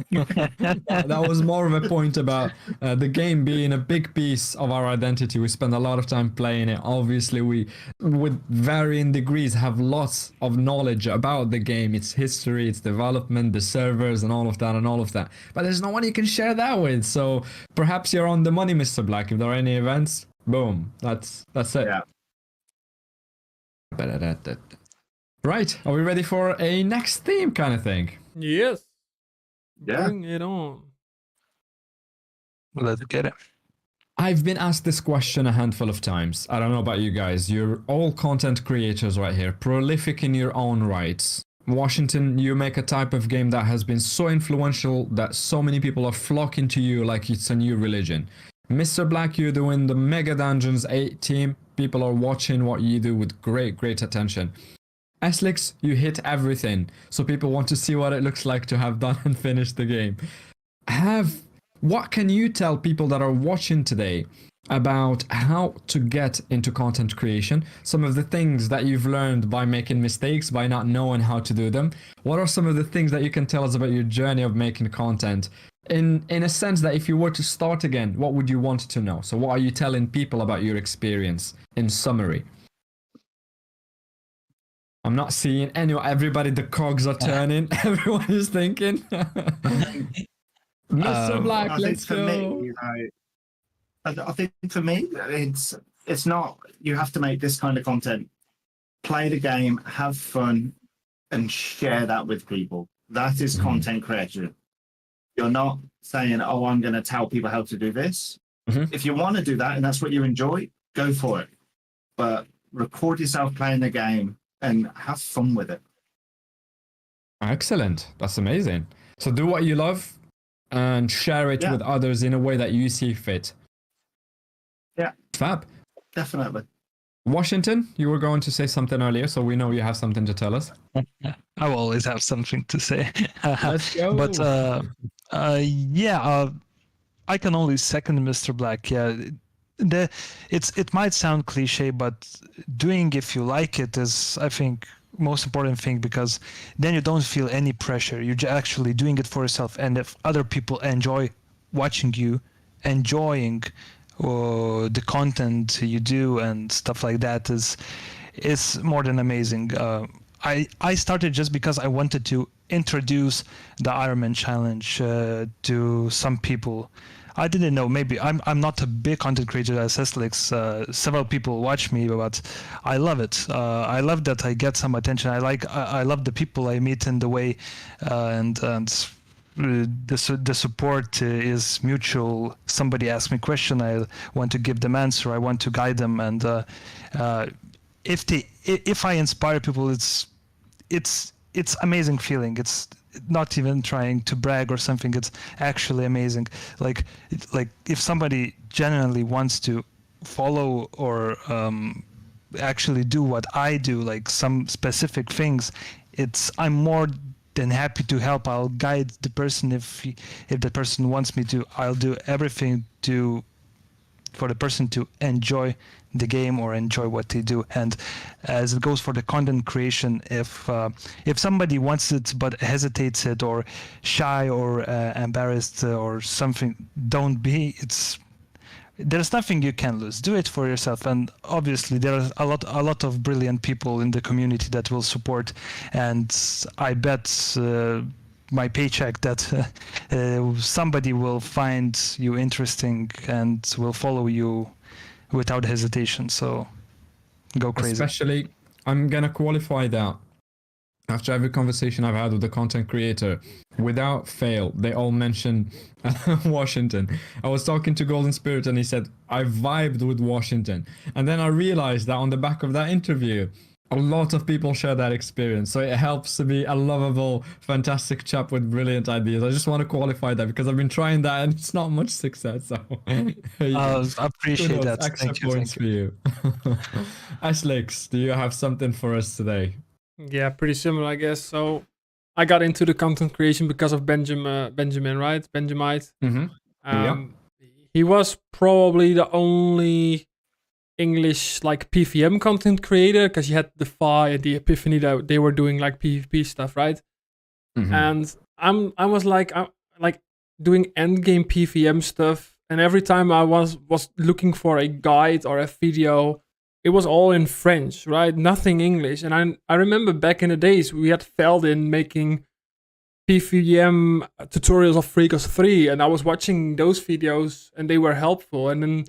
That was more of a point about the game being a big piece of our identity. We spend a lot of time playing it. Obviously, we, with varying degrees, have lots of knowledge about the game, its history, its development, the servers, and all of that. But there's no one you can share that with. So perhaps you're on the money, Mr. Black. If there are any events, boom, that's it. Yeah. Right, are we ready for a next theme kind of thing? Yes. Yeah. Bring it on. Let's get it. I've been asked this question a handful of times. I don't know about you guys. You're all content creators right here, prolific in your own rights. Washington, you make a type of game that has been so influential that so many people are flocking to you like it's a new religion. Mr. Black, you're doing the Mega Dungeons 8 team. People are watching what you do with great attention. Eslix, you hit everything, so people want to see what it looks like to have done and finished the game. What can you tell people that are watching today about how to get into content creation? Some of the things that you've learned by making mistakes, by not knowing how to do them. What are some of the things that you can tell us about your journey of making content? In a sense that if you were to start again, what would you want to know? So what are you telling people about your experience in summary? I'm not seeing everybody, the cogs are turning. Everyone is thinking. Mr. Black, let's go. I think for me, it's not, you have to make this kind of content. Play the game, have fun, and share that with people. That is content creation. You're not saying, oh, I'm going to tell people how to do this. If you want to do that and that's what you enjoy, go for it. But record yourself playing the game and have fun with it. Excellent. That's amazing. So do what you love and share it with others in a way that you see fit. Yeah. Fab. Definitely. Washington, you were going to say something earlier, so we know you have something to tell us. I will always have something to say. Let's go. But I can only second Mr. Black. Yeah, it might sound cliche, but doing if you like it is, I think, most important thing, because then you don't feel any pressure. You're actually doing it for yourself, and if other people enjoy watching you, enjoying the content you do and stuff like that, is more than amazing. I started just because I wanted to introduce the Ironman challenge to some people. I didn't know, maybe I'm not a big content creator as Eslix. Several people watch me, but I love it. I love that I get some attention. I love the people I meet in the way, and the support is mutual. Somebody asks me a question, I want to give them answer. I want to guide them, and if I inspire people, it's amazing feeling. It's not even trying to brag or something. It's actually amazing. Like if somebody genuinely wants to follow or actually do what I do, like some specific things, I'm more than happy to help. I'll guide the person if the person wants me to. I'll do everything for the person to enjoy the game or enjoy what they do. And as it goes for the content creation, if somebody wants it but hesitates it, or shy or embarrassed or something, don't be. There's nothing you can lose. Do it for yourself, and obviously there are a lot of brilliant people in the community that will support, and I bet my paycheck that somebody will find you interesting and will follow you without hesitation. So go crazy. Especially, I'm gonna qualify that. After every conversation I've had with the content creator, without fail, they all mention Washington. I was talking to Golden Spirit and he said, I vibed with Washington. And then I realized that on the back of that interview, A lot of people share that experience, so it helps to be a lovable, fantastic chap with brilliant ideas. I just want to qualify that because I've been trying that and it's not much success. So, Appreciate kudos, that. extra Thank you. points for you. Ashlix, do you have something for us today? Yeah, pretty similar, I guess. So I got into the content creation because of Benjamin, right? Benjamite. Mm-hmm. He was probably the only English like PVM content creator because he had Defy and the Epiphany that they were doing like PvP stuff, right? Mm-hmm. And I was like doing end game PVM stuff, and every time I was looking for a guide or a video, it was all in French, right? Nothing English. And I remember back in the days we had Feldin making PVM tutorials of Freakers 3, and I was watching those videos and they were helpful. And then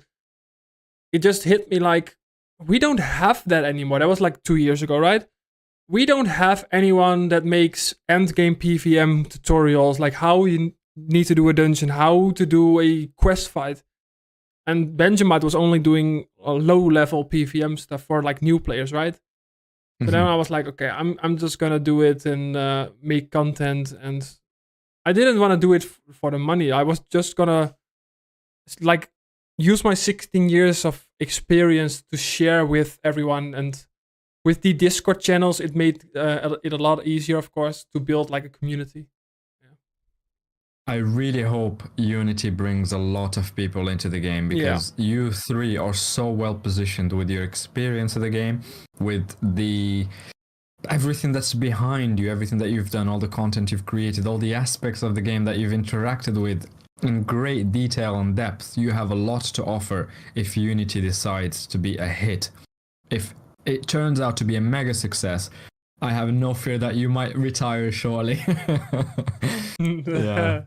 it just hit me like, we don't have that anymore. That was like 2 years ago, right? We don't have anyone that makes endgame PVM tutorials, like how you need to do a dungeon, how to do a quest fight. And Benjamin was only doing a low-level PVM stuff for like new players, right? So then I was like, okay, I'm just gonna do it and make content. And I didn't want to do it for the money. I was just gonna like use my 16 years of experience to share with everyone. And with the Discord channels, it made it a lot easier, of course, to build like a community. I really hope Unity brings a lot of people into the game because you three are so well positioned with your experience of the game, with the everything that's behind you, everything that you've done, all the content you've created, all the aspects of the game that you've interacted with in great detail and depth. You have a lot to offer if Unity decides to be a hit. If it turns out to be a mega success, I have no fear that you might retire shortly. Yeah.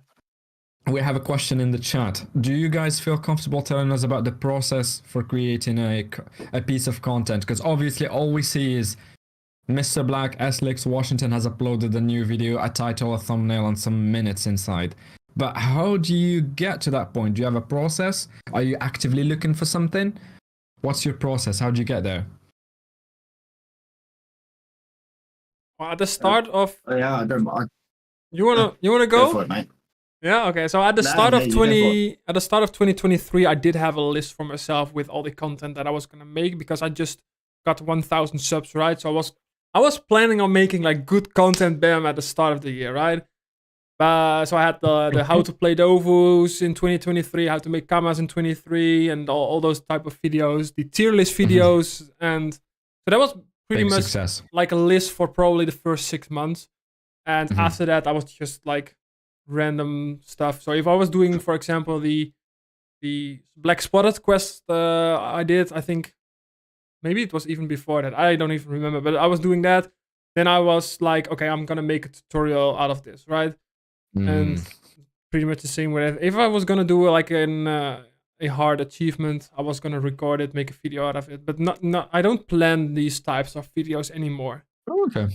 We have a question in the chat. Do you guys feel comfortable telling us about the process for creating a piece of content? Because obviously all we see is Mr. Black, Slix, Washington has uploaded a new video, a title, a thumbnail, and some minutes inside. But how do you get to that point? Do you have a process? Are you actively looking for something? What's your process? How do you get there? Well, at the start of I don't. you wanna Go go? for it, mate. Yeah, okay. So at the Nah, start of you go for 2023, I did have a list for myself with all the content that I was gonna make because I just got 1,000 subs, right? So I was planning on making like good content, bam, at the start of the year, right? So I had the how to play DOFUS in 2023, how to make kamas in 23, and all those type of videos, the tier list videos, and so that was pretty Big much success. like a list for probably the first 6 months. And after that, I was just like random stuff. So if I was doing, for example, the Black Spotted quest I did, I think maybe it was even before that. I don't even remember, but I was doing that. Then I was like, okay, I'm gonna make a tutorial out of this, right? And pretty much the same with it. If I was gonna do like a hard achievement, I was gonna record it, make a video out of it. But not I don't plan these types of videos anymore. Oh, okay.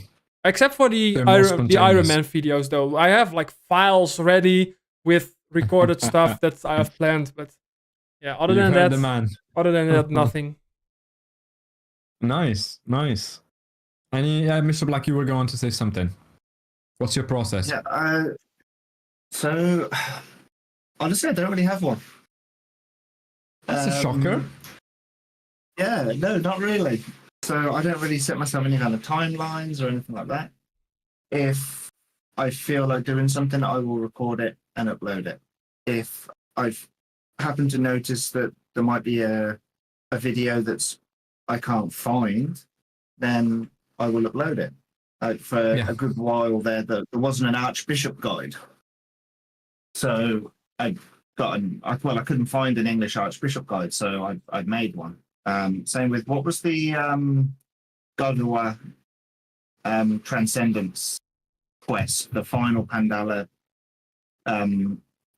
Except for the They're more Iron spontaneous. Man videos, though. I have like files ready with recorded stuff that I have planned. But yeah, other You've than heard that, the man. nothing. Nice. Any, Mr. Black, you were going to say something. What's your process? Yeah. So honestly, I don't really have one. That's a shocker. Yeah, no, not really. So I don't really set myself any kind of timelines or anything like that. If I feel like doing something, I will record it and upload it. If I've happened to notice that there might be a video that's I can't find, then I will upload it. For a good while there wasn't an Archbishop guide. So I couldn't find an English Archbishop guide, so I made one. Same with what was the God of War Transcendence quest, the final Pandala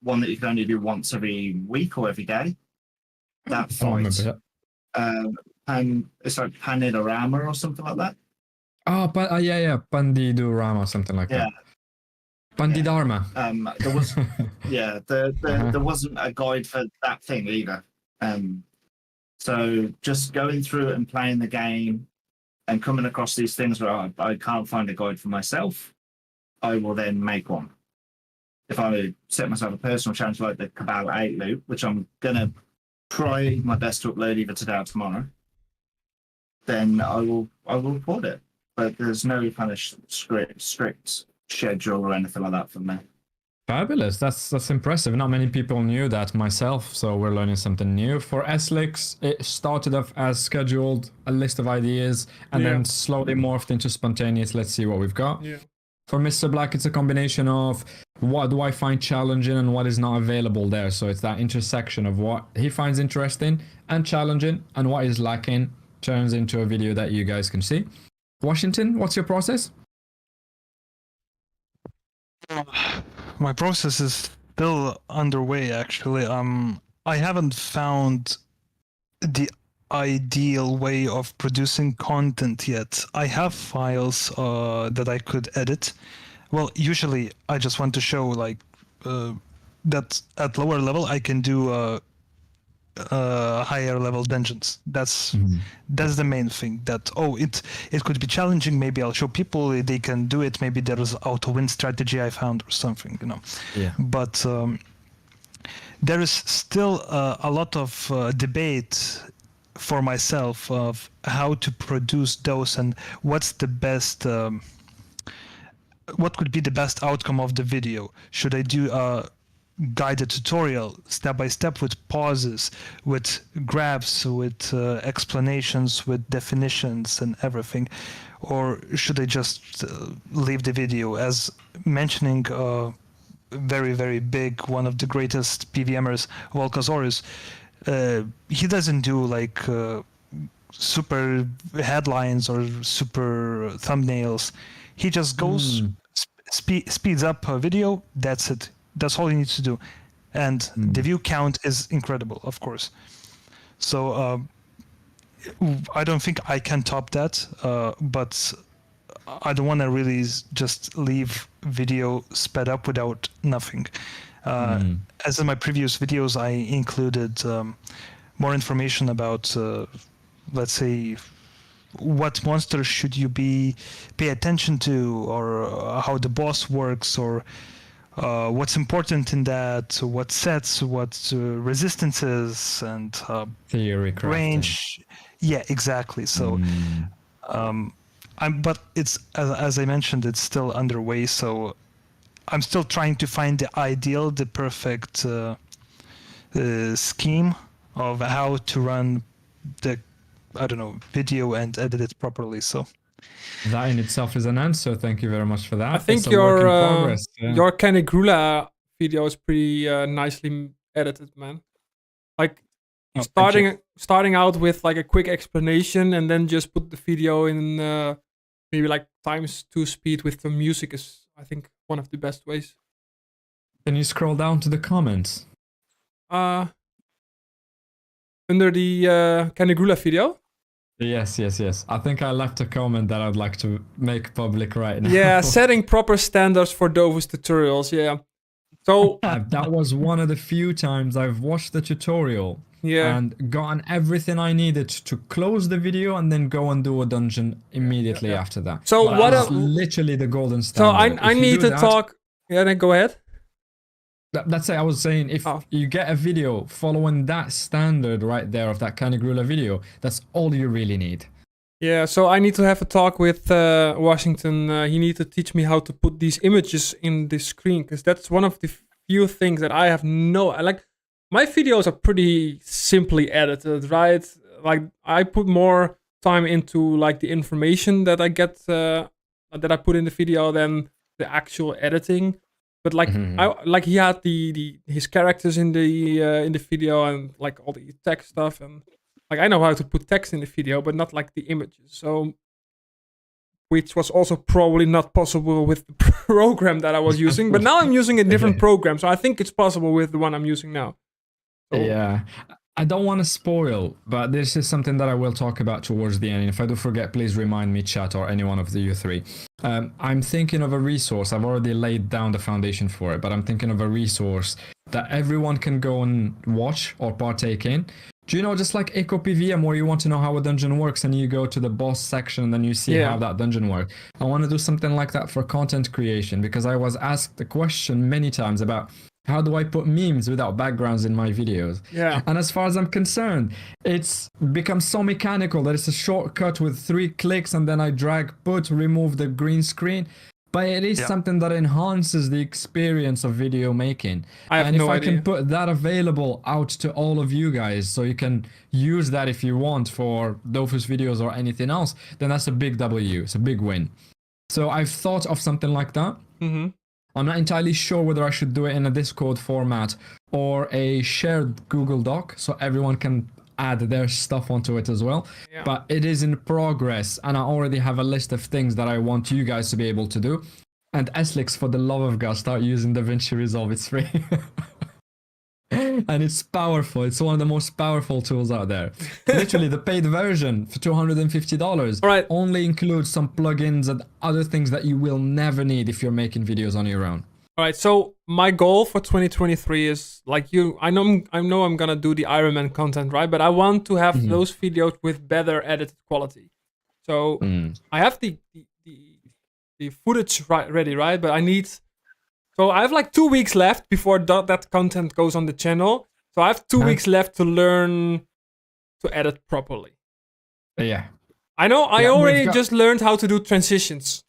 one that you can only do once every week or every day. That fight. It's like Panidorama or something like that. Oh, Pandidurama, something like that. Pandidharma. There was there wasn't a guide for that thing either. So just going through it and playing the game and coming across these things where I can't find a guide for myself, I will then make one. If I set myself a personal challenge like the Cabal 8 loop, which I'm going to try my best to upload either today or tomorrow, then I will record it. But there's no kind of strict schedule or anything like that for me. Fabulous. That's impressive. Not many people knew that myself, so we're learning something new. For SLIX, it started off as scheduled, a list of ideas, and then slowly morphed into spontaneous. Let's see what we've got. Yeah. For Mr. Black, it's a combination of what do I find challenging and what is not available there. So it's that intersection of what he finds interesting and challenging and what is lacking turns into a video that you guys can see. Washington, what's your process? My process is still underway, actually. I haven't found the ideal way of producing content yet. I have files that I could edit. Well, usually I just want to show like that at lower level I can do higher level dungeons. That's the main thing. That it could be challenging. Maybe I'll show people they can do it. Maybe there is auto win strategy I found or something, you know. Yeah. But there is still a lot of debate for myself of how to produce those and what's the best. What could be the best outcome of the video? Should I do a guided tutorial step by step with pauses, with graphs, with explanations, with definitions and everything, or should I just leave the video? As mentioning very, very big, one of the greatest PVMers, Volkasaurus, he doesn't do like super headlines or super thumbnails. He just goes speeds up a video. That's it. That's all he needs to do, and the view count is incredible, of course. So I don't think I can top that, but I don't want to really just leave video sped up without nothing. As in my previous videos, I included more information about, let's say, what monsters should you pay attention to, or how the boss works, or what's important in that, what sets, what resistances, and theory crafting. Range. Yeah, exactly. So, but it's as I mentioned, it's still underway. So, I'm still trying to find the perfect scheme of how to run the video and edit it properly. So that in itself is an answer. Thank you very much for that. I think your Canigrula video is pretty nicely edited, man. Like starting out with like a quick explanation and then just put the video in maybe like ×2 speed with the music is, I think, one of the best ways. Can you scroll down to the comments? Under the Canigrula video? Yes. I think I left a comment that I'd like to make public right now. Yeah, setting proper standards for DOFUS tutorials, yeah. So that was one of the few times I've watched the tutorial and gotten everything I needed to close the video and then go and do a dungeon immediately after that. So that's literally the golden standard. So I need to talk. Yeah, then go ahead. That's it. I was saying, if you get a video following that standard right there of that Canigrula video, that's all you really need. Yeah, so I need to have a talk with Washington. He needs to teach me how to put these images in the screen, because that's one of the few things that I have like. My videos are pretty simply edited, right? Like I put more time into like the information that I get that I put in the video than the actual editing. But like he had his characters in the video and like all the text stuff, and like I know how to put text in the video, but not like the images. So, which was also probably not possible with the program that I was using. But now I'm using a different program, so I think it's possible with the one I'm using now. So, yeah. I don't want to spoil, but this is something that I will talk about towards the end. And if I do forget, please remind me, chat, or any one of you three. I'm thinking of a resource. I've already laid down the foundation for it, but I'm thinking of a resource that everyone can go and watch or partake in, Do you know, just like Eco PVM, where you want to know how a dungeon works and you go to the boss section and then you see Yeah. how that dungeon works? I want to do something like that for content creation, because I was asked the question many times about how do I put memes without backgrounds in my videos? Yeah. And as far as I'm concerned, it's become so mechanical that it's a shortcut with 3 clicks and then I drag, put, remove the green screen. But it is Yeah. something that enhances the experience of video making. I have And if no I idea. can put that available out to all of you guys, so you can use that if you want for DOFUS videos or anything else, then that's a big W. It's a big win. So I've thought of something like that. Mm-hmm. I'm not entirely sure whether I should do it in a Discord format or a shared Google Doc, so everyone can add their stuff onto it as well. Yeah. But it is in progress, and I already have a list of things that I want you guys to be able to do. And Eslix, for the love of God, start using DaVinci Resolve. It's free. And it's powerful. It's one of the most powerful tools out there. Literally, the paid version for $250 All right. only includes some plugins and other things that you will never need if you're making videos on your own. All right, so my goal for 2023 is like you. I know I'm gonna do the Iron Man content, right? But I want to have those videos with better edited quality. So I have the footage ready, right? But I need. So I have like 2 weeks left before that content goes on the channel. So I have 2 weeks left to learn to edit properly. Yeah. I know. I Yeah, already we've got- just learned how to do transitions.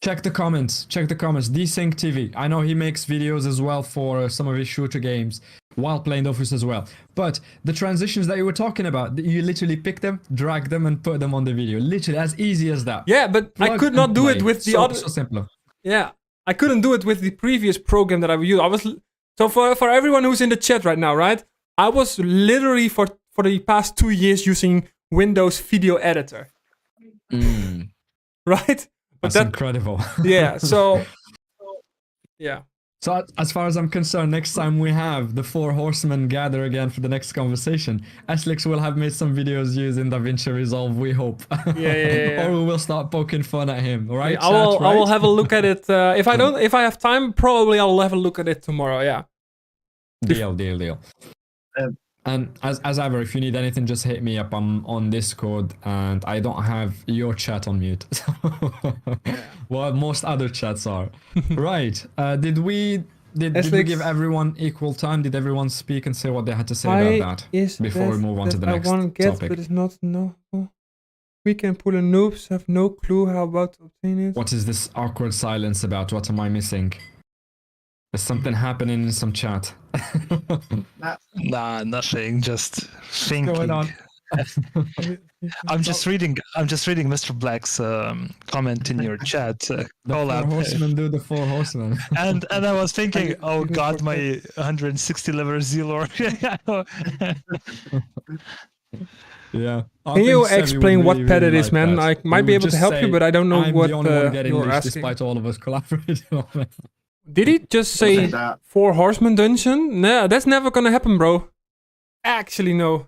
Check the comments. Desync TV. I know he makes videos as well for some of his shooter games while playing DOFUS as well. But the transitions that you were talking about, you literally pick them, drag them, and put them on the video. Literally as easy as that. Yeah, but I Plug could not and do play. it with the So- other. So simple. Yeah, I couldn't do it with the previous program that I used. So for everyone who's in the chat right now, right? I was literally for the past 2 years using Windows Video Editor, right? But That's incredible. yeah. So yeah. So as far as I'm concerned, next time we have the 4 horsemen gather again for the next conversation, Eslix will have made some videos using DaVinci Resolve, we hope. Yeah. Or we will start poking fun at him, right? I will. chat, I will right? have a look at it. If I have time, probably I'll have a look at it tomorrow. Yeah. Deal. And as ever, if you need anything, just hit me up. I'm on Discord, and I don't have your chat on mute. Well, most other chats are. Right. Did we give everyone equal time? Did everyone speak and say what they had to say about that before we move on to the next topic? But it's not no. Weekend puller noobs have no clue how about to obtain it. What is this awkward silence about? What am I missing? There's something happening in some chat. Nah, nothing. Just thinking. Going on? I'm just reading Mr. Black's comment in your chat. The Call 4 out. horsemen do the 4 horsemen. And I was thinking, oh god, my 160 level Zelor. Yeah. Can you explain what pet it is, man? I might be able to help you, but I don't know I'm what the only one getting you're loose, asking. despite all of us collaborating on it. Did he just say that. 4 horsemen dungeon? Nah, that's never gonna happen, bro. Actually, no.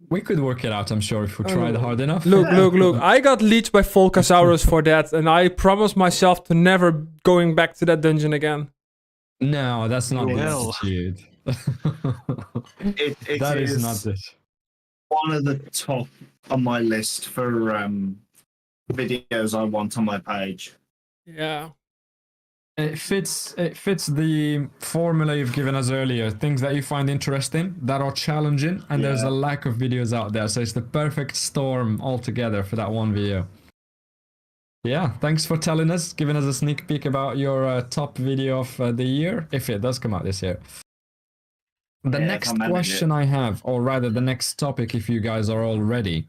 We could work it out, I'm sure, if we tried hard enough. Look. I got leeched by Volcasaurus for that, and I promised myself to never going back to that dungeon again. No, that's not the Well. attitude. It That is is not it. one of the top on my list for videos I want on my page. Yeah. It fits the formula you've given us earlier. Things that you find interesting, that are challenging, and there's a lack of videos out there. So it's the perfect storm altogether for that one video. Yeah, thanks for telling us, giving us a sneak peek about your top video of the year, if it does come out this year. The Yeah, next if I manage question I have, or rather the next topic, if you guys are all ready,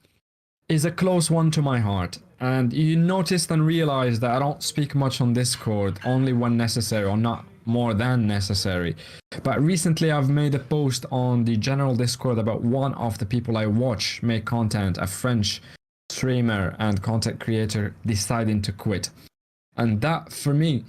is a close one to my heart. And you noticed and realized that I don't speak much on Discord, only when necessary, or not more than necessary. But recently I've made a post on the general Discord about one of the people I watch make content, a French streamer and content creator deciding to quit. And that, for me,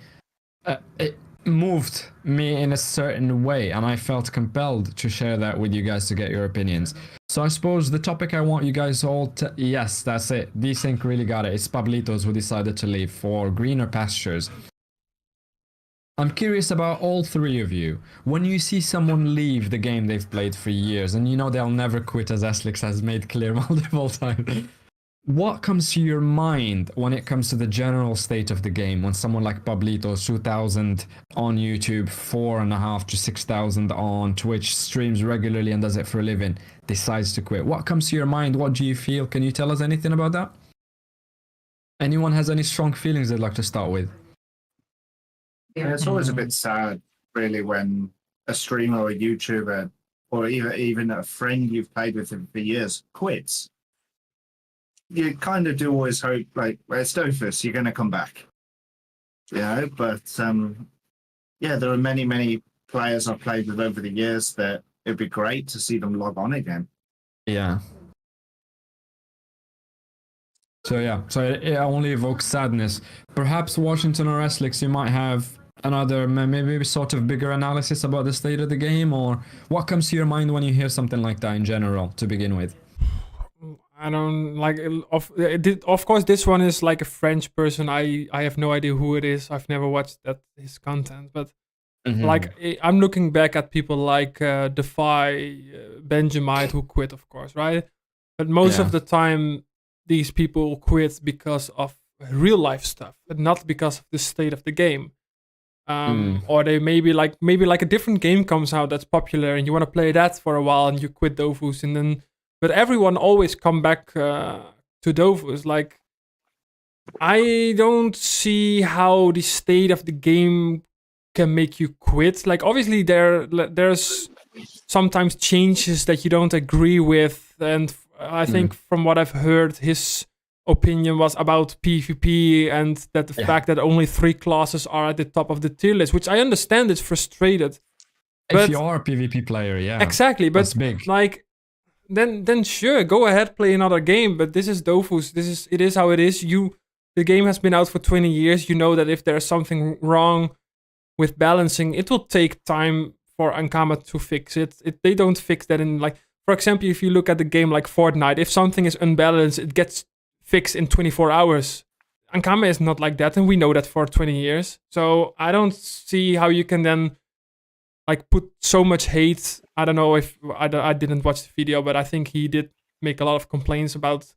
it moved me in a certain way, and I felt compelled to share that with you guys to get your opinions. So I suppose the topic I want you guys all to... Yes, that's it. Desync really got it. It's Pablitos who decided to leave for greener pastures. I'm curious about all three of you. When you see someone leave the game they've played for years, and you know they'll never quit, as Eslix has made clear multiple times, what comes to your mind when it comes to the general state of the game? When someone like Pablito, 2,000 on YouTube, 4,500 to 6,000 on Twitch, streams regularly and does it for a living, decides to quit. What comes to your mind? What do you feel? Can you tell us anything about that? Anyone has any strong feelings they'd like to start with? Yeah, it's always a bit sad, really, when a streamer or a YouTuber or even a friend you've played with for years quits. You kind of do always hope, like, well, it's DOFUS, you're going to come back. You know, but yeah, there are many players I've played with over the years that it'd be great to see them log on again. Yeah. So it only evokes sadness. Perhaps Washington or Eslix, you might have another, maybe sort of bigger analysis about the state of the game, or what comes to your mind when you hear something like that in general, to begin with? I don't like. Of course, this one is like a French person. I have no idea who it is. I've never watched his content, but like I'm looking back at people like Defy, Benjamite, who quit, of course, right? But most of the time, these people quit because of real life stuff, but not because of the state of the game. Or they maybe like a different game comes out that's popular and you want to play that for a while and you quit DOFUS, and then but everyone always come back to DOFUS. Like, I don't see how the state of the game can make you quit. Like, obviously there's sometimes changes that you don't agree with, and I think from what I've heard, his opinion was about PvP and that the fact that only 3 classes are at the top of the tier list, which I understand is frustrated. If you are a PvP player, exactly. But that's big. Like, then sure, go ahead, play another game. But this is DOFUS. It is how it is. The game has been out for 20 years. You know that if there's something wrong with balancing, it will take time for Ankama to fix it. They don't fix that in, like, for example, if you look at the game like Fortnite, if something is unbalanced, it gets fixed in 24 hours. Ankama is not like that, and we know that for 20 years. So I don't see how you can then like put so much hate. I don't know if I didn't watch the video, but I think he did make a lot of complaints about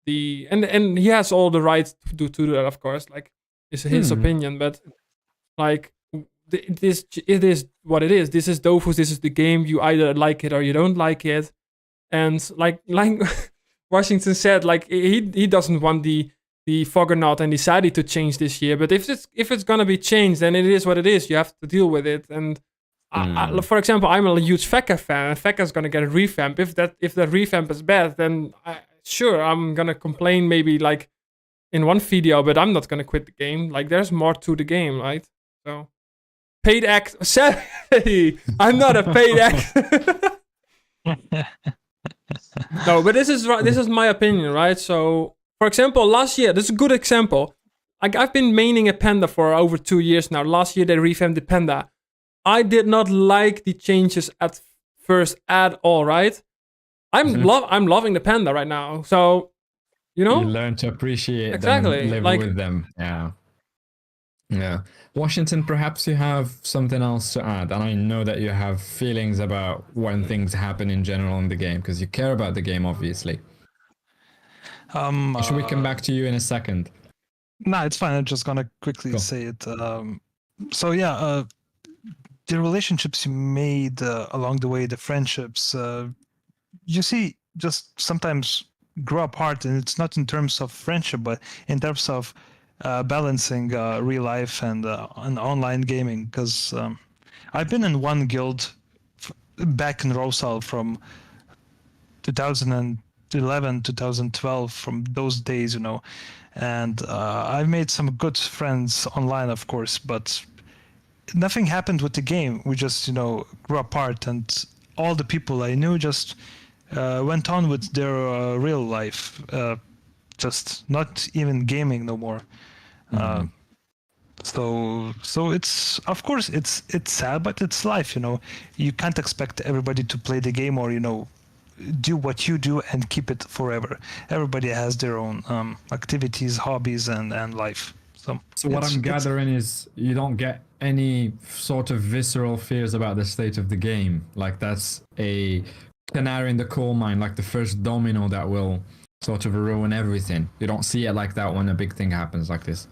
and he has all the right to do that, of course. Like, it's his opinion, but like it is what it is. This is DOFUS. This is the game. You either like it or you don't like it. And like Washington said, like he doesn't want the Foggernaut and the Sadi to change this year. But if it's gonna be changed, then it is what it is. You have to deal with it. And I, for example, I'm a huge Feka fan, and Feka's gonna get a revamp. If that revamp is bad, then sure, I'm gonna complain maybe like in one video, but I'm not gonna quit the game. Like, there's more to the game, right? So paid act. Sorry, I'm not a paid act. No, but this is my opinion, right? So, for example, last year, this is a good example. Like, I've been maining a Panda for over 2 years now. Last year they revamped the Panda. I did not like the changes at first at all, right? I'm loving the Panda right now. So, you know, you learn to appreciate them and live with them. Yeah. Washington, perhaps you have something else to add, and I know that you have feelings about when things happen in general in the game, because you care about the game, obviously. Should we come back to you in a second? No, it's fine. I'm just gonna quickly say it. So yeah, the relationships you made along the way, the friendships, you see, just sometimes grow apart, and it's not in terms of friendship, but in terms of balancing real life and online gaming. Because I've been in one guild back in Rosal from 2011, 2012, from those days, you know, and I've made some good friends online, of course, but nothing happened with the game. We just, you know, grew apart, and all the people I knew just went on with their real life, just not even gaming no more. So it's, of course, it's sad, but it's life, you know. You can't expect everybody to play the game or, you know, do what you do and keep it forever. Everybody has their own activities, hobbies, and life. So what I'm gathering is you don't get any sort of visceral fears about the state of the game. Like that's a canary in the coal mine, like the first domino that will sort of ruin everything. You don't see it like that when a big thing happens like this.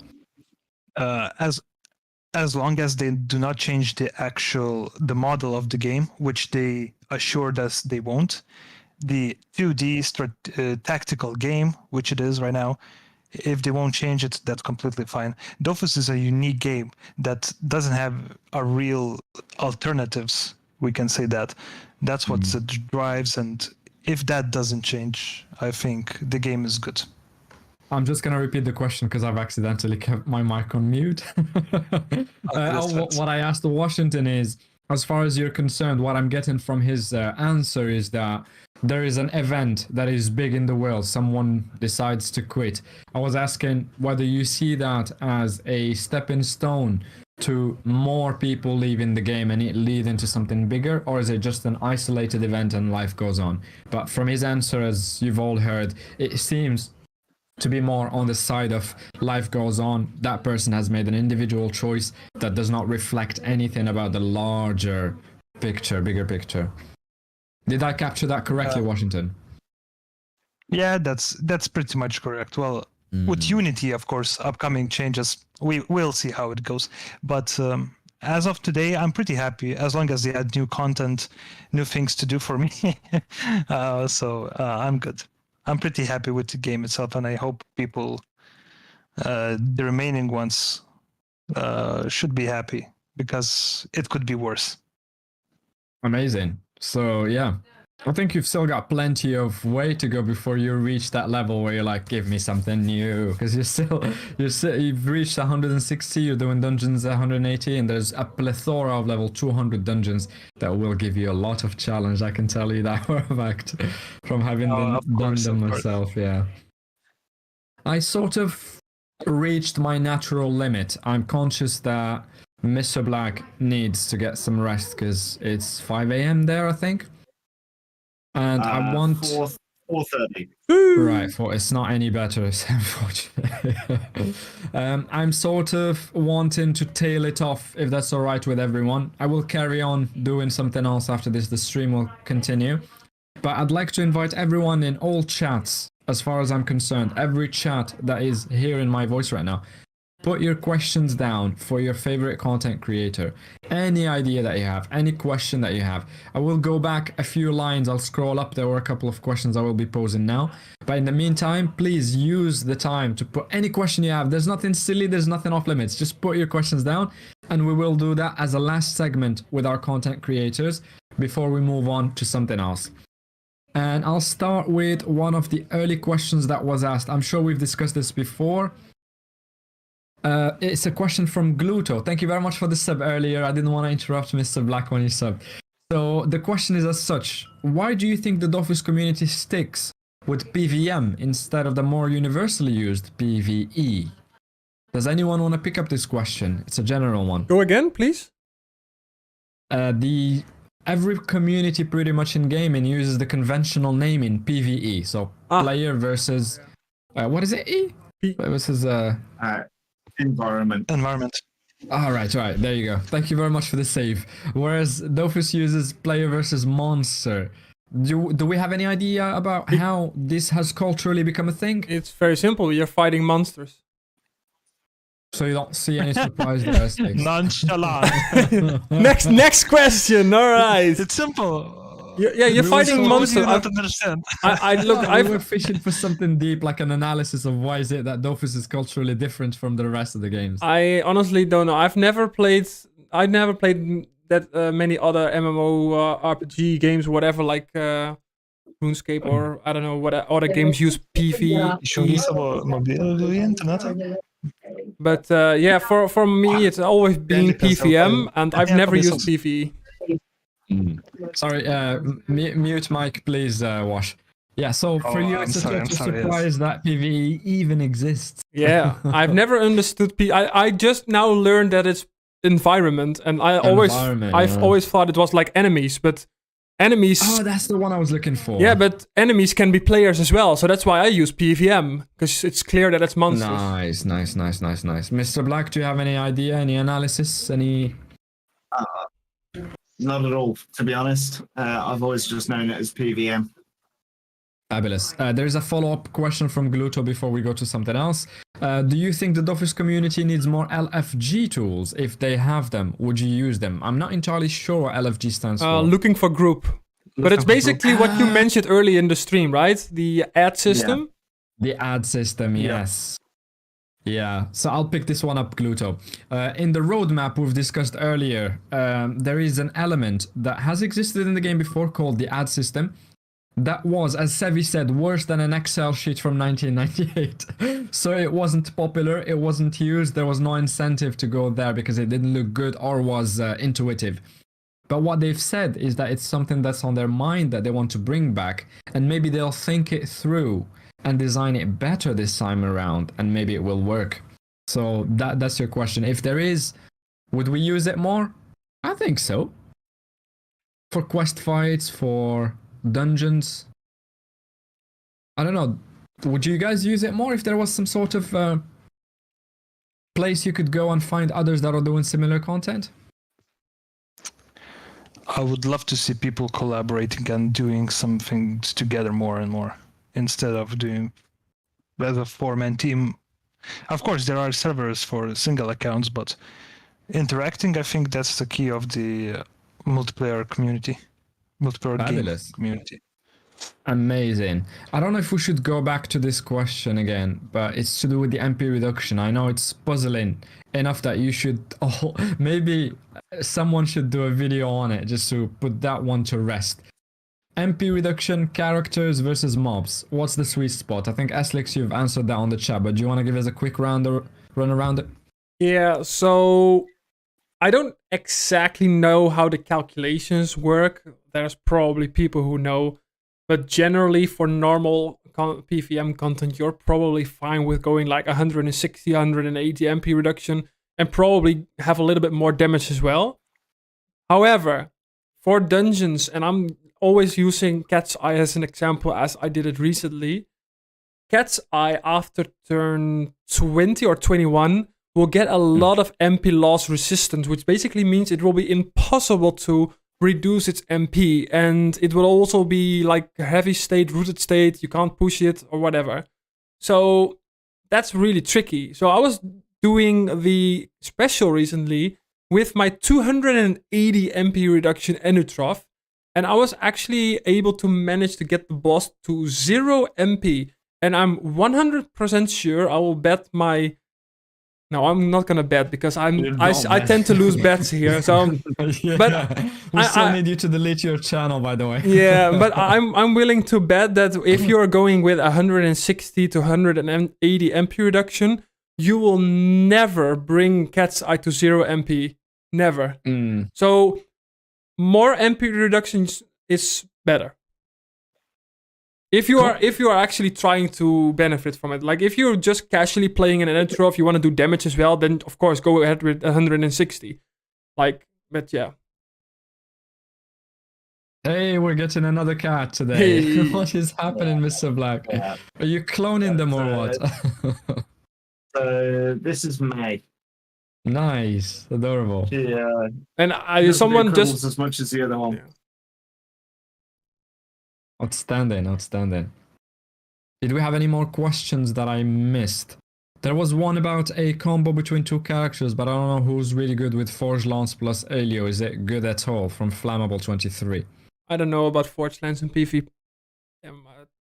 As long as they do not change the model of the game, which they assured us they won't, the 2D tactical game, which it is right now, if they won't change it, that's completely fine. Dofus is a unique game that doesn't have a real alternatives. We can say that. That's what drives, and if that doesn't change, I think the game is good. I'm just gonna repeat the question because I've accidentally kept my mic on mute. What I asked Washington is, as far as you're concerned, what I'm getting from his answer is that there is an event that is big in the world. Someone decides to quit. I was asking whether you see that as a stepping stone to more people leaving the game and it lead into something bigger, or is it just an isolated event and life goes on? But from his answer, as you've all heard, it seems to be more on the side of life goes on. That person has made an individual choice that does not reflect anything about the larger picture, bigger picture. Did I capture that correctly, Washington? Yeah, that's pretty much correct. Well, with Unity, of course, upcoming changes, we will see how it goes. But as of today, I'm pretty happy as long as they add new content, new things to do for me. So I'm good. I'm pretty happy with the game itself, and I hope people, the remaining ones, should be happy because it could be worse. Amazing. So yeah, I think you've still got plenty of way to go before you reach that level where you're like, give me something new, because you've reached 160, you're doing dungeons 180, and there's a plethora of level 200 dungeons that will give you a lot of challenge. I can tell you that for a fact from having done them myself. Yeah, I sort of reached my natural limit. I'm conscious that Mr. Black needs to get some rest because it's 5 a.m. there, I think. And I want 4:30. Right, it's not any better, unfortunately. I'm sort of wanting to tail it off, if that's all right with everyone. I will carry on doing something else after this. The stream will continue. But I'd like to invite everyone in all chats, as far as I'm concerned, every chat that is hearing my voice right now. Put your questions down for your favorite content creator. Any idea that you have, any question that you have. I will go back a few lines, I'll scroll up. There were a couple of questions I will be posing now. But in the meantime, please use the time to put any question you have. There's nothing silly, there's nothing off limits. Just put your questions down, and we will do that as a last segment with our content creators before we move on to something else. And I'll start with one of the early questions that was asked. I'm sure we've discussed this before. It's a question from Gluto. Thank you very much for the sub earlier. I didn't want to interrupt Mr. Black when you sub. So the question is as such: why do you think the Dofus community sticks with PVM instead of the more universally used PVE? Does anyone want to pick up this question? It's a general one. Go again, please. Every community pretty much in gaming uses the conventional naming PVE. So player versus what is it? Versus environment. All right, there you go. Thank you very much for the save. Whereas Dofus uses player versus monster. Do we have any idea about how this has culturally become a thing? It's very simple. You're fighting monsters. So you don't see any surprise there, Sticks? Nonchalant. Next question. All right. It's simple. You're fighting monsters. I don't understand. I were fishing for something deep, like an analysis of why is it that Dofus is culturally different from the rest of the games. I honestly don't know. I've never played that many other MMO RPG games, whatever, like RuneScape or I don't know what other games use PvE. But yeah, for me it's always been PVM, and I've never used PvE. Sorry, mute mic, please, Wash. Yeah, so for you, it's a surprise that PvE even exists. Yeah, I've never understood I just now learned that it's environment, and I've always thought it was like enemies, but enemies. Oh, that's the one I was looking for. Yeah, but enemies can be players as well, so that's why I use PVM, because it's clear that it's monsters. Nice. Mr. Black, do you have any idea, any analysis, any? Not at all, to be honest. I've always just known it as PVM. Fabulous. There's a follow-up question from Gluto before we go to something else. Do you think the DOFUS community needs more LFG tools? If they have them, would you use them? I'm not entirely sure what LFG stands for. Looking for group. But it's basically what you mentioned early in the stream, right? The ad system. The ad system, yes. Yeah, so I'll pick this one up, Gluto. In the roadmap we've discussed earlier, there is an element that has existed in the game before called the ad system. That was, as Sevi said, worse than an Excel sheet from 1998. So it wasn't popular, it wasn't used, there was no incentive to go there because it didn't look good or was intuitive. But what they've said is that it's something that's on their mind that they want to bring back, and maybe they'll think it through and design it better this time around, and maybe it will work. So that's your question. If there is, would we use it more? I think so. For quest fights, for dungeons. I don't know. Would you guys use it more if there was some sort of place you could go and find others that are doing similar content? I would love to see people collaborating and doing some things together more and more, instead of doing as a four-man team. Of course, there are servers for single accounts, but interacting, I think that's the key of the multiplayer community. Multiplayer game community. Amazing. I don't know if we should go back to this question again, but it's to do with the MP reduction. I know it's puzzling enough that you should maybe someone should do a video on it just to put that one to rest. MP reduction, characters versus mobs. What's the sweet spot? I think Eslix, you've answered that on the chat, but do you want to give us a quick run around it? Yeah, so I don't exactly know how the calculations work. There's probably people who know, but generally for normal PVM content, you're probably fine with going like 160, 180 MP reduction and probably have a little bit more damage as well. However, for dungeons, and I'm always using Cat's Eye as an example as I did it recently, Cat's Eye after turn 20 or 21 will get a lot of MP loss resistance, which basically means it will be impossible to reduce its MP, and it will also be like a heavy state, rooted state, you can't push it or whatever. So that's really tricky. So I was doing the special recently with my 280 MP reduction Enutrof, and I was actually able to manage to get the boss to 0 MP, and I'm 100% sure I will bet my... No, I'm not gonna bet because I tend to lose bets here. So, yeah. But we still need you to delete your channel, by the way. Yeah, but I'm willing to bet that if you're going with 160 to 180 MP reduction, you will never bring Cat's Eye to 0 MP. Never. So more MP reductions is better. If you are actually trying to benefit from it, like if you're just casually playing an intro, if you want to do damage as well, then of course go ahead with 160. Like, but yeah. Hey, we're getting another cat today. Hey. What is happening, Mr. Black? Yeah. Are you cloning them or what? So this is May. Nice, adorable. Yeah, and someone just as much as the other one. Yeah. Outstanding. Did we have any more questions that I missed? There was one about a combo between two characters, but I don't know who's really good with Forge Lance plus Elio. Is it good at all? From Flammable23. I don't know about Forge Lance and PvP.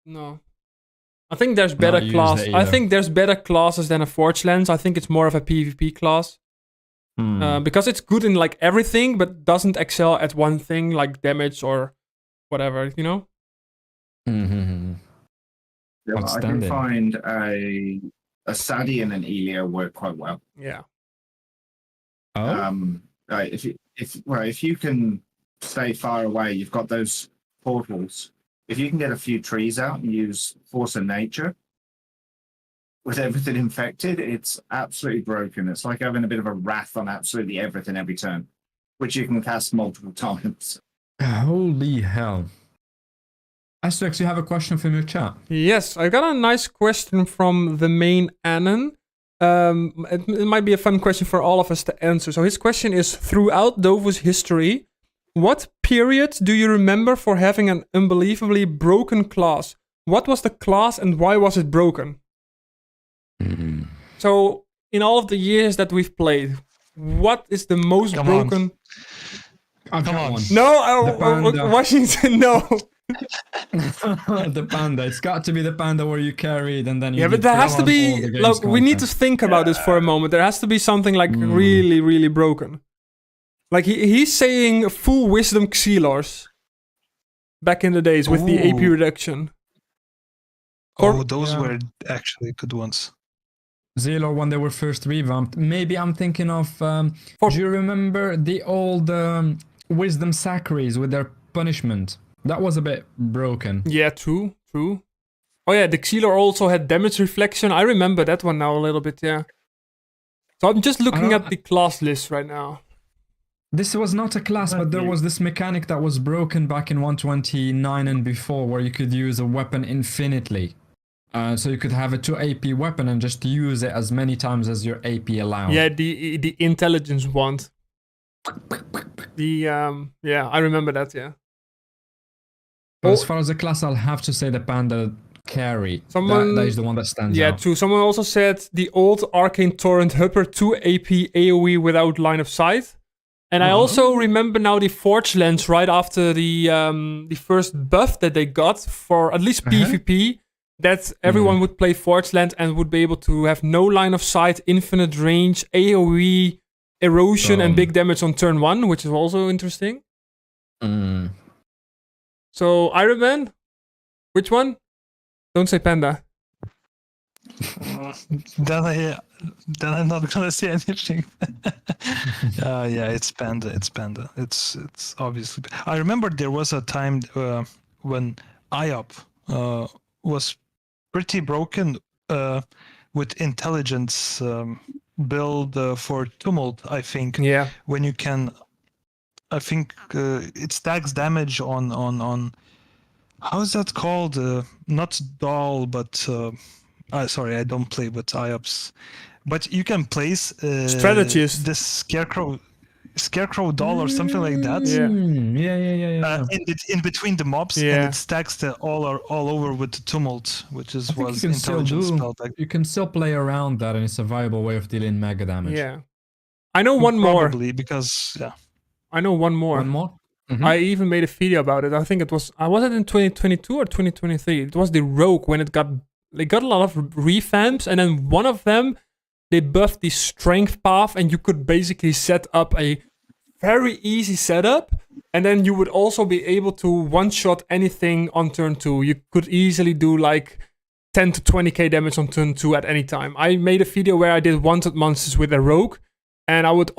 No. I think there's better classes. I think there's better classes than a Forge Lance. I think it's more of a PvP class. Because it's good in like everything, but doesn't excel at one thing like damage or whatever, you know? Yeah, I can find a Sadi and an Elio work quite well. Yeah. If you can stay far away, you've got those portals. If you can get a few trees out and use Force of Nature with everything infected, it's absolutely broken. It's like having a bit of a wrath on absolutely everything every turn, which you can cast multiple times. Holy hell. Asterix, you have a question from your chat? Yes, I got a nice question from the main Anon. It might be a fun question for all of us to answer. So his question is, throughout Dofus history, what period do you remember for having an unbelievably broken class? What was the class and why was it broken? Mm-hmm. So in all of the years that we've played, what is the most Come broken? I've Come got on. one. No, The panda. Washington, no. The panda. It's got to be the panda where you carried and then you Yeah, but did there has to all be. the game's Look, we need to content. think about this for a moment. There has to be something like really, really broken. Like he's saying full wisdom Xelors back in the days with the AP Ooh. reduction. Oh, those Yeah. were actually good ones. Zilor when they were first revamped. Maybe I'm thinking of. Do you remember the old Wisdom Sacries with their punishment? That was a bit broken. Yeah, true. Oh yeah, the Xelor also had damage reflection. I remember that one now a little bit. Yeah. So I'm just looking at the class list right now. This was not a class, but there was this mechanic that was broken back in 129 and before, where you could use a weapon infinitely. So you could have a 2 AP weapon and just use it as many times as your AP allowed. Yeah, the intelligence wand. Yeah, I remember that. Yeah. But as far as the class, I'll have to say the panda carry. That is the one that stands Yeah, out. true. Someone also said the old Arcane Torrent Hupper 2 AP AoE without line of sight. And I also remember now the Forge Lens right after the first buff that they got for at least PvP, that everyone would play Forge Lens and would be able to have no line of sight, infinite range, AoE, erosion, and big damage on turn 1, which is also interesting. So, Iron Man, which one? Don't say Panda. Then I'm not gonna say anything. Yeah, it's panda. It's obviously. I remember there was a time when IOP was pretty broken with intelligence build for Tumult. I think. Yeah. When you can, I think it stacks damage on. How's that called? Not doll, but sorry, I don't play with IOPS. But you can place Strategist. this scarecrow doll or something like that. Yeah. In between the mobs, and Yeah. it stacks the all over with the tumult, which is I think was you can still intelligence do. spell. Like, You can still play around that, and it's a viable way of dealing mega damage. Yeah. I know one more. probably because I know one more. One more. I even made a video about it. I think it was it in 2022 or 2023? It was the Rogue when they got a lot of revamps, and then one of them they buffed the strength path, and you could basically set up a very easy setup, and then you would also be able to one-shot anything on turn 2. You could easily do like 10 to 20k damage on turn 2 at any time. I made a video where I did wanted monsters with a Rogue, and I would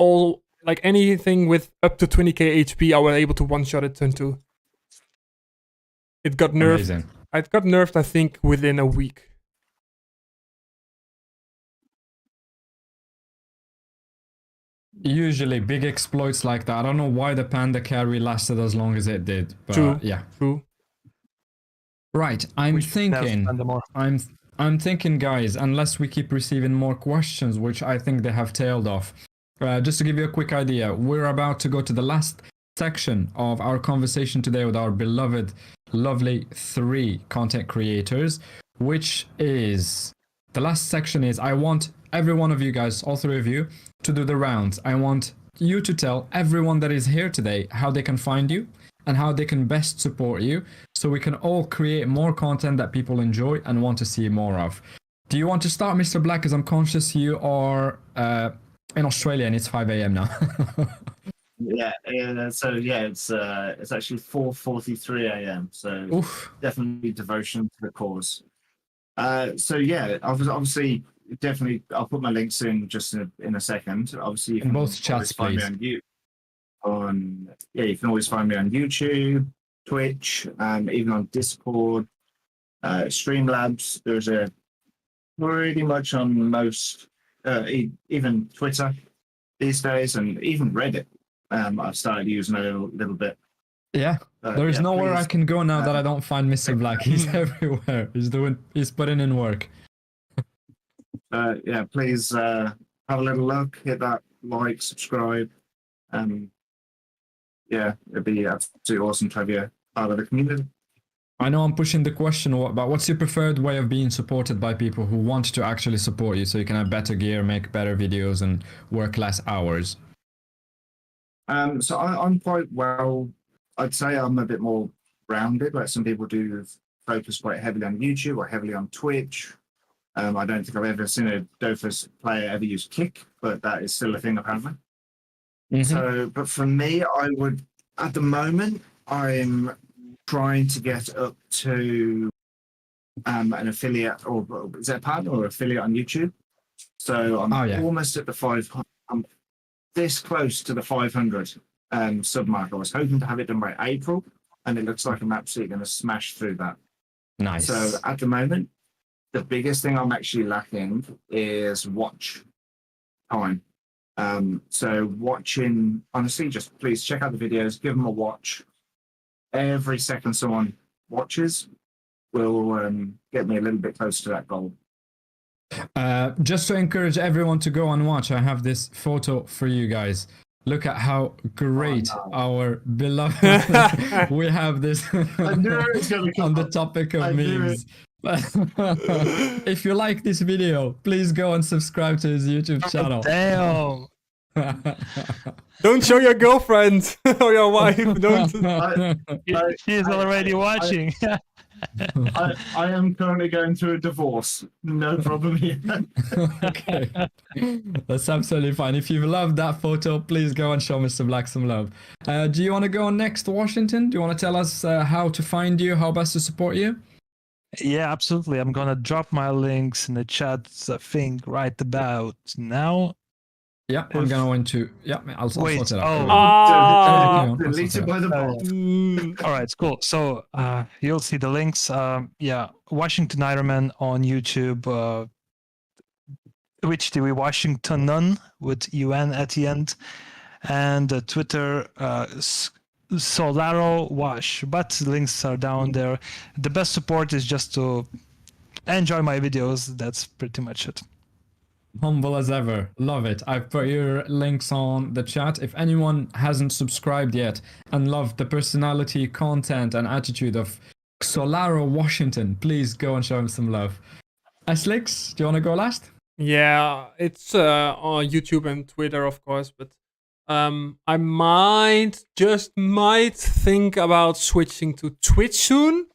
like anything with up to 20k HP, I was able to one-shot it turn 2. It got nerfed. Amazing. It got nerfed, I think, within a week. Usually big exploits like that. I don't know why the panda carry lasted as long as it did, but True. yeah. True. Right, I'm thinking, more. I'm thinking, guys, unless we keep receiving more questions, which I think they have tailed off. Just to give you a quick idea, we're about to go to the last section of our conversation today with our beloved, lovely 3 content creators, which is the last section is I want every one of you guys, all 3 of you, to do the rounds. I want you to tell everyone that is here today how they can find you and how they can best support you, so we can all create more content that people enjoy and want to see more of. Do you want to start, Mr. Black? Because I'm conscious you are in Australia and it's 5 a.m. now. So it's actually 4:43 a.m. So Oof. definitely devotion to the cause. Obviously, definitely, I'll put my links in just in a second. Obviously, you In can both always chats, find me please. you can always find me on YouTube, Twitch, even on Discord, Streamlabs. There's pretty much on most, even Twitter these days, and even Reddit. I've started using a little bit. Yeah. There's yeah, nowhere I please, can go now that um, I don't find Mr. Black. He's everywhere. He's putting in work. yeah, please have a little look, hit that like, subscribe. Yeah, it'd be absolutely awesome to have you part of the community. I know I'm pushing the question, but what's your preferred way of being supported by people who want to actually support you so you can have better gear, make better videos, and work less hours? So I'm quite well, I'd say I'm a bit more rounded. Like some people do focus quite heavily on YouTube or heavily on Twitch. I don't think I've ever seen a DOFUS player ever use Kick, but that is still a thing apparently. So, but for me, I would, at the moment, I'm trying to get up to an affiliate, or is it a partner or affiliate on YouTube? So I'm almost at the 500. I'm this close to the 500 sub mark. I was hoping to have it done by April, and it looks like I'm absolutely going to smash through that. Nice. So at the moment, the biggest thing I'm actually lacking is watch time. So watching, honestly, just please check out the videos, give them a watch. Every second someone watches will get me a little bit closer to that goal. Just to encourage everyone to go and watch, I have this photo for you guys. Look at how great our beloved. We have this I knew it was gonna come on the up. topic of I knew memes. If you like this video, please go and subscribe to his YouTube channel. Damn. Don't show your girlfriend or your wife. Don't. She's already watching. I am currently going through a divorce. No problem here. Okay, that's absolutely fine. If you love that photo, please go and show Mr. Black some love. Do you want to go on next to Washington? Do you want to tell us how to find you, how best to support you? Yeah, absolutely. I'm gonna drop my links in the chat, I think, right about now. Yeah, I'm going to. Yeah, I'll Wait, sort it out. oh. Deleted by the bot. All right, cool. So you'll see the links. Yeah, Washington Ironman on YouTube. Twitch TV Washington None with UN at the end, and Twitter Solaro Wash. But the links are down there. The best support is just to enjoy my videos. That's pretty much it. Humble as ever. Love it. I've put your links on the chat. If anyone hasn't subscribed yet and loved the personality, content, and attitude of Solaro Washington, please go and show him some love. Slix, do you want to go last? Yeah, it's on YouTube and Twitter, of course, but I might think about switching to Twitch soon.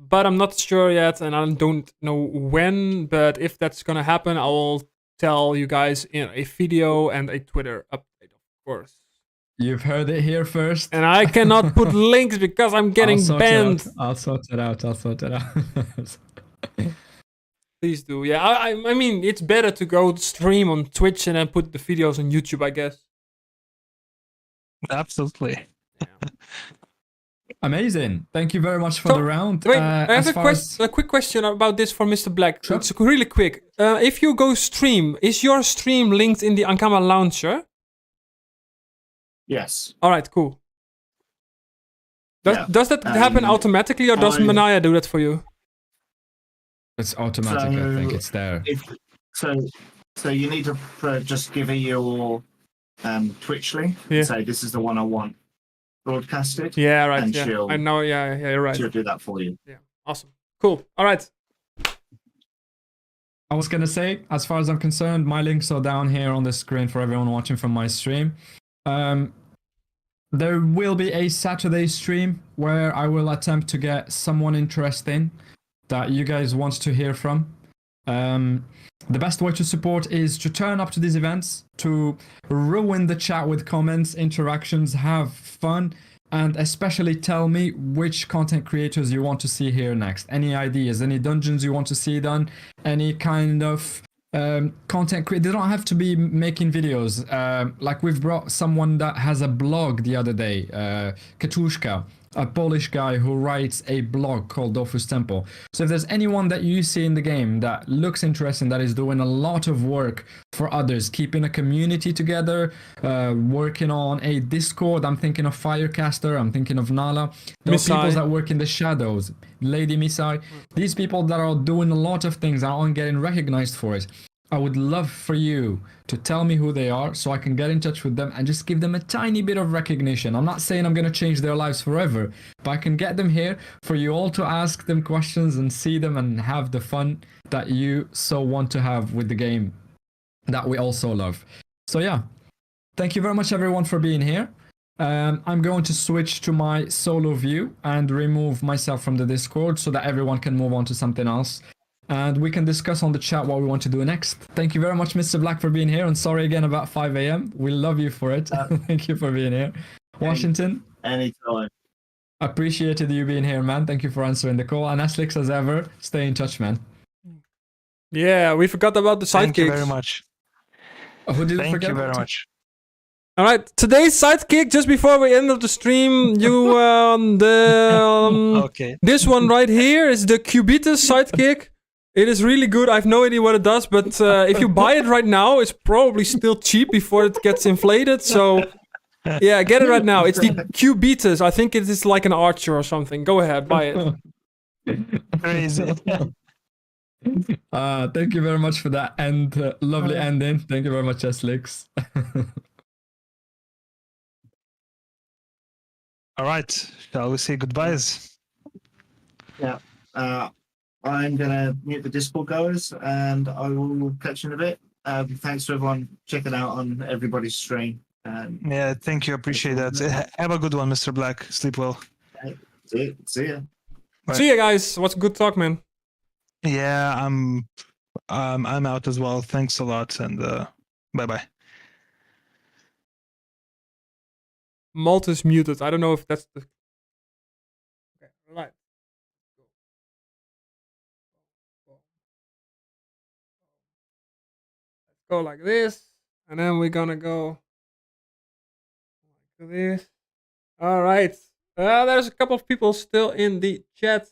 But I'm not sure yet, and I don't know when. But if that's gonna happen, I will tell you guys in a video and a Twitter update, of course. You've heard it here first. And I cannot put links because I'm getting banned. I'll sort it out. Please do. Yeah, I mean, it's better to go stream on Twitch and then put the videos on YouTube, I guess. Absolutely. Yeah. Amazing. Thank you very much for the round. Wait, I have a quick question about this for Mr. Black. Sure. It's really quick. If you go stream, is your stream linked in the Ankama launcher? Yes. All right, cool. Does that happen automatically, or does Manaya do that for you? It's automatic. I think it's there. So you need to just give her your Twitch link. Yeah. Say this is the one I want broadcasted. Yeah, right. And Yeah. I know. Yeah, you're right. She'll do that for you. Yeah, awesome. Cool. All right. I was gonna say, as far as I'm concerned, my links are down here on the screen for everyone watching from my stream. There will be a Saturday stream where I will attempt to get someone interesting that you guys want to hear from. The best way to support is to turn up to these events, to ruin the chat with comments, interactions, have fun, and especially tell me which content creators you want to see here next. Any ideas, any dungeons you want to see done, any kind of content they don't have to be making videos. Like we've brought someone that has a blog the other day, Katushka. a Polish guy who writes a blog called DOFUS Temple. So if there's anyone that you see in the game that looks interesting, that is doing a lot of work for others, keeping a community together, working on a Discord, I'm thinking of Firecaster, I'm thinking of Nala. There are people that work in the shadows, Lady Misai. These people that are doing a lot of things and aren't getting recognized for it. I would love for you to tell me who they are so I can get in touch with them and just give them a tiny bit of recognition. I'm not saying I'm going to change their lives forever, but I can get them here for you all to ask them questions and see them and have the fun that you so want to have with the game that we also love. So yeah, thank you very much everyone for being here. I'm going to switch to my solo view and remove myself from the Discord so that everyone can move on to something else. And we can discuss on the chat what we want to do next. Thank you very much, Mr. Black, for being here. And sorry again about 5 a.m. We love you for it. Thank you for being here. Washington? Anytime. Appreciated you being here, man. Thank you for answering the call. And Aslix, as ever, stay in touch, man. Yeah, we forgot about the sidekicks. Thank you very much. Who did Thank forget you very about? much. All right, today's sidekick, just before we end of the stream, Okay. this one right here is the Cubitus sidekick. It is really good. I have no idea what it does, but if you buy it right now, it's probably still cheap before it gets inflated. So, yeah, get it right now. It's the Cubitus. I think it is like an archer or something. Go ahead, buy it. Crazy. Thank you very much for that lovely ending. Thank you very much, Aslix. All right. Shall we say goodbyes? Yeah. I'm going to mute the Discord goers and I will catch you in a bit. Thanks to everyone checking out on everybody's stream. Yeah, thank you. Appreciate that. Have a good one, Mr. Black. Sleep well. See ya. Right. See you guys. What's a good talk, man? Yeah, I'm out as well. Thanks a lot, and bye-bye. Malt is muted. I don't know if that's the... Okay, right. Let's go like this. And then we're gonna go like this. All right. There's a couple of people still in the chat.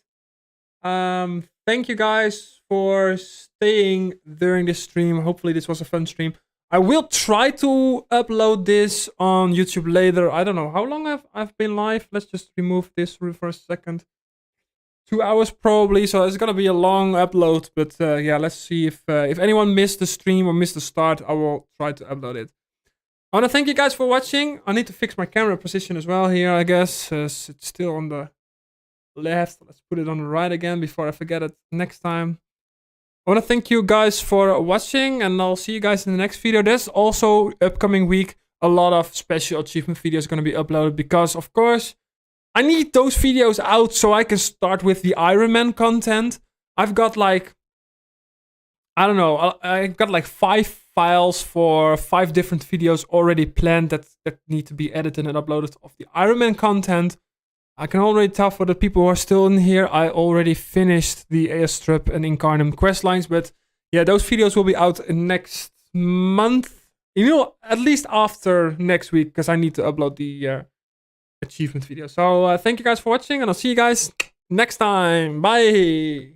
Thank you guys for staying during this stream. Hopefully this was a fun stream. I will try to upload this on YouTube later. I don't know how long I've been live. Let's just remove this for a second. 2 hours probably, so it's gonna be a long upload. But yeah, let's see if anyone missed the stream or missed the start. I will try to upload it. I want to thank you guys for watching. I need to fix my camera position as well here, I guess. It's still on the left. Let's put it on the right again before I forget it next time. I want to thank you guys for watching, and I'll see you guys in the next video. There's also upcoming week a lot of special achievement videos going to be uploaded because, of course, I need those videos out so I can start with the Iron Man content. I've got like, I don't know, I've got like 5 files for 5 different videos already planned that need to be edited and uploaded of the Iron Man content. I can already tell for the people who are still in here, I already finished the Airstrip and Incarnum quest lines, but yeah, those videos will be out next month. You know, at least after next week, because I need to upload the achievement video. So thank you guys for watching, and I'll see you guys next time. Bye!